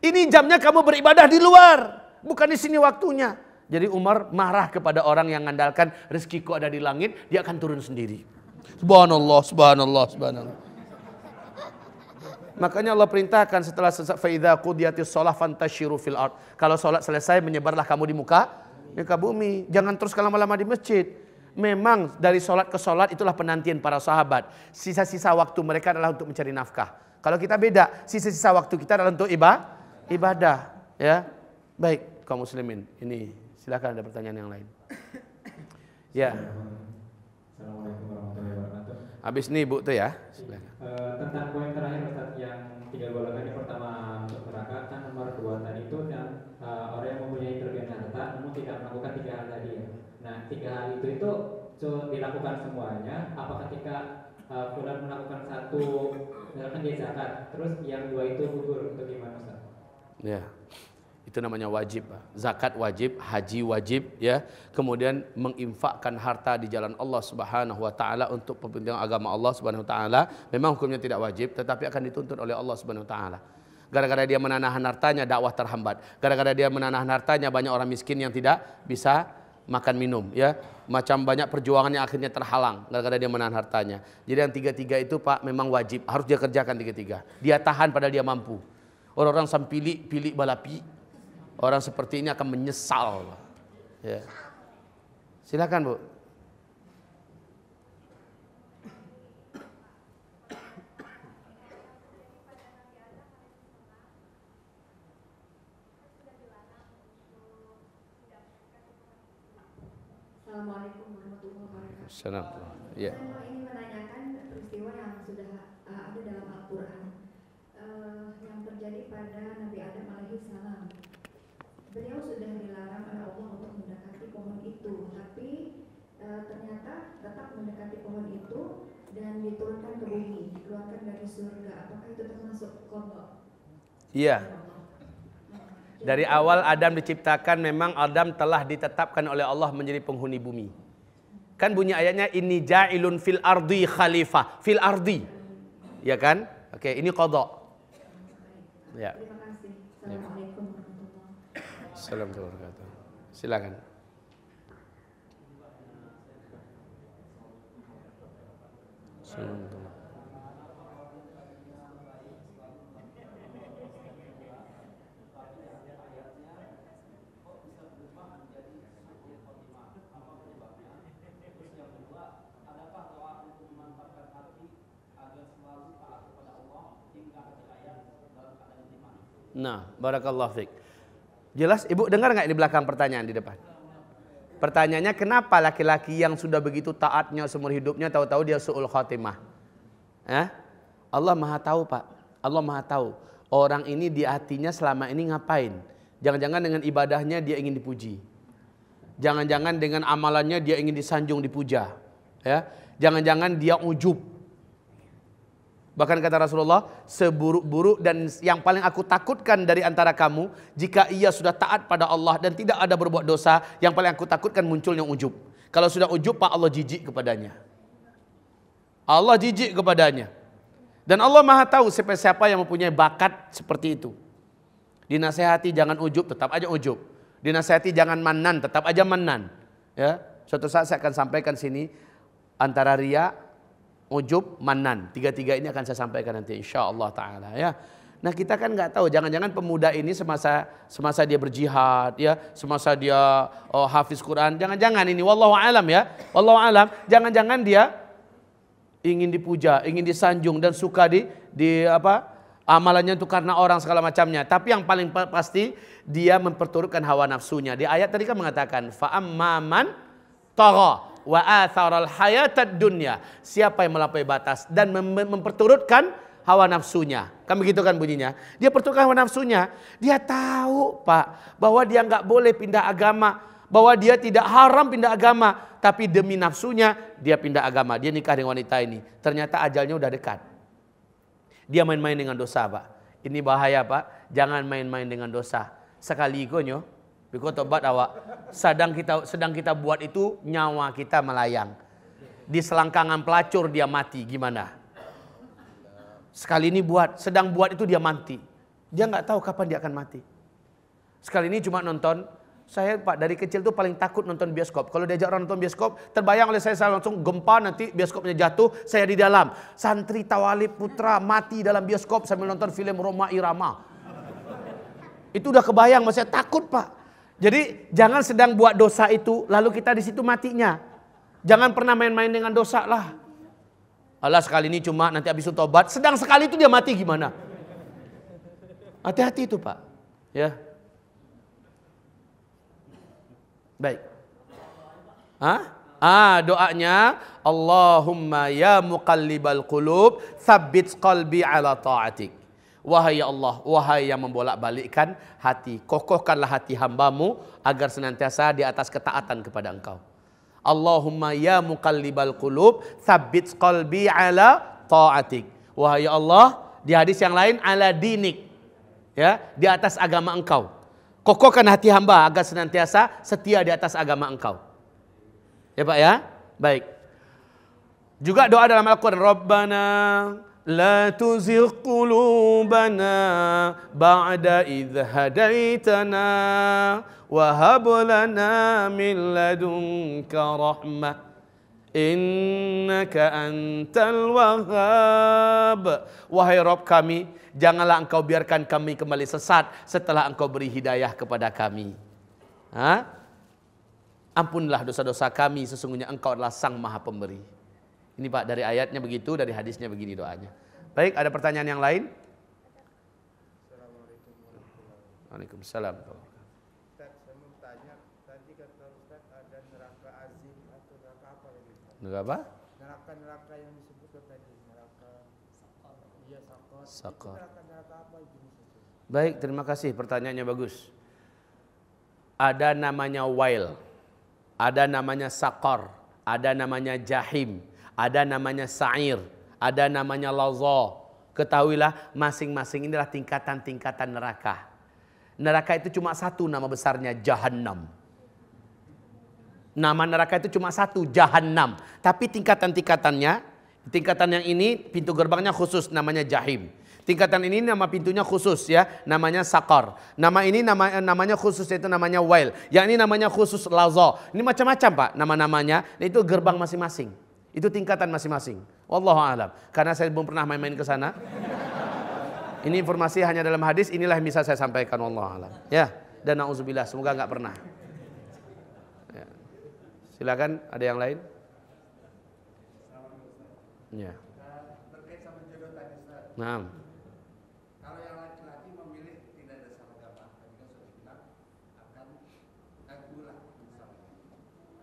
Ini jamnya kamu beribadah di luar. Bukan di sini waktunya. Jadi Umar marah kepada orang yang mengandalkan rezekiku ada di langit, dia akan turun sendiri. Subhanallah, subhanallah, subhanallah. Makanya Allah perintahkan setelah faidza qudiyatis shalah fantashiru fil ard. Kalau salat selesai menyebarlah kamu di muka bumi. Jangan terus lama-lama di masjid. Memang dari salat ke salat itulah penantian para sahabat. Sisa-sisa waktu mereka adalah untuk mencari nafkah. Kalau kita beda, sisa-sisa waktu kita adalah untuk ibadah, ya. Baik, kaum muslimin. Ini silakan ada pertanyaan yang lain. Ya. Assalamualaikum warahmatullahi wabarakatuh. Habis nih Bu tuh ya. Silakan. Tentang poin terakhir Ustaz yang 3 golongan, yang pertama untuk neraka, kan nomor 2 tadi itu yang orang yang mempunyai kelebihan harta namun tidak melakukan 3 hal tadi ya. Nah 3 hal itu dilakukan semuanya. Apa ketika fulan melakukan satu, misalkan dia zakat, terus yang 2 itu gugur, itu gimana Ustaz? Ya. Itu namanya wajib, Pak. Zakat wajib, haji wajib, ya. Kemudian menginfakkan harta di jalan Allah Subhanahu wa taala untuk kepentingan agama Allah Subhanahu wa taala, memang hukumnya tidak wajib tetapi akan dituntut oleh Allah Subhanahu wa taala. Gara-gara dia menahan hartanya, dakwah terhambat. Gara-gara dia menahan hartanya, banyak orang miskin yang tidak bisa makan minum, ya. Macam banyak perjuangan yang akhirnya terhalang gara-gara dia menahan hartanya. Jadi yang 3-3 itu, Pak, memang wajib, harus dia kerjakan 3-3. Dia tahan padahal dia mampu. Orang-orang pilih balapi, orang seperti ini akan menyesal. Ya. Silakan, Bu. Assalamualaikum warahmatullahi wabarakatuh. Assalamualaikum. Ya. Saya ingin menanyakan peristiwa yang sudah ada dalam Al-Quran yang terjadi pada Nabi Adam alaihissalam. Beliau sudah dilarang oleh Allah untuk mendekati pohon itu, tapi ternyata tetap mendekati pohon itu dan diturunkan ke bumi, dikeluarkan dari surga. Apakah itu termasuk qadha? Iya. Dari awal Adam diciptakan, memang Adam telah ditetapkan oleh Allah menjadi penghuni bumi. Kan bunyi ayatnya, inni ja'ilun fil ardi khalifah. Fil ardi. Ya kan? Oke, ini qadha. Ya. Terima kasih. Assalamualaikum warahmatullahi wabarakatuh. Assalamualaikum warahmatullahi wabarakatuh. Silakan. Assalamualaikum. Nah, barakallahu fiik. Jelas Ibu dengar nggak di belakang pertanyaan di depan? Pertanyaannya, kenapa laki-laki yang sudah begitu taatnya seumur hidupnya tahu-tahu dia su'ul khatimah? Allah Maha tahu, Pak. Allah Maha tahu. Orang ini di hatinya selama ini ngapain? Jangan-jangan dengan ibadahnya dia ingin dipuji. Jangan-jangan dengan amalannya dia ingin disanjung, dipuja. Ya. Jangan-jangan dia ujub. Bahkan kata Rasulullah, seburuk-buruk dan yang paling aku takutkan dari antara kamu, jika ia sudah taat pada Allah dan tidak ada berbuat dosa, yang paling aku takutkan munculnya ujub. Kalau sudah ujub, Pak, Allah jijik kepadanya. Allah jijik kepadanya. Dan Allah Maha tahu siapa yang mempunyai bakat seperti itu. Dinasehati jangan ujub, tetap aja ujub. Dinasehati jangan manan, tetap aja manan. Ya, suatu saat saya akan sampaikan sini antara riya, ujub, manan. 3-3 ini akan saya sampaikan nanti insyaallah taala, ya. Nah, kita kan nggak tahu, jangan-jangan pemuda ini semasa dia berjihad, ya, semasa dia hafiz Quran, jangan-jangan ini wallahu alam, ya. Wallahu alam, jangan-jangan dia ingin dipuja, ingin disanjung dan suka amalannya itu karena orang segala macamnya. Tapi yang paling pasti dia memperturutkan hawa nafsunya. Di ayat tadi kan mengatakan fa amman tagha wa atharal hayatad dunya. Siapa yang melampaui batas dan memperturutkan hawa nafsunya. Kan begitu kan bunyinya. Dia perturutkan hawa nafsunya. Dia tahu, Pak, bahwa dia nggak boleh pindah agama. bahwa dia tidak haram pindah agama, tapi demi nafsunya dia pindah agama, dia nikah dengan wanita ini. Ternyata ajalnya udah dekat. Dia main-main dengan dosa, Pak. Ini bahaya, Pak. Jangan main-main dengan dosa. Sekali konyo, biko tobat awak. Sedang kita buat itu, nyawa kita melayang. Di selangkangan pelacur dia mati, gimana? Sekali ini sedang buat itu dia mati. Dia nggak tahu kapan dia akan mati. Sekali ini cuma nonton. Saya, Pak, dari kecil tuh paling takut nonton bioskop. Kalau diajak orang nonton bioskop, terbayang oleh saya langsung gempa, nanti bioskopnya jatuh, saya di dalam. Santri Tawalib Putra mati dalam bioskop sambil nonton film Roma Irama. Itu udah kebayang, saya takut, Pak. Jadi jangan sedang buat dosa itu, lalu kita di situ matinya. Jangan pernah main-main dengan dosa lah. Allah sekali ini cuma nanti habis itu tobat, sedang sekali itu dia mati gimana? Hati-hati itu, Pak. Ya. Baik. Doanya Allahumma ya muqallibal qulub tsabbit qalbi ala ta'atik. Wahai Allah, wahai yang membolak-balikkan hati, kokohkanlah hati hambamu agar senantiasa di atas ketaatan kepada Engkau. Allahumma ya muqallibal qulub tsabbit qalbi ala ta'atik. Wahai Allah, di hadis yang lain ala dinik. Ya, di atas agama Engkau. Kokohkan hati hamba agar senantiasa setia di atas agama Engkau. Ya, Pak, ya? Baik. Juga doa dalam Al-Quran, Rabbana la tuzigh qulubana ba'da idh hadaitana wa hab lana min ladunka rahmah innaka antal wahhab. Wahai Rabb kami, janganlah Engkau biarkan kami kembali sesat setelah Engkau beri hidayah kepada kami. Ampunlah dosa-dosa kami, sesungguhnya Engkau adalah Sang Maha Pemberi. Ini, Pak, dari ayatnya begitu, dari hadisnya begini doanya. Baik, ada pertanyaan yang lain? Assalamualaikum warahmatullahi wabarakatuh. Waalaikumsalam. Ustaz, saya mau tanya, tadi kata Ustaz ada neraka azim atau neraka apa lagi? Neraka apa? Neraka yang disebutkan tadi, neraka sakor. Iya, sakor. Sakor. Neraka apa jenis itu? Baik, terima kasih, pertanyaannya bagus. Ada namanya wail, ada namanya sakor, ada namanya jahim, ada namanya sa'ir, ada namanya laza. Ketahuilah masing-masing inilah tingkatan-tingkatan neraka. Neraka itu cuma satu nama besarnya, Jahannam. Nama neraka itu cuma satu, Jahannam. Tapi tingkatan-tingkatannya, tingkatan yang ini pintu gerbangnya khusus namanya Jahim. Tingkatan ini nama pintunya khusus ya, namanya Sakar. Nama ini namanya khusus yaitu namanya Wail. Yang ini namanya khusus Laza. Ini macam-macam, Pak, nama-namanya. Itu gerbang masing-masing. Itu tingkatan masing-masing. Wallahu a'lam. Karena saya belum pernah main-main ke sana. Ini informasi hanya dalam hadis, inilah yang bisa saya sampaikan, wallahu a'lam. Ya, dan na'udzubillah, semoga enggak pernah. Ya. Silakan, ada yang lain? Ya. Terkait sama jodoh tadi, Ustaz. Nah. Kalau yang laki-laki memilih tidak ada salah agama, tadi kan sudah bilang akan gulah misalnya.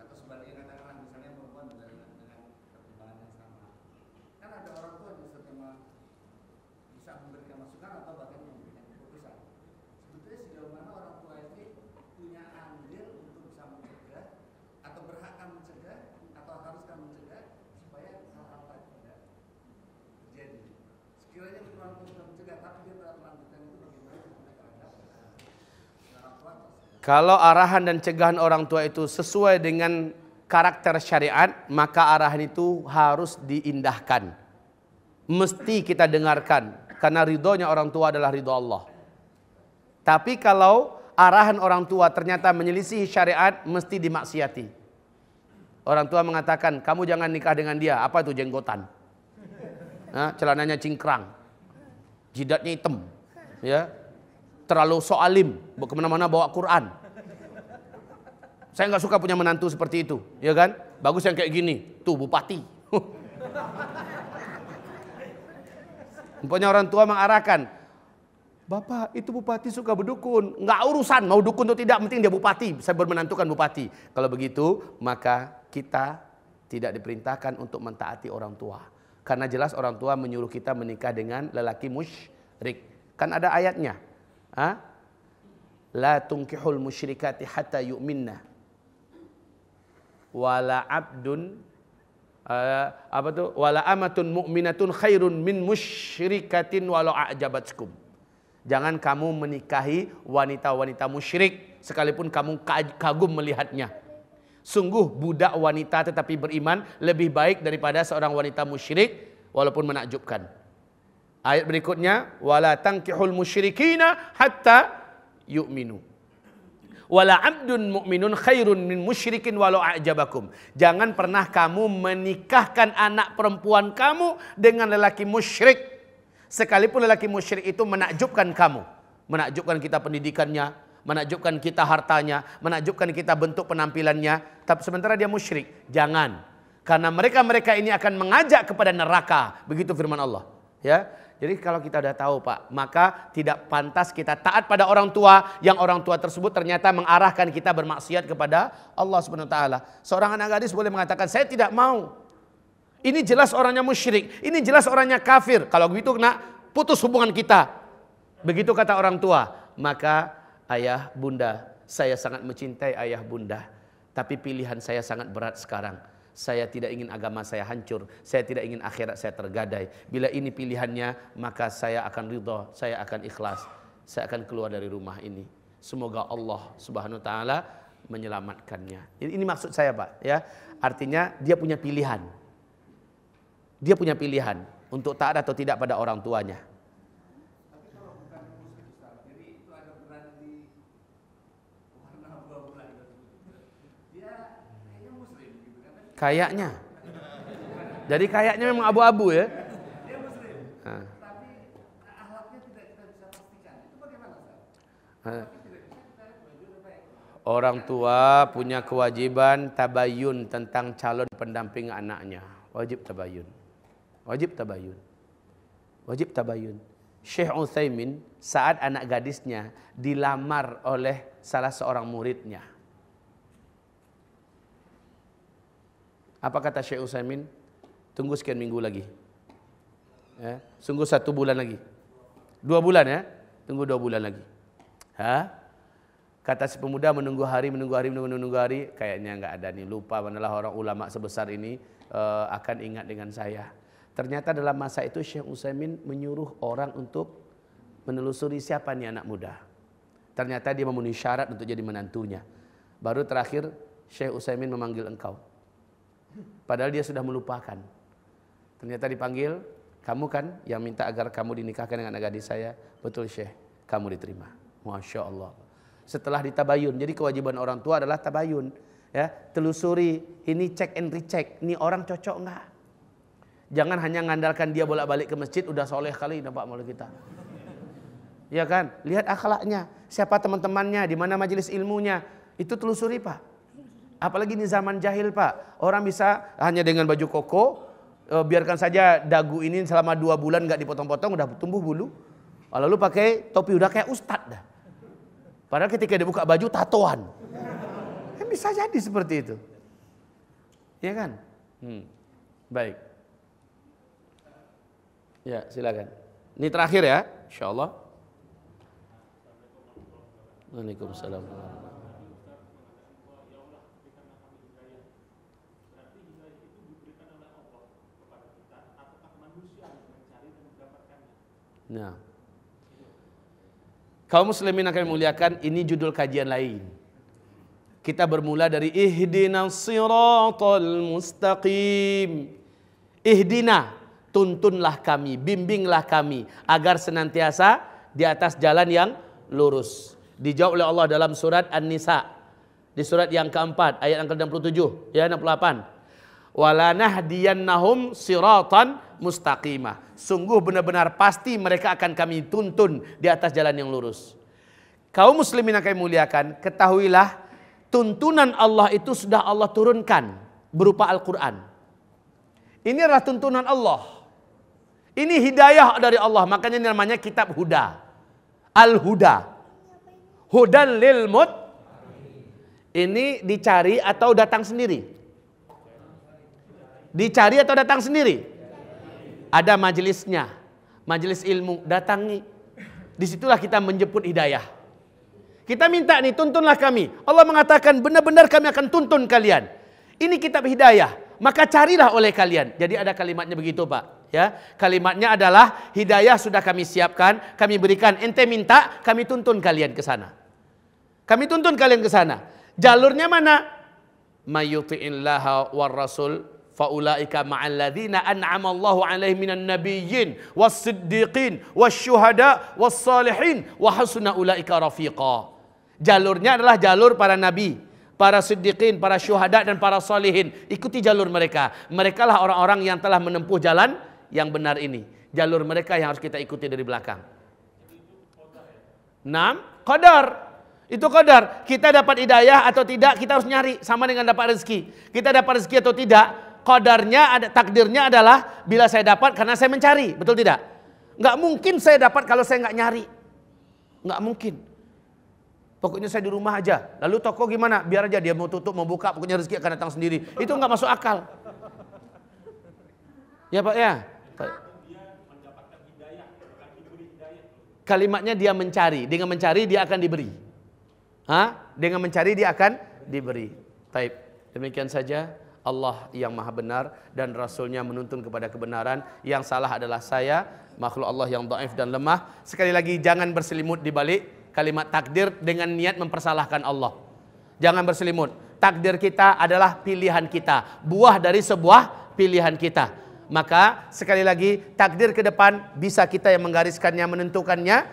Atau sebaliknya katakanlah misalnya perempuan dengan pertimbangan yang sama. Kan ada orang tua yang bisa memberikan masukan atau bahkan memberikan keputusan. Sebetulnya sejauh mana orang tua ini punya andil untuk bisa mencegah atau berhak mencegah atau haruskan mencegah supaya hal-hal tidak terjadi. Sekiranya orang tua sudah mencegah tapi dia tidak melanjutkan itu bagaimana terhadap orang tua? Kalau arahan dan cegahan orang tua itu sesuai dengan karakter syariat, maka arahan itu harus diindahkan. Mesti kita dengarkan, karena ridhonya orang tua adalah ridho Allah. Tapi kalau arahan orang tua ternyata menyelisihi syariat, mesti dimaksiati. Orang tua mengatakan, kamu jangan nikah dengan dia. Apa itu jenggotan? Celananya cingkrang, jidatnya hitam, ya, terlalu soalim, kemana-mana bawa Quran. Saya nggak suka punya menantu seperti itu, ya kan? Bagus yang kayak gini, tuh bupati. Pokoknya orang tua mengarahkan, Bapak itu bupati suka berdukun, nggak urusan mau dukun atau tidak, penting dia bupati, saya bermenantukan bupati. Kalau begitu, maka kita tidak diperintahkan untuk mentaati orang tua. Karena jelas orang tua menyuruh kita menikah dengan lelaki musyrik. Kan ada ayatnya. La tunkihul musyrikati hatta yu'minna. wala abdun wala amatun mu'minatun khairun min musyrikatin walau a'jabatkum. Jangan kamu menikahi wanita-wanita musyrik sekalipun kamu kagum melihatnya. Sungguh budak wanita tetapi beriman lebih baik daripada seorang wanita musyrik walaupun menakjubkan. Ayat berikutnya, wala tankihul musyrikina hatta yu'minu. Wala abdun mu'minun khairun min musyrikin walau a'jabakum. Jangan pernah kamu menikahkan anak perempuan kamu dengan lelaki musyrik. Sekalipun lelaki musyrik itu menakjubkan kamu. Menakjubkan kita pendidikannya, menakjubkan kita hartanya, menakjubkan kita bentuk penampilannya. Tapi sementara dia musyrik. Jangan. Karena mereka-mereka ini akan mengajak kepada neraka. Begitu firman Allah. Ya. Jadi kalau kita sudah tahu Pak, maka tidak pantas kita taat pada orang tua yang orang tua tersebut ternyata mengarahkan kita bermaksiat kepada Allah Subhanahu wa taala. Seorang anak gadis boleh mengatakan, "Saya tidak mau. Ini jelas orangnya musyrik, ini jelas orangnya kafir." Kalau begitu nak putus hubungan kita. Begitu kata orang tua. Maka ayah, bunda, saya sangat mencintai ayah bunda, tapi pilihan saya sangat berat sekarang. Saya tidak ingin agama saya hancur. Saya tidak ingin akhirat saya tergadai. Bila ini pilihannya, maka saya akan ridha, saya akan ikhlas. Saya akan keluar dari rumah ini. Semoga Allah Subhanahu wa taala menyelamatkannya. Ini maksud saya, Pak, ya. Artinya dia punya pilihan. Dia punya pilihan untuk taat atau tidak pada orang tuanya. Tapi kalau bukan muslim Ustaz, jadi itu ada berada di warna abu-abu lagi. Dia kayaknya muslim gitu kan. Kayaknya. Jadi kayaknya memang abu-abu ya. Dia muslim. Tapi akhlaknya tidak kita bisa pastikan. Itu bagaimana, Ustaz? Orang tua punya kewajiban tabayun tentang calon pendamping anaknya. Wajib tabayun. Wajib tabayun. Wajib tabayun. Syekh Utsaimin saat anak gadisnya dilamar oleh salah seorang muridnya. Apa kata Syekh Utsaimin? Tunggu sekian minggu lagi. Ya, sungguh 1 bulan lagi. 2 bulan ya? Tunggu 2 bulan lagi. Kata si pemuda menunggu hari, kayaknya nggak ada nih, lupa manalah orang ulama sebesar ini akan ingat dengan saya. Ternyata dalam masa itu Syekh Utsaimin menyuruh orang untuk menelusuri siapa nih anak muda. Ternyata dia memenuhi syarat untuk jadi menantunya. Baru terakhir Syekh Utsaimin memanggil engkau. Padahal dia sudah melupakan. Ternyata dipanggil, kamu kan yang minta agar kamu dinikahkan dengan anak gadis saya. Betul Syekh, kamu diterima. Masya Allah. Setelah ditabayun, jadi kewajiban orang tua adalah tabayun. Ya, telusuri, ini cek and recheck, ini orang cocok enggak? Jangan hanya mengandalkan dia bolak-balik ke masjid, udah soleh kali nampak malu kita. Ya kan? Lihat akhlaknya, siapa teman-temannya, di mana majelis ilmunya, itu telusuri Pak. Apalagi di zaman jahil Pak, orang bisa hanya dengan baju koko, biarkan saja dagu ini selama 2 bulan nggak dipotong-potong, udah tumbuh bulu. Lalu pakai topi udah kayak ustadz dah. Padahal ketika dia buka baju tatoan. Bisa jadi seperti itu. Ya kan? Baik. Ya, silakan. Ini terakhir ya, insyaallah. Waalaikumsalam. Nah, kaum muslimin akan memuliakan, ini judul kajian lain. Kita bermula dari ihdinas siratal mustaqim. Ihdina, tuntunlah kami, bimbinglah kami agar senantiasa di atas jalan yang lurus. Dijawab oleh Allah dalam surat An-Nisa, di surat yang keempat ayat yang ke-67 ya 68. Wala nahdiyannahum siratan mustaqimah. Sungguh benar-benar pasti mereka akan kami tuntun di atas jalan yang lurus. Kaum muslimin yang kami muliakan, ketahuilah tuntunan Allah itu sudah Allah turunkan berupa Al-Quran. Ini adalah tuntunan Allah. Ini hidayah dari Allah, makanya ini namanya kitab Huda. Al-Huda. Hudan lil mut. Ini dicari atau datang sendiri? Dicari atau datang sendiri? Ada majelisnya, majelis ilmu, datangi. Disitulah kita menjemput hidayah. Kita minta nih, tuntunlah kami. Allah mengatakan benar-benar kami akan tuntun kalian. Ini kitab hidayah. Maka carilah oleh kalian. Jadi ada kalimatnya begitu Pak. Ya, kalimatnya adalah hidayah sudah kami siapkan, kami berikan. Ente minta, kami tuntun kalian ke sana. Kami tuntun kalian ke sana. Jalurnya mana? Mayyuti'illaha war rasul faulaika ma'al ladzina an'ama Allahu 'alaihim minan nabiyyin was-siddiqin wasyuhada was-salihin wa hasuna ulaika rafiqa. Jalurnya adalah jalur para nabi, para siddiqin, para syuhada dan para salihin. Ikuti jalur mereka. Mereka lah orang-orang yang telah menempuh jalan yang benar ini. Jalur mereka yang harus kita ikuti dari belakang. 6. Qadar. Itu qadar. Kita dapat hidayah atau tidak, kita harus nyari. Sama dengan dapat rezeki. Kita dapat rezeki atau tidak, qadarnya ada, takdirnya adalah bila saya dapat karena saya mencari. Betul tidak? Nggak mungkin saya dapat kalau saya nggak nyari. Nggak mungkin. Pokoknya saya di rumah aja. Lalu toko gimana? Biar aja dia mau tutup, mau buka. Pokoknya rezeki akan datang sendiri. Itu nggak masuk akal. Ya Pak ya. Kalimatnya dia mencari. Dengan mencari dia akan diberi. Dengan mencari dia akan diberi. Taib. Demikian saja. Allah yang maha benar dan Rasulnya menuntun kepada kebenaran. Yang salah adalah saya, makhluk Allah yang dhaif dan lemah. Sekali lagi jangan berselimut di balik kalimat takdir dengan niat mempersalahkan Allah. Jangan berselimut. Takdir kita adalah pilihan kita, buah dari sebuah pilihan kita. Maka sekali lagi takdir ke depan bisa kita yang menggariskannya, menentukannya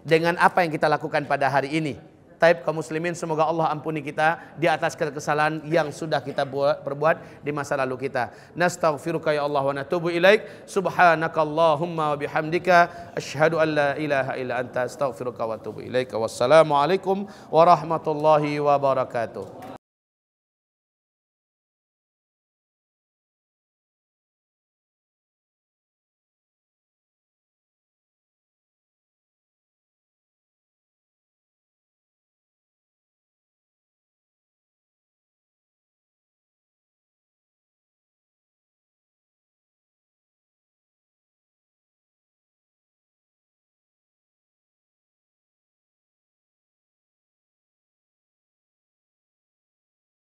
dengan apa yang kita lakukan pada hari ini. Taib kaum muslimin, semoga Allah ampuni kita di atas kesalahan yang sudah kita perbuat di masa lalu kita. Nastaghfiruka ya Allah wa natubu ilaik. Subhanakallahumma wa bihamdika asyhadu an la ilaha illa anta astaghfiruka wa atubu ilaik. Wassalamualaikum warahmatullahi wabarakatuh.